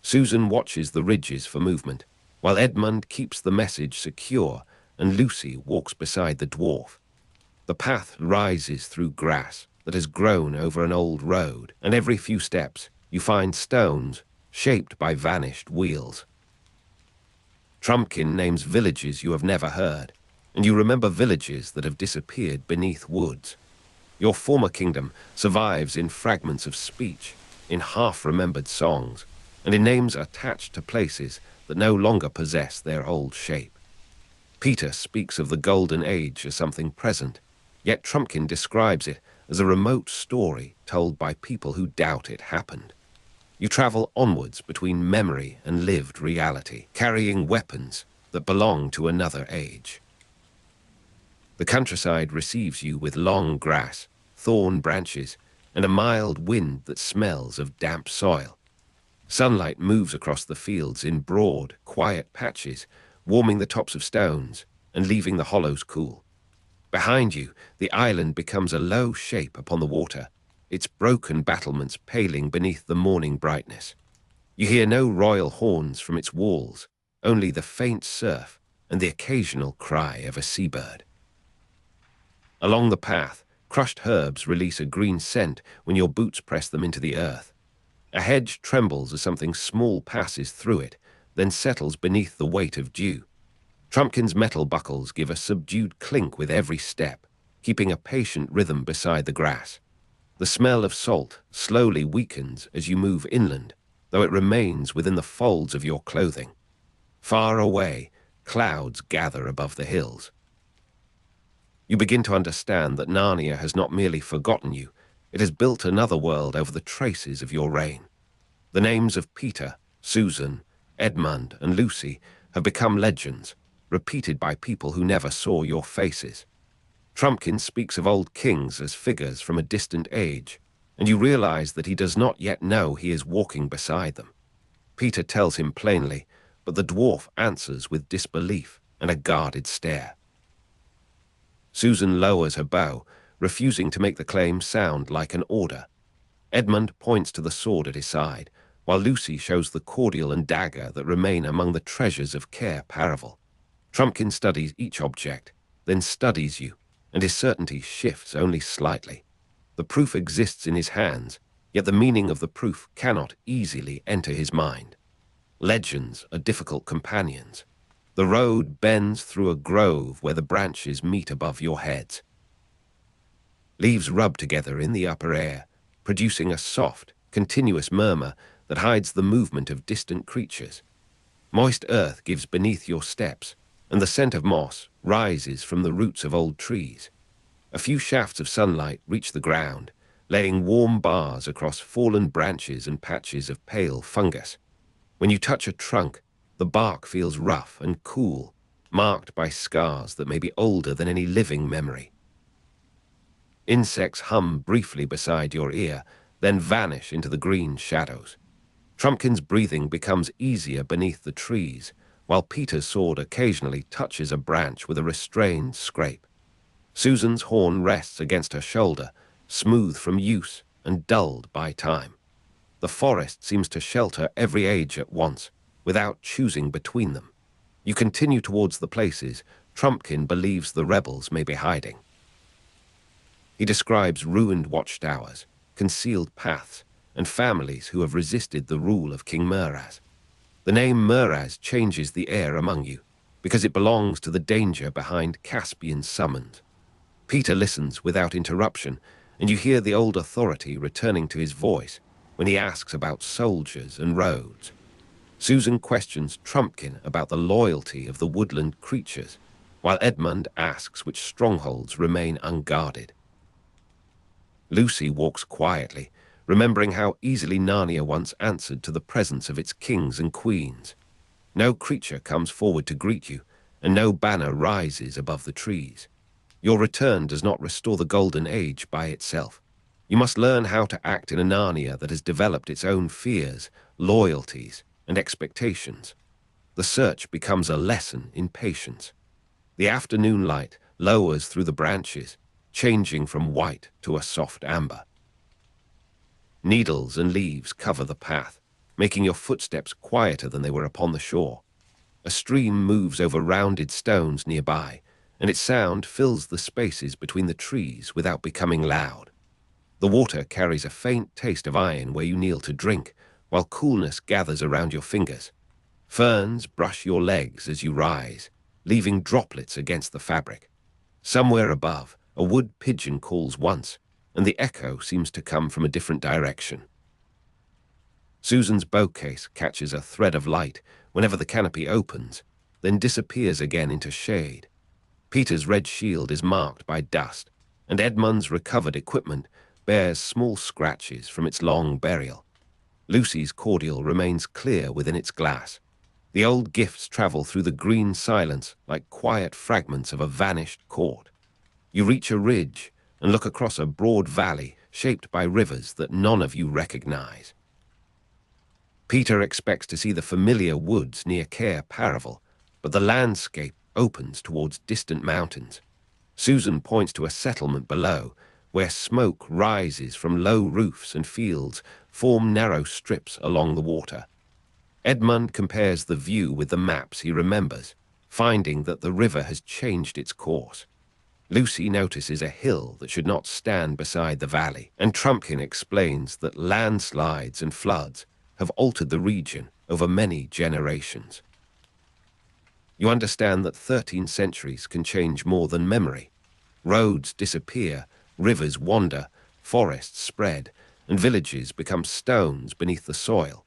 Susan watches the ridges for movement, while Edmund keeps the message secure and Lucy walks beside the dwarf. The path rises through grass that has grown over an old road, and every few steps you find stones shaped by vanished wheels. Trumpkin names villages you have never heard, and you remember villages that have disappeared beneath woods. Your former kingdom survives in fragments of speech, in half-remembered songs, and in names attached to places that no longer possess their old shape. Peter speaks of the Golden Age as something present, yet Trumpkin describes it as a remote story told by people who doubt it happened. You travel onwards between memory and lived reality, carrying weapons that belong to another age. The countryside receives you with long grass, thorn branches, and a mild wind that smells of damp soil. Sunlight moves across the fields in broad, quiet patches, warming the tops of stones and leaving the hollows cool. Behind you, the island becomes a low shape upon the water, its broken battlements paling beneath the morning brightness. You hear no royal horns from its walls, only the faint surf and the occasional cry of a seabird. Along the path, crushed herbs release a green scent when your boots press them into the earth. A hedge trembles as something small passes through it, then settles beneath the weight of dew. Trumpkin's metal buckles give a subdued clink with every step, keeping a patient rhythm beside the grass. The smell of salt slowly weakens as you move inland, though it remains within the folds of your clothing. Far away, clouds gather above the hills. You begin to understand that Narnia has not merely forgotten you, it has built another world over the traces of your reign. The names of Peter, Susan, Edmund, and Lucy have become legends, repeated by people who never saw your faces. Trumpkin speaks of old kings as figures from a distant age, and you realize that he does not yet know he is walking beside them. Peter tells him plainly, but the dwarf answers with disbelief and a guarded stare. Susan lowers her bow, refusing to make the claim sound like an order. Edmund points to the sword at his side, while Lucy shows the cordial and dagger that remain among the treasures of Cair Paravel. Trumpkin studies each object, then studies you, and his certainty shifts only slightly. The proof exists in his hands, yet the meaning of the proof cannot easily enter his mind. Legends are difficult companions. The road bends through a grove where the branches meet above your heads. Leaves rub together in the upper air, producing a soft, continuous murmur that hides the movement of distant creatures. Moist earth gives beneath your steps, and the scent of moss rises from the roots of old trees. A few shafts of sunlight reach the ground, laying warm bars across fallen branches and patches of pale fungus. When you touch a trunk, the bark feels rough and cool, marked by scars that may be older than any living memory. Insects hum briefly beside your ear, then vanish into the green shadows. Trumpkin's breathing becomes easier beneath the trees, while Peter's sword occasionally touches a branch with a restrained scrape. Susan's horn rests against her shoulder, smooth from use and dulled by time. The forest seems to shelter every age at once, without choosing between them. You continue towards the places Trumpkin believes the rebels may be hiding. He describes ruined watchtowers, concealed paths, and families who have resisted the rule of King Muraz. The name Muraz changes the air among you, because it belongs to the danger behind Caspian's summons. Peter listens without interruption, and you hear the old authority returning to his voice when he asks about soldiers and roads. Susan questions Trumpkin about the loyalty of the woodland creatures, while Edmund asks which strongholds remain unguarded. Lucy walks quietly, remembering how easily Narnia once answered to the presence of its kings and queens. No creature comes forward to greet you, and no banner rises above the trees. Your return does not restore the Golden Age by itself. You must learn how to act in a Narnia that has developed its own fears, loyalties, and expectations. The search becomes a lesson in patience. The afternoon light lowers through the branches, changing from white to a soft amber. Needles and leaves cover the path, making your footsteps quieter than they were upon the shore. A stream moves over rounded stones nearby, and its sound fills the spaces between the trees without becoming loud. The water carries a faint taste of iron where you kneel to drink, while coolness gathers around your fingers. Ferns brush your legs as you rise, leaving droplets against the fabric. Somewhere above, a wood pigeon calls once, and the echo seems to come from a different direction. Susan's bowcase catches a thread of light whenever the canopy opens, then disappears again into shade. Peter's red shield is marked by dust, and Edmund's recovered equipment bears small scratches from its long burial. Lucy's cordial remains clear within its glass. The old gifts travel through the green silence like quiet fragments of a vanished court. You reach a ridge and look across a broad valley shaped by rivers that none of you recognize. Peter expects to see the familiar woods near Cair Paravel, but the landscape opens towards distant mountains. Susan points to a settlement below, where smoke rises from low roofs and fields form narrow strips along the water. Edmund compares the view with the maps he remembers, finding that the river has changed its course. Lucy notices a hill that should not stand beside the valley, and Trumpkin explains that landslides and floods have altered the region over many generations. You understand that 13 centuries can change more than memory. Roads disappear, rivers wander, forests spread, and villages become stones beneath the soil.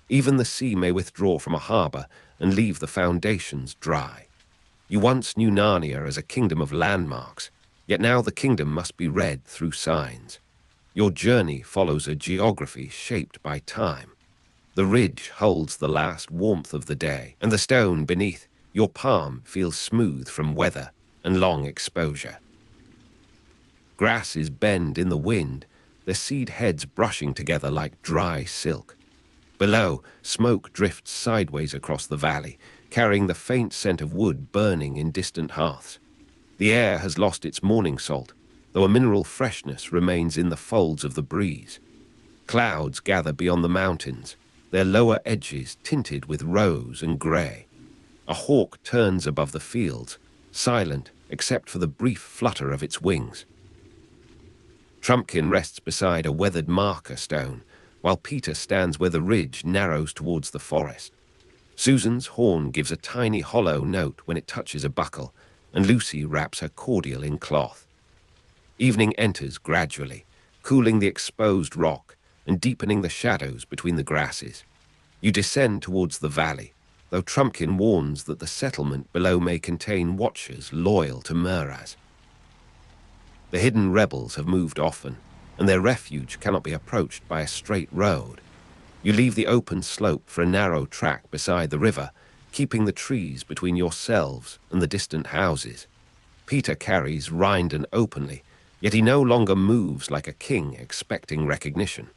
Even the sea may withdraw from a harbour and leave the foundations dry. You once knew Narnia as a kingdom of landmarks, yet now the kingdom must be read through signs. Your journey follows a geography shaped by time. The ridge holds the last warmth of the day, and the stone beneath your palm feels smooth from weather and long exposure. Grasses bend in the wind, their seed heads brushing together like dry silk. Below, smoke drifts sideways across the valley, carrying the faint scent of wood burning in distant hearths. The air has lost its morning salt, though a mineral freshness remains in the folds of the breeze. Clouds gather beyond the mountains, their lower edges tinted with rose and grey. A hawk turns above the fields, silent except for the brief flutter of its wings. Trumpkin rests beside a weathered marker stone, while Peter stands where the ridge narrows towards the forest. Susan's horn gives a tiny hollow note when it touches a buckle, and Lucy wraps her cordial in cloth. Evening enters gradually, cooling the exposed rock and deepening the shadows between the grasses. You descend towards the valley, though Trumpkin warns that the settlement below may contain watchers loyal to Meraz. The hidden rebels have moved often, and their refuge cannot be approached by a straight road. You leave the open slope for a narrow track beside the river, keeping the trees between yourselves and the distant houses. Peter carries Rindon openly, yet he no longer moves like a king expecting recognition.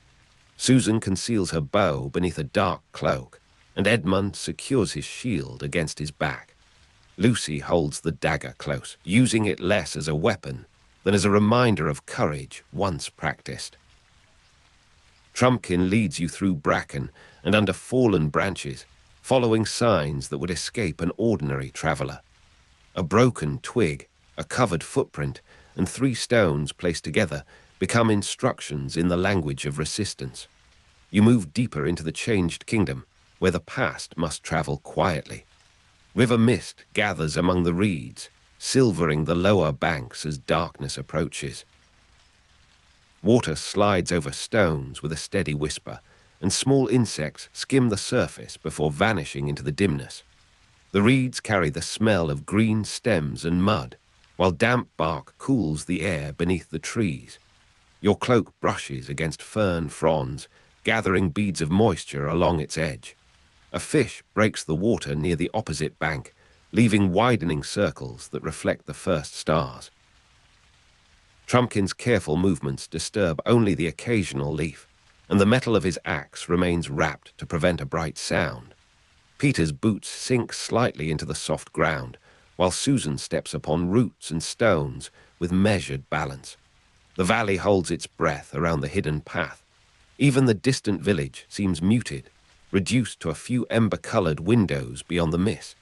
Susan conceals her bow beneath a dark cloak, and Edmund secures his shield against his back. Lucy holds the dagger close, using it less as a weapon than as a reminder of courage once practiced. Trumpkin leads you through bracken and under fallen branches, following signs that would escape an ordinary traveller. A broken twig, a covered footprint, and 3 stones placed together become instructions in the language of resistance. You move deeper into the changed kingdom, where the past must travel quietly. River mist gathers among the reeds, silvering the lower banks as darkness approaches. Water slides over stones with a steady whisper, and small insects skim the surface before vanishing into the dimness. The reeds carry the smell of green stems and mud, while damp bark cools the air beneath the trees. Your cloak brushes against fern fronds, gathering beads of moisture along its edge. A fish breaks the water near the opposite bank, leaving widening circles that reflect the first stars. Trumpkin's careful movements disturb only the occasional leaf, and the metal of his axe remains wrapped to prevent a bright sound. Peter's boots sink slightly into the soft ground, while Susan steps upon roots and stones with measured balance. The valley holds its breath around the hidden path. Even the distant village seems muted, reduced to a few ember-colored windows beyond the mist.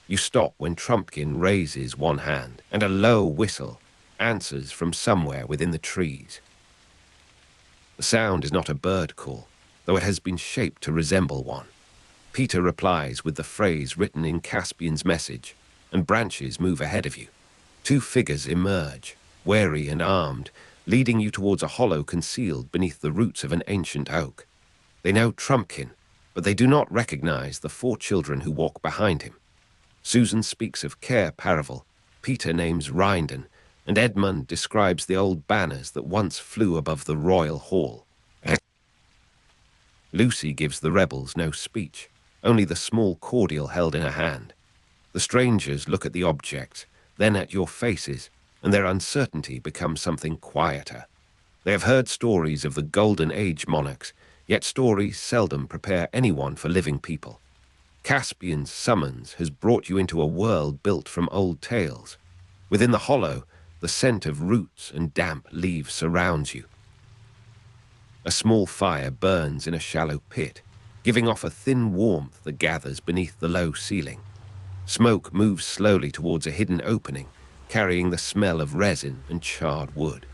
You stop when Trumpkin raises one hand, and a low whistle answers from somewhere within the trees. The sound is not a bird call, though it has been shaped to resemble one. Peter replies with the phrase written in Caspian's message, and branches move ahead of you. 2 figures emerge, wary and armed, leading you towards a hollow concealed beneath the roots of an ancient oak. They know Trumpkin, but they do not recognize the 4 children who walk behind him. Susan speaks of Cair Paravel, Peter names Rindon, and Edmund describes the old banners that once flew above the royal hall. Lucy gives the rebels no speech, only the small cordial held in her hand. The strangers look at the objects, then at your faces, and their uncertainty becomes something quieter. They have heard stories of the Golden Age monarchs, yet stories seldom prepare anyone for living people. Caspian's summons has brought you into a world built from old tales. Within the hollow, the scent of roots and damp leaves surrounds you. A small fire burns in a shallow pit, giving off a thin warmth that gathers beneath the low ceiling. Smoke moves slowly towards a hidden opening, carrying the smell of resin and charred wood.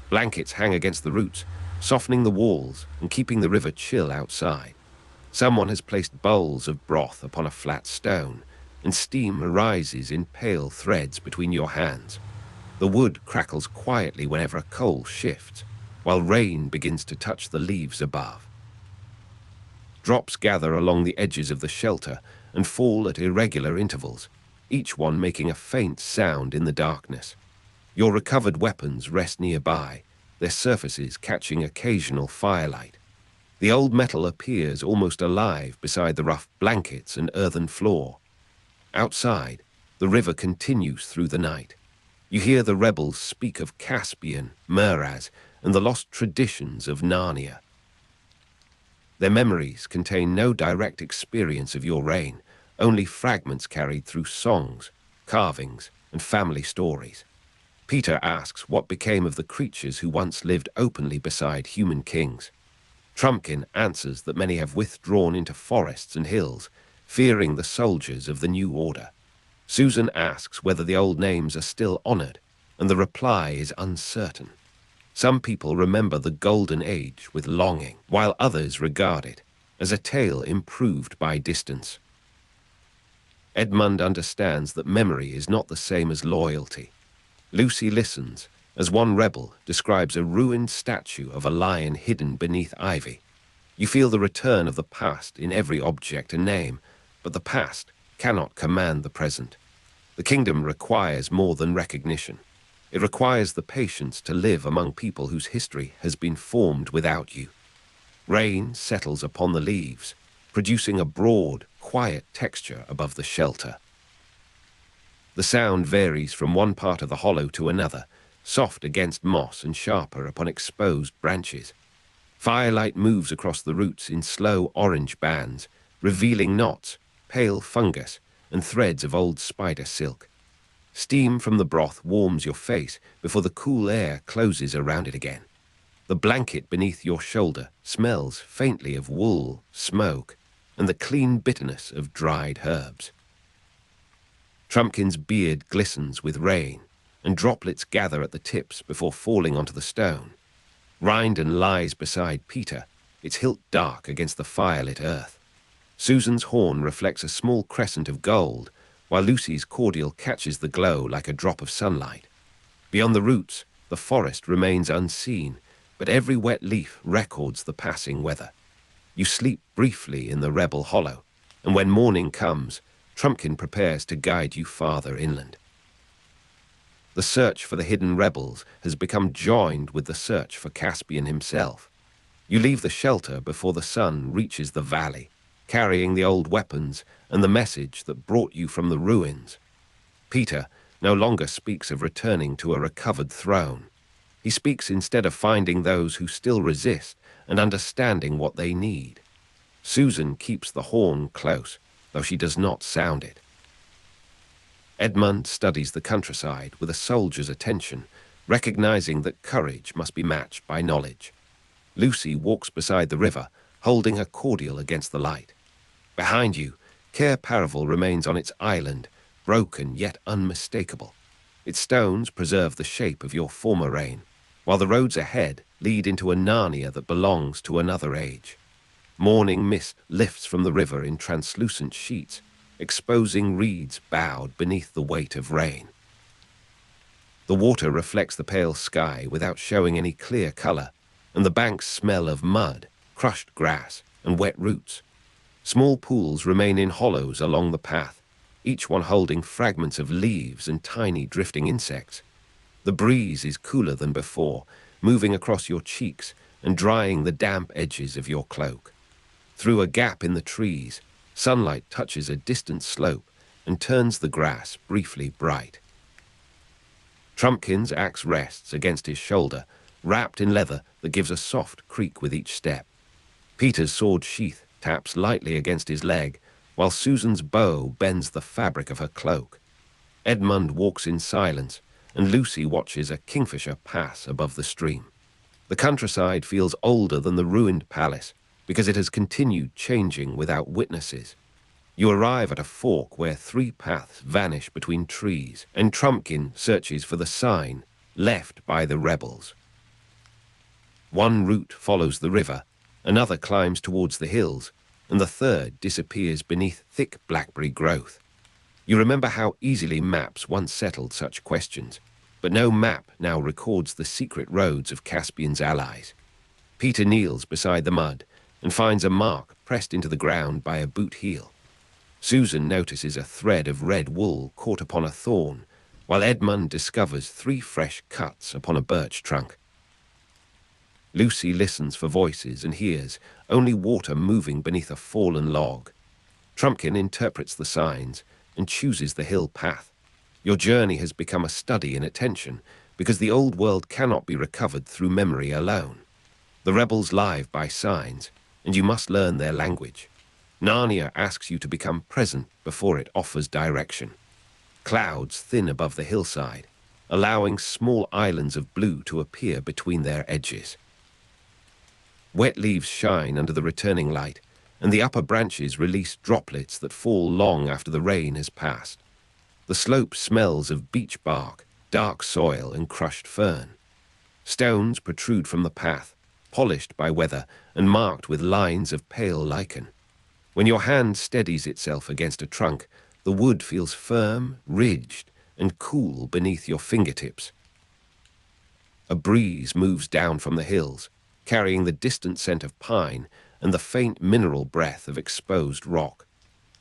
Blankets hang against the roots, softening the walls and keeping the river chill outside. Someone has placed bowls of broth upon a flat stone, and steam arises in pale threads between your hands. The wood crackles quietly whenever a coal shifts, while rain begins to touch the leaves above. Drops gather along the edges of the shelter and fall at irregular intervals, each one making a faint sound in the darkness. Your recovered weapons rest nearby, their surfaces catching occasional firelight. The old metal appears almost alive beside the rough blankets and earthen floor. Outside, the river continues through the night. You hear the rebels speak of Caspian, Muraz, and the lost traditions of Narnia. Their memories contain no direct experience of your reign, only fragments carried through songs, carvings, and family stories. Peter asks what became of the creatures who once lived openly beside human kings. Trumpkin answers that many have withdrawn into forests and hills, fearing the soldiers of the new order. Susan asks whether the old names are still honored, and the reply is uncertain. Some people remember the Golden Age with longing, while others regard it as a tale improved by distance. Edmund understands that memory is not the same as loyalty. Lucy listens as one rebel describes a ruined statue of a lion hidden beneath ivy. You feel the return of the past in every object and name, but the past cannot command the present. The kingdom requires more than recognition. It requires the patience to live among people whose history has been formed without you. Rain settles upon the leaves, producing a broad, quiet texture above the shelter. The sound varies from one part of the hollow to another, soft against moss and sharper upon exposed branches. Firelight moves across the roots in slow orange bands, revealing knots, pale fungus, and threads of old spider silk. Steam from the broth warms your face before the cool air closes around it again. The blanket beneath your shoulder smells faintly of wool, smoke, and the clean bitterness of dried herbs. Trumpkin's beard glistens with rain, and droplets gather at the tips before falling onto the stone. Rindon lies beside Peter, its hilt dark against the firelit earth. Susan's horn reflects a small crescent of gold, while Lucy's cordial catches the glow like a drop of sunlight. Beyond the roots, the forest remains unseen, but every wet leaf records the passing weather. You sleep briefly in the rebel hollow, and when morning comes, Trumpkin prepares to guide you farther inland. The search for the hidden rebels has become joined with the search for Caspian himself. You leave the shelter before the sun reaches the valley, carrying the old weapons and the message that brought you from the ruins. Peter no longer speaks of returning to a recovered throne. He speaks instead of finding those who still resist and understanding what they need. Susan keeps the horn close, though she does not sound it. Edmund studies the countryside with a soldier's attention, recognizing that courage must be matched by knowledge. Lucy walks beside the river, holding her cordial against the light. Behind you, Cair Paravel remains on its island, broken yet unmistakable. Its stones preserve the shape of your former reign, while the roads ahead lead into a Narnia that belongs to another age. Morning mist lifts from the river in translucent sheets, exposing reeds bowed beneath the weight of rain. The water reflects the pale sky without showing any clear color, and the banks smell of mud, crushed grass, and wet roots. Small pools remain in hollows along the path, each one holding fragments of leaves and tiny drifting insects. The breeze is cooler than before, moving across your cheeks and drying the damp edges of your cloak. Through a gap in the trees, sunlight touches a distant slope and turns the grass briefly bright. Trumpkin's axe rests against his shoulder, wrapped in leather that gives a soft creak with each step. Peter's sword sheath taps lightly against his leg, while Susan's bow bends the fabric of her cloak. Edmund walks in silence, and Lucy watches a kingfisher pass above the stream. The countryside feels older than the ruined palace, because it has continued changing without witnesses. You arrive at a fork where 3 paths vanish between trees, and Trumpkin searches for the sign left by the rebels. One route follows the river, another climbs towards the hills, and the third disappears beneath thick blackberry growth. You remember how easily maps once settled such questions, but no map now records the secret roads of Caspian's allies. Peter kneels beside the mud, and finds a mark pressed into the ground by a boot heel. Susan notices a thread of red wool caught upon a thorn, while Edmund discovers 3 fresh cuts upon a birch trunk. Lucy listens for voices and hears only water moving beneath a fallen log. Trumpkin interprets the signs and chooses the hill path. Your journey has become a study in attention, because the old world cannot be recovered through memory alone. The rebels live by signs, and you must learn their language. Narnia asks you to become present before it offers direction. Clouds thin above the hillside, allowing small islands of blue to appear between their edges. Wet leaves shine under the returning light, and the upper branches release droplets that fall long after the rain has passed. The slope smells of beech bark, dark soil, and crushed fern. Stones protrude from the path, polished by weather and marked with lines of pale lichen. When your hand steadies itself against a trunk, the wood feels firm, ridged, and cool beneath your fingertips. A breeze moves down from the hills, carrying the distant scent of pine and the faint mineral breath of exposed rock.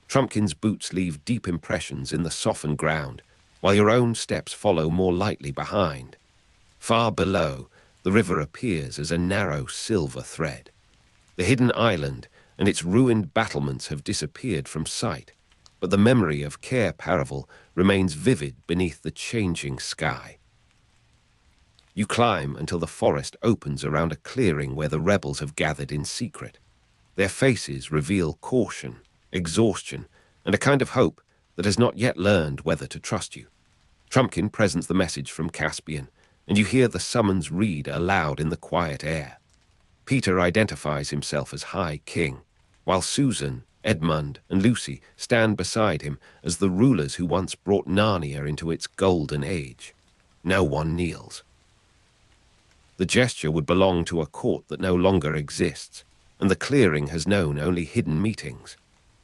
Trumpkin's boots leave deep impressions in the softened ground, while your own steps follow more lightly behind. Far below, the river appears as a narrow silver thread. The hidden island and its ruined battlements have disappeared from sight, but the memory of Cair Paravel remains vivid beneath the changing sky. You climb until the forest opens around a clearing where the rebels have gathered in secret. Their faces reveal caution, exhaustion, and a kind of hope that has not yet learned whether to trust you. Trumpkin presents the message from Caspian, and you hear the summons read aloud in the quiet air. Peter identifies himself as High King, while Susan, Edmund, and Lucy stand beside him as the rulers who once brought Narnia into its golden age. No one kneels. The gesture would belong to a court that no longer exists, and the clearing has known only hidden meetings.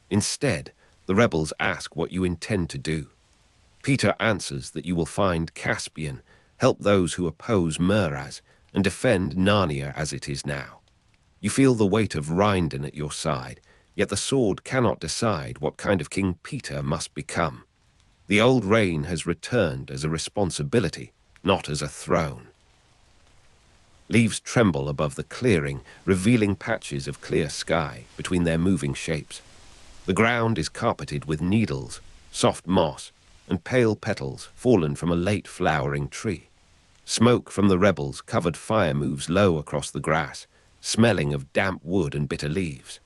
Instead, the rebels ask what you intend to do. Peter answers that you will find Caspian, help those who oppose Muraz, and defend Narnia as it is now. You feel the weight of Rhindon at your side, yet the sword cannot decide what kind of King Peter must become. The old reign has returned as a responsibility, not as a throne. Leaves tremble above the clearing, revealing patches of clear sky between their moving shapes. The ground is carpeted with needles, soft moss, and pale petals fallen from a late flowering tree. Smoke from the rebels' covered fire moves low across the grass, smelling of damp wood and bitter leaves.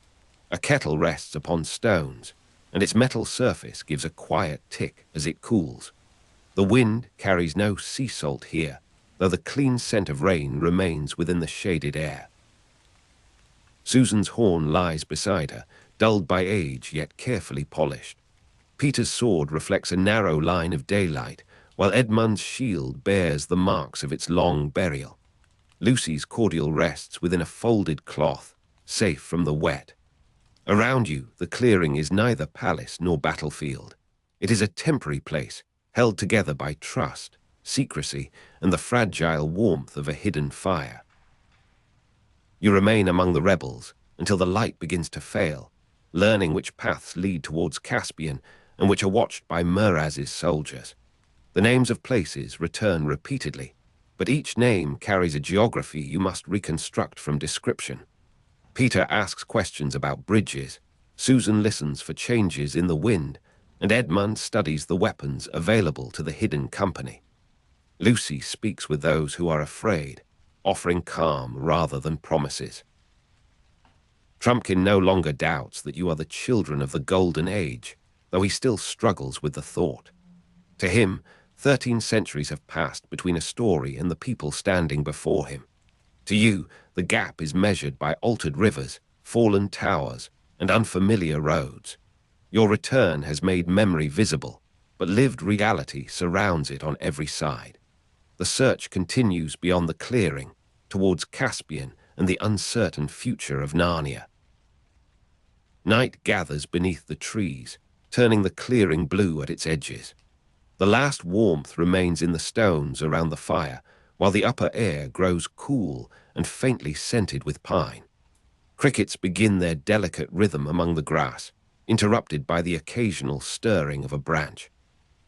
A kettle rests upon stones, and its metal surface gives a quiet tick as it cools. The wind carries no sea salt here, though the clean scent of rain remains within the shaded air. Susan's horn lies beside her, dulled by age yet carefully polished. Peter's sword reflects a narrow line of daylight, while Edmund's shield bears the marks of its long burial. Lucy's cordial rests within a folded cloth, safe from the wet. Around you, the clearing is neither palace nor battlefield. It is a temporary place, held together by trust, secrecy, and the fragile warmth of a hidden fire. You remain among the rebels until the light begins to fail, learning which paths lead towards Caspian and which are watched by Muraz's soldiers. The names of places return repeatedly, but each name carries a geography you must reconstruct from description. Peter asks questions about bridges, Susan listens for changes in the wind, and Edmund studies the weapons available to the hidden company. Lucy speaks with those who are afraid, offering calm rather than promises. Trumpkin no longer doubts that you are the children of the Golden Age, though he still struggles with the thought. To him, 13 centuries have passed between a story and the people standing before him. To you, the gap is measured by altered rivers, fallen towers, and unfamiliar roads. Your return has made memory visible, but lived reality surrounds it on every side. The search continues beyond the clearing, towards Caspian and the uncertain future of Narnia. Night gathers beneath the trees, turning the clearing blue at its edges. The last warmth remains in the stones around the fire, while the upper air grows cool and faintly scented with pine. Crickets begin their delicate rhythm among the grass, interrupted by the occasional stirring of a branch.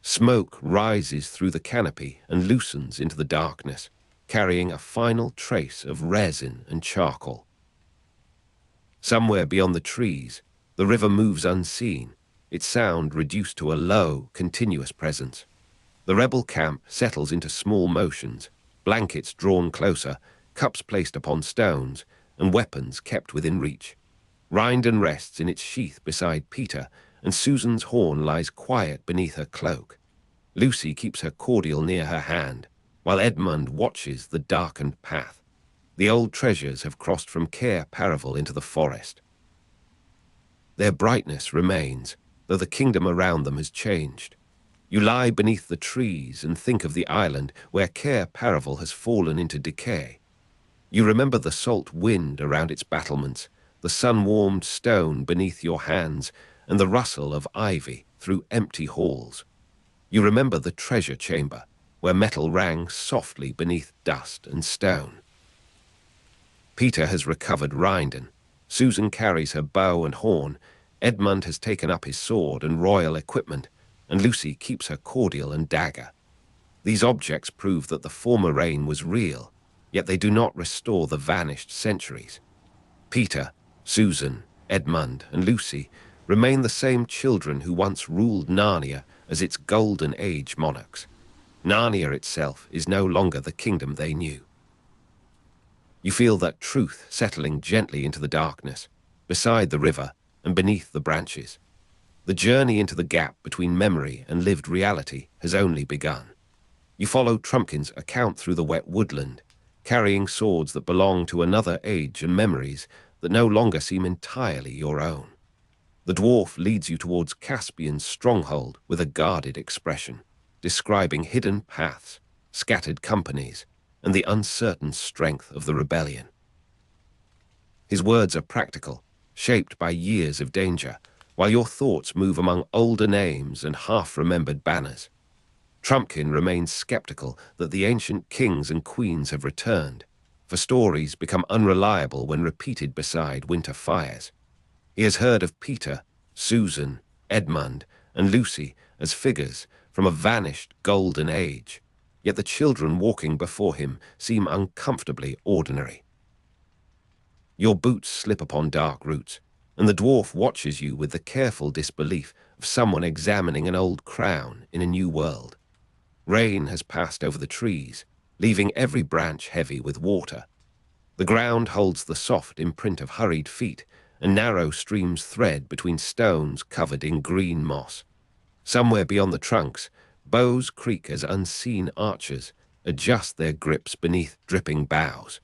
Smoke rises through the canopy and loosens into the darkness, carrying a final trace of resin and charcoal. Somewhere beyond the trees, the river moves unseen, its sound reduced to a low, continuous presence. The rebel camp settles into small motions, blankets drawn closer, cups placed upon stones, and weapons kept within reach. Rindon rests in its sheath beside Peter, and Susan's horn lies quiet beneath her cloak. Lucy keeps her cordial near her hand, while Edmund watches the darkened path. The old treasures have crossed from Cair Paravel into the forest. Their brightness remains, though the kingdom around them has changed. You lie beneath the trees and think of the island where Cair Paravel has fallen into decay. You remember the salt wind around its battlements, the sun-warmed stone beneath your hands, and the rustle of ivy through empty halls. You remember the treasure chamber, where metal rang softly beneath dust and stone. Peter has recovered Rindon. Susan carries her bow and horn. Edmund has taken up his sword and royal equipment, and Lucy keeps her cordial and dagger. These objects prove that the former reign was real, yet they do not restore the vanished centuries. Peter, Susan, Edmund, and Lucy remain the same children who once ruled Narnia as its golden age monarchs. Narnia itself is no longer the kingdom they knew. You feel that truth settling gently into the darkness, beside the river and beneath the branches. The journey into the gap between memory and lived reality has only begun. You follow Trumpkin's account through the wet woodland, carrying swords that belong to another age and memories that no longer seem entirely your own. The dwarf leads you towards Caspian's stronghold with a guarded expression, describing hidden paths, scattered companies, and the uncertain strength of the rebellion. His words are practical, shaped by years of danger, while your thoughts move among older names and half-remembered banners. Trumpkin remains skeptical that the ancient kings and queens have returned, for stories become unreliable when repeated beside winter fires. He has heard of Peter, Susan, Edmund, and Lucy as figures from a vanished golden age, yet the children walking before him seem uncomfortably ordinary. Your boots slip upon dark roots, and the dwarf watches you with the careful disbelief of someone examining an old crown in a new world. Rain has passed over the trees, leaving every branch heavy with water. The ground holds the soft imprint of hurried feet, and narrow streams thread between stones covered in green moss. Somewhere beyond the trunks, bows creak as unseen archers adjust their grips beneath dripping boughs.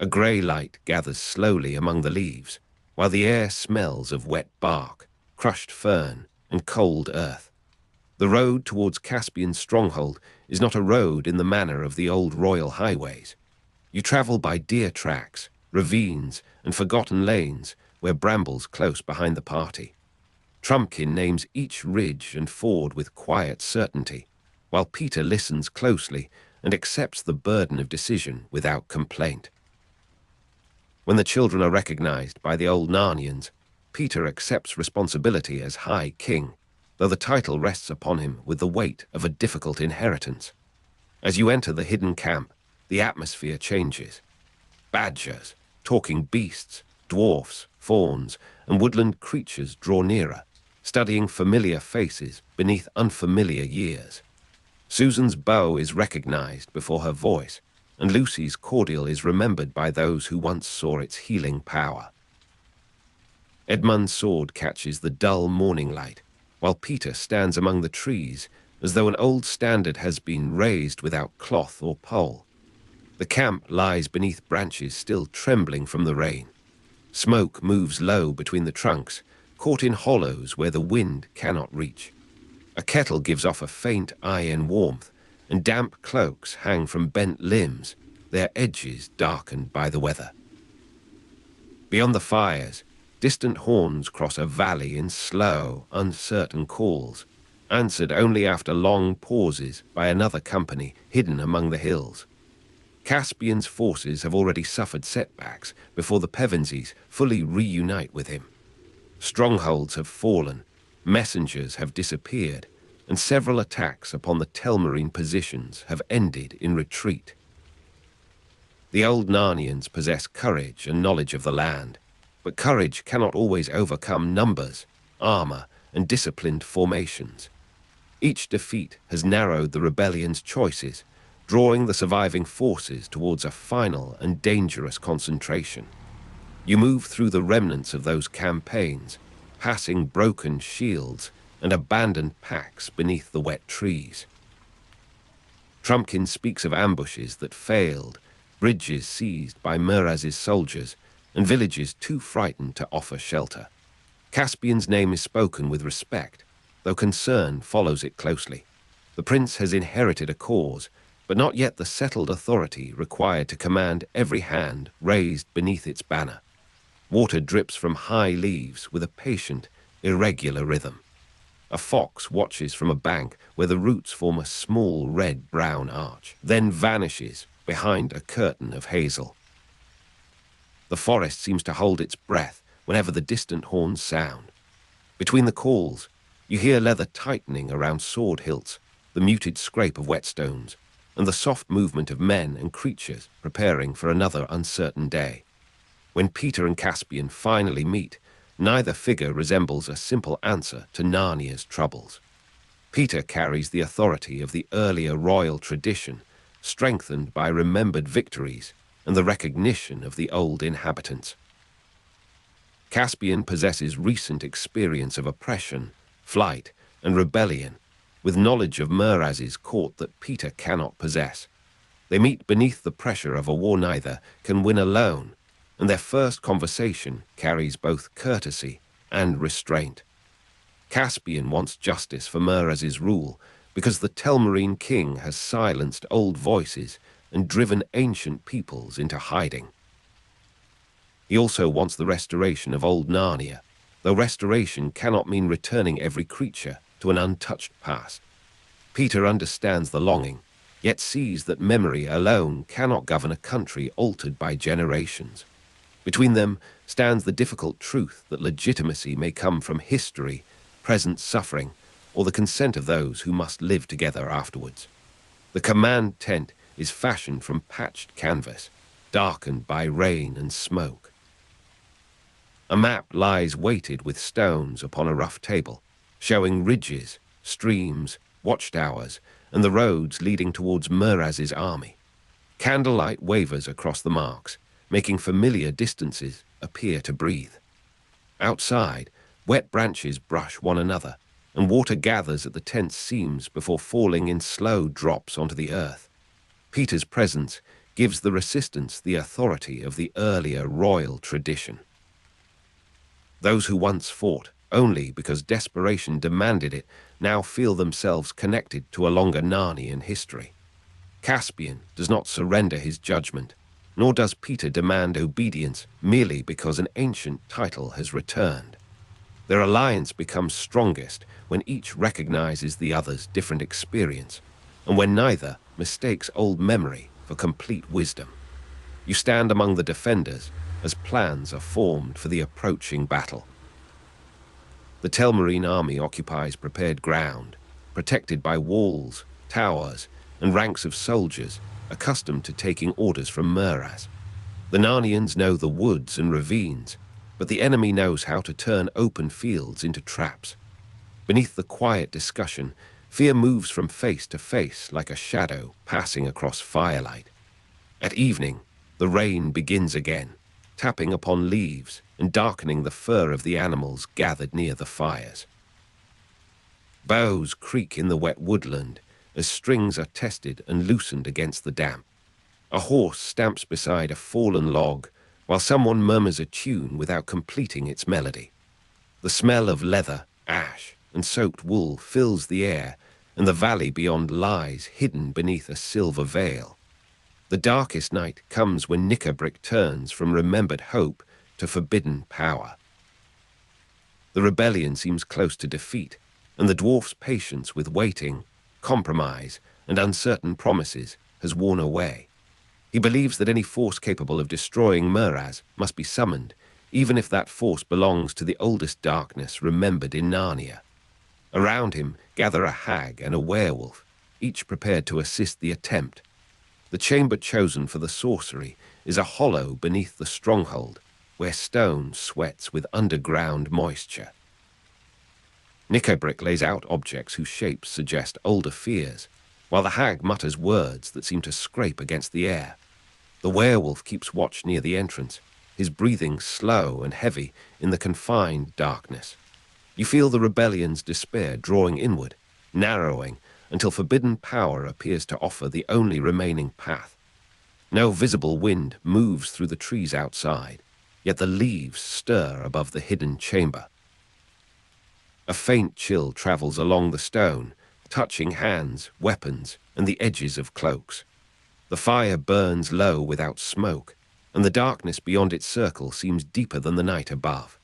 A grey light gathers slowly among the leaves, while the air smells of wet bark, crushed fern, and cold earth. The road towards Caspian's stronghold is not a road in the manner of the old royal highways. You travel by deer tracks, ravines, and forgotten lanes where brambles close behind the party. Trumpkin names each ridge and ford with quiet certainty, while Peter listens closely and accepts the burden of decision without complaint. When the children are recognized by the old Narnians, Peter accepts responsibility as High King, though the title rests upon him with the weight of a difficult inheritance. As you enter the hidden camp, the atmosphere changes. Badgers, talking beasts, dwarfs, fauns, and woodland creatures draw nearer, studying familiar faces beneath unfamiliar years. Susan's bow is recognized before her voice, and Lucy's cordial is remembered by those who once saw its healing power. Edmund's sword catches the dull morning light, while Peter stands among the trees as though an old standard has been raised without cloth or pole. The camp lies beneath branches still trembling from the rain. Smoke moves low between the trunks, caught in hollows where the wind cannot reach. A kettle gives off a faint iron warmth, and damp cloaks hang from bent limbs, their edges darkened by the weather. Beyond the fires, distant horns cross a valley in slow, uncertain calls, answered only after long pauses by another company hidden among the hills. Caspian's forces have already suffered setbacks before the Pevensies fully reunite with him. Strongholds have fallen, messengers have disappeared, and several attacks upon the Telmarine positions have ended in retreat. The old Narnians possess courage and knowledge of the land, but courage cannot always overcome numbers, armor, and disciplined formations. Each defeat has narrowed the rebellion's choices, drawing the surviving forces towards a final and dangerous concentration. You move through the remnants of those campaigns, passing broken shields and abandoned packs beneath the wet trees. Trumpkin speaks of ambushes that failed, bridges seized by Muraz's soldiers, and villages too frightened to offer shelter. Caspian's name is spoken with respect, though concern follows it closely. The prince has inherited a cause, but not yet the settled authority required to command every hand raised beneath its banner. Water drips from high leaves with a patient, irregular rhythm. A fox watches from a bank where the roots form a small red-brown arch, then vanishes behind a curtain of hazel. The forest seems to hold its breath whenever the distant horns sound. Between the calls, you hear leather tightening around sword hilts, the muted scrape of whetstones, and the soft movement of men and creatures preparing for another uncertain day. When Peter and Caspian finally meet, neither figure resembles a simple answer to Narnia's troubles. Peter carries the authority of the earlier royal tradition, strengthened by remembered victories and the recognition of the old inhabitants. Caspian possesses recent experience of oppression, flight, and rebellion, with knowledge of Muraz's court that Peter cannot possess. They meet beneath the pressure of a war neither can win alone, and their first conversation carries both courtesy and restraint. Caspian wants justice for Muraz's rule because the Telmarine king has silenced old voices and driven ancient peoples into hiding. He also wants the restoration of old Narnia, though restoration cannot mean returning every creature to an untouched past. Peter understands the longing, yet sees that memory alone cannot govern a country altered by generations. Between them stands the difficult truth that legitimacy may come from history, present suffering, or the consent of those who must live together afterwards. The command tent is fashioned from patched canvas, darkened by rain and smoke. A map lies weighted with stones upon a rough table, showing ridges, streams, watchtowers, and the roads leading towards Muraz's army. Candlelight wavers across the marks, making familiar distances appear to breathe. Outside, wet branches brush one another, and water gathers at the tent's seams before falling in slow drops onto the earth. Peter's presence gives the resistance the authority of the earlier royal tradition. Those who once fought only because desperation demanded it now feel themselves connected to a longer Narnian history. Caspian does not surrender his judgment, nor does Peter demand obedience merely because an ancient title has returned. Their alliance becomes strongest when each recognizes the other's different experience, and when neither mistakes old memory for complete wisdom. You stand among the defenders as plans are formed for the approaching battle. The Telmarine army occupies prepared ground, protected by walls, towers, and ranks of soldiers accustomed to taking orders from Muraz. The Narnians know the woods and ravines, but the enemy knows how to turn open fields into traps. Beneath the quiet discussion, fear moves from face to face like a shadow passing across firelight. At evening, the rain begins again, tapping upon leaves and darkening the fur of the animals gathered near the fires. Boughs creak in the wet woodland as strings are tested and loosened against the damp. A horse stamps beside a fallen log while someone murmurs a tune without completing its melody. The smell of leather, ash, and soaked wool fills the air, and the valley beyond lies hidden beneath a silver veil. The darkest night comes when Knickerbrick turns from remembered hope to forbidden power. The rebellion seems close to defeat, and the dwarf's patience with waiting, compromise, and uncertain promises has worn away. He believes that any force capable of destroying Meraz must be summoned, even if that force belongs to the oldest darkness remembered in Narnia. Around him gather a hag and a werewolf, each prepared to assist the attempt. The chamber chosen for the sorcery is a hollow beneath the stronghold, where stone sweats with underground moisture. Nickelbrick lays out objects whose shapes suggest older fears, while the hag mutters words that seem to scrape against the air. The werewolf keeps watch near the entrance, his breathing slow and heavy in the confined darkness. You feel the rebellion's despair drawing inward, narrowing, until forbidden power appears to offer the only remaining path. No visible wind moves through the trees outside, yet the leaves stir above the hidden chamber. A faint chill travels along the stone, touching hands, weapons, and the edges of cloaks. The fire burns low without smoke, and the darkness beyond its circle seems deeper than the night above.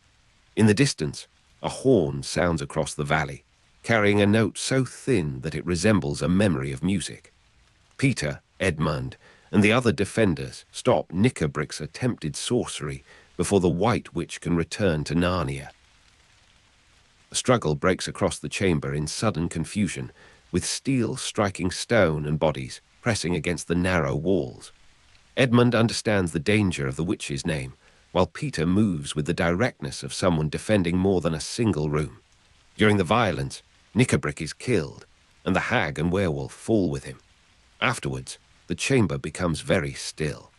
In the distance, a horn sounds across the valley, carrying a note so thin that it resembles a memory of music. Peter, Edmund, and the other defenders stop Nickelbrick's attempted sorcery before the White Witch can return to Narnia. A struggle breaks across the chamber in sudden confusion, with steel striking stone and bodies pressing against the narrow walls. Edmund understands the danger of the witch's name, while Peter moves with the directness of someone defending more than a single room. During the violence, Nickelbrick is killed, and the hag and werewolf fall with him. Afterwards, the chamber becomes very still.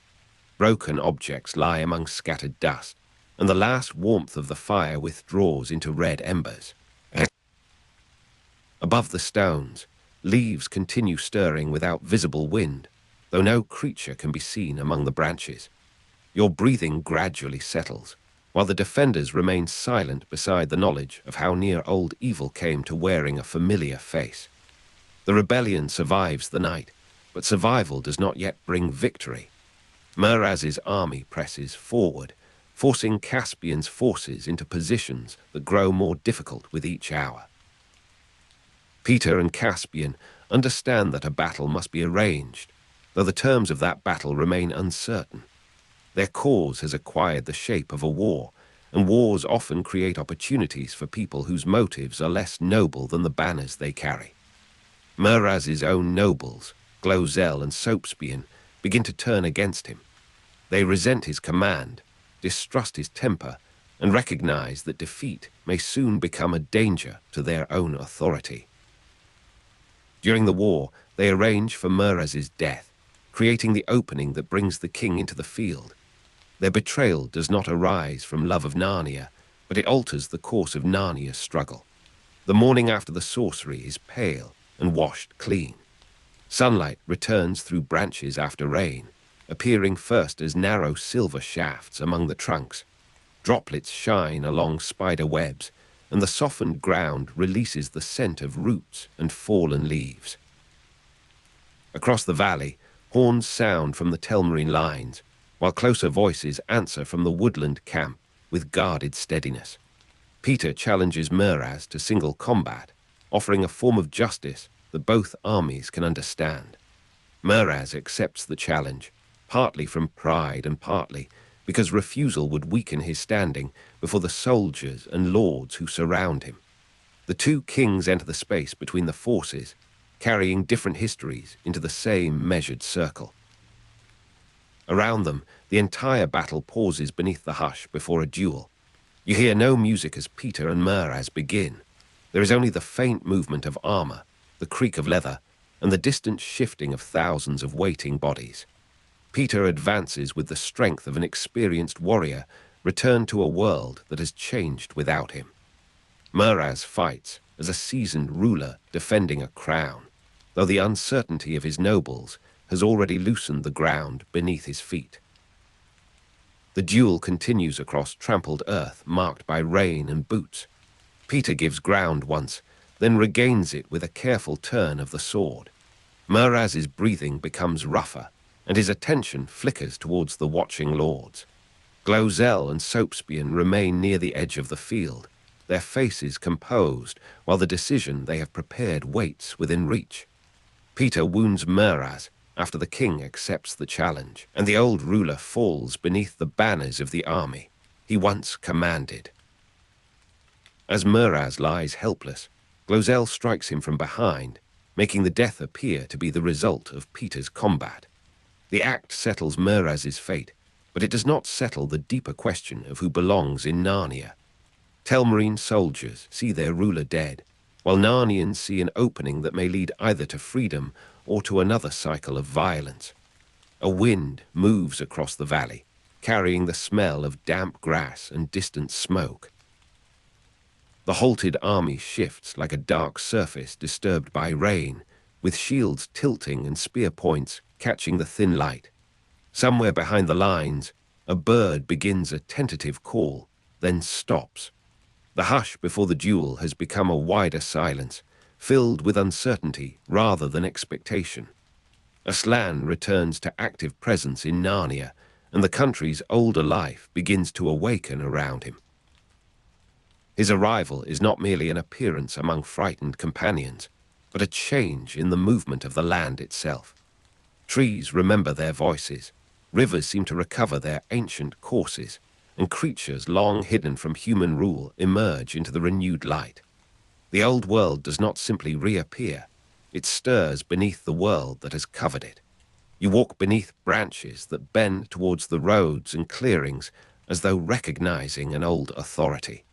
Broken objects lie among scattered dust, and the last warmth of the fire withdraws into red embers. Above the stones, leaves continue stirring without visible wind, though no creature can be seen among the branches. Your breathing gradually settles, while the defenders remain silent beside the knowledge of how near old evil came to wearing a familiar face. The rebellion survives the night, but survival does not yet bring victory. Meraz's army presses forward, forcing Caspian's forces into positions that grow more difficult with each hour. Peter and Caspian understand that a battle must be arranged, though the terms of that battle remain uncertain. Their cause has acquired the shape of a war, and wars often create opportunities for people whose motives are less noble than the banners they carry. Meraz's own nobles, Glozell and Soapspian, begin to turn against him. They resent his command, distrust his temper, and recognize that defeat may soon become a danger to their own authority. During the war, they arrange for Meraz's death, creating the opening that brings the king into the field. Their betrayal does not arise from love of Narnia, but it alters the course of Narnia's struggle. The morning after the sorcery is pale and washed clean. Sunlight returns through branches after rain, appearing first as narrow silver shafts among the trunks. Droplets shine along spider webs, and the softened ground releases the scent of roots and fallen leaves. Across the valley, horns sound from the Telmarine lines, while closer voices answer from the woodland camp with guarded steadiness. Peter challenges Meraz to single combat, offering a form of justice that both armies can understand. Meraz accepts the challenge, partly from pride and partly because refusal would weaken his standing before the soldiers and lords who surround him. The two kings enter the space between the forces, carrying different histories into the same measured circle. Around them, the entire battle pauses beneath the hush before a duel. You hear no music as Peter and Meraz begin. There is only the faint movement of armor, the creak of leather, and the distant shifting of thousands of waiting bodies. Peter advances with the strength of an experienced warrior returned to a world that has changed without him. Meraz fights as a seasoned ruler defending a crown, though the uncertainty of his nobles has already loosened the ground beneath his feet. The duel continues across trampled earth marked by rain and boots. Peter gives ground once, then regains it with a careful turn of the sword. Meraz's breathing becomes rougher, and his attention flickers towards the watching lords. Glozell and Soapspian remain near the edge of the field, their faces composed, while the decision they have prepared waits within reach. Peter wounds Meraz, after the king accepts the challenge, and the old ruler falls beneath the banners of the army he once commanded. As Muraz lies helpless, Glozell strikes him from behind, making the death appear to be the result of Peter's combat. The act settles Muraz's fate, but it does not settle the deeper question of who belongs in Narnia. Telmarine soldiers see their ruler dead, while Narnians see an opening that may lead either to freedom or to another cycle of violence. A wind moves across the valley, carrying the smell of damp grass and distant smoke. The halted army shifts like a dark surface disturbed by rain, with shields tilting and spear points catching the thin light. Somewhere behind the lines, a bird begins a tentative call, then stops. The hush before the duel has become a wider silence, filled with uncertainty rather than expectation. Aslan returns to active presence in Narnia, and the country's older life begins to awaken around him. His arrival is not merely an appearance among frightened companions, but a change in the movement of the land itself. Trees remember their voices, rivers seem to recover their ancient courses, and creatures long hidden from human rule emerge into the renewed light. The old world does not simply reappear, it stirs beneath the world that has covered it. You walk beneath branches that bend towards the roads and clearings as though recognizing an old authority.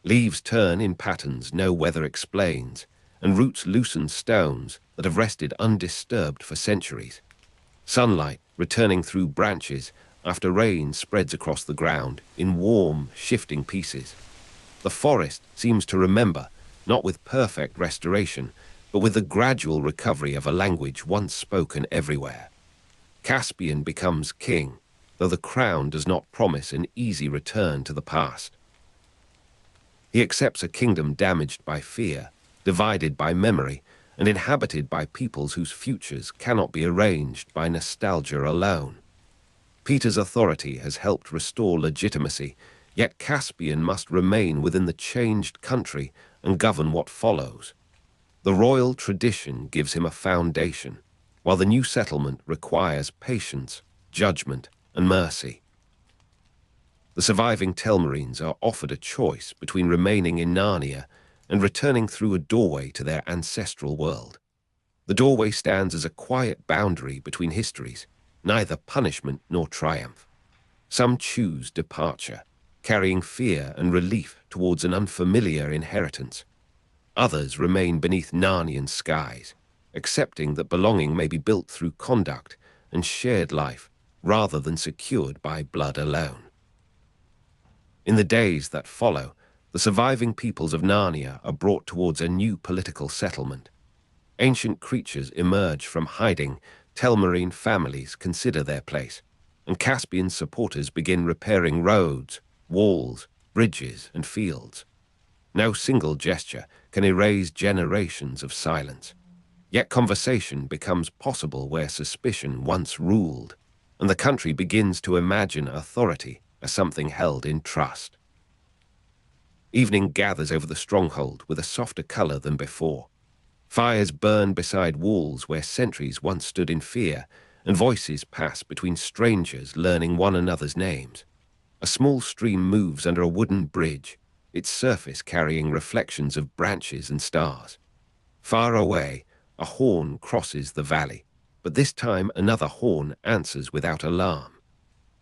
Leaves turn in patterns no weather explains, and roots loosen stones that have rested undisturbed for centuries. Sunlight returning through branches after rain spreads across the ground in warm, shifting pieces. The forest seems to remember, not with perfect restoration, but with the gradual recovery of a language once spoken everywhere. Caspian becomes king, though the crown does not promise an easy return to the past. He accepts a kingdom damaged by fear, divided by memory, and inhabited by peoples whose futures cannot be arranged by nostalgia alone. Peter's authority has helped restore legitimacy, yet Caspian must remain within the changed country and govern what follows. The royal tradition gives him a foundation, while the new settlement requires patience, judgment, and mercy. The surviving Telmarines are offered a choice between remaining in Narnia and returning through a doorway to their ancestral world. The doorway stands as a quiet boundary between histories, neither punishment nor triumph. Some choose departure, carrying fear and relief towards an unfamiliar inheritance. Others remain beneath Narnian skies, accepting that belonging may be built through conduct and shared life rather than secured by blood alone. In the days that follow, the surviving peoples of Narnia are brought towards a new political settlement. Ancient creatures emerge from hiding, Telmarine families consider their place, and Caspian supporters begin repairing roads, walls, bridges, and fields. No single gesture can erase generations of silence. Yet conversation becomes possible where suspicion once ruled, and the country begins to imagine authority as something held in trust. Evening gathers over the stronghold with a softer color than before. Fires burn beside walls where sentries once stood in fear, and voices pass between strangers learning one another's names. A small stream moves under a wooden bridge, its surface carrying reflections of branches and stars. Far away, a horn crosses the valley, but this time another horn answers without alarm.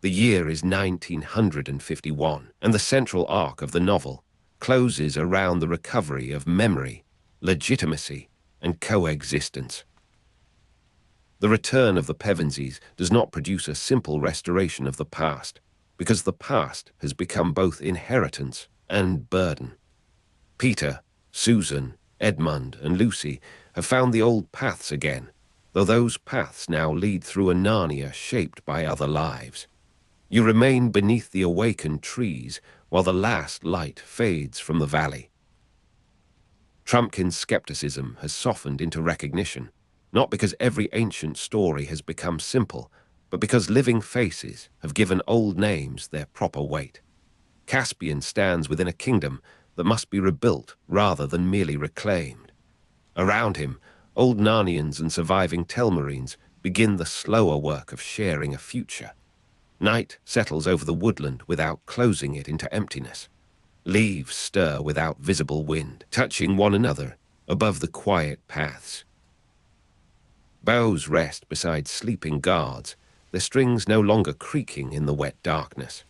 The year is 1951, and the central arc of the novel closes around the recovery of memory, legitimacy, and coexistence. The return of the Pevensies does not produce a simple restoration of the past, because the past has become both inheritance and burden. Peter, Susan, Edmund, and Lucy have found the old paths again, though those paths now lead through a Narnia shaped by other lives. You remain beneath the awakened trees while the last light fades from the valley. Trumpkin's skepticism has softened into recognition, not because every ancient story has become simple, but because living faces have given old names their proper weight. Caspian stands within a kingdom that must be rebuilt rather than merely reclaimed. Around him, Old Narnians and surviving Telmarines begin the slower work of sharing a future. Night settles over the woodland without closing it into emptiness. Leaves stir without visible wind, touching one another above the quiet paths. Boughs rest beside sleeping guards, their strings no longer creaking in the wet darkness.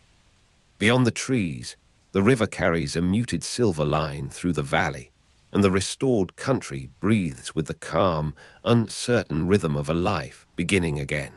Beyond the trees, the river carries a muted silver line through the valley, and the restored country breathes with the calm, uncertain rhythm of a life beginning again.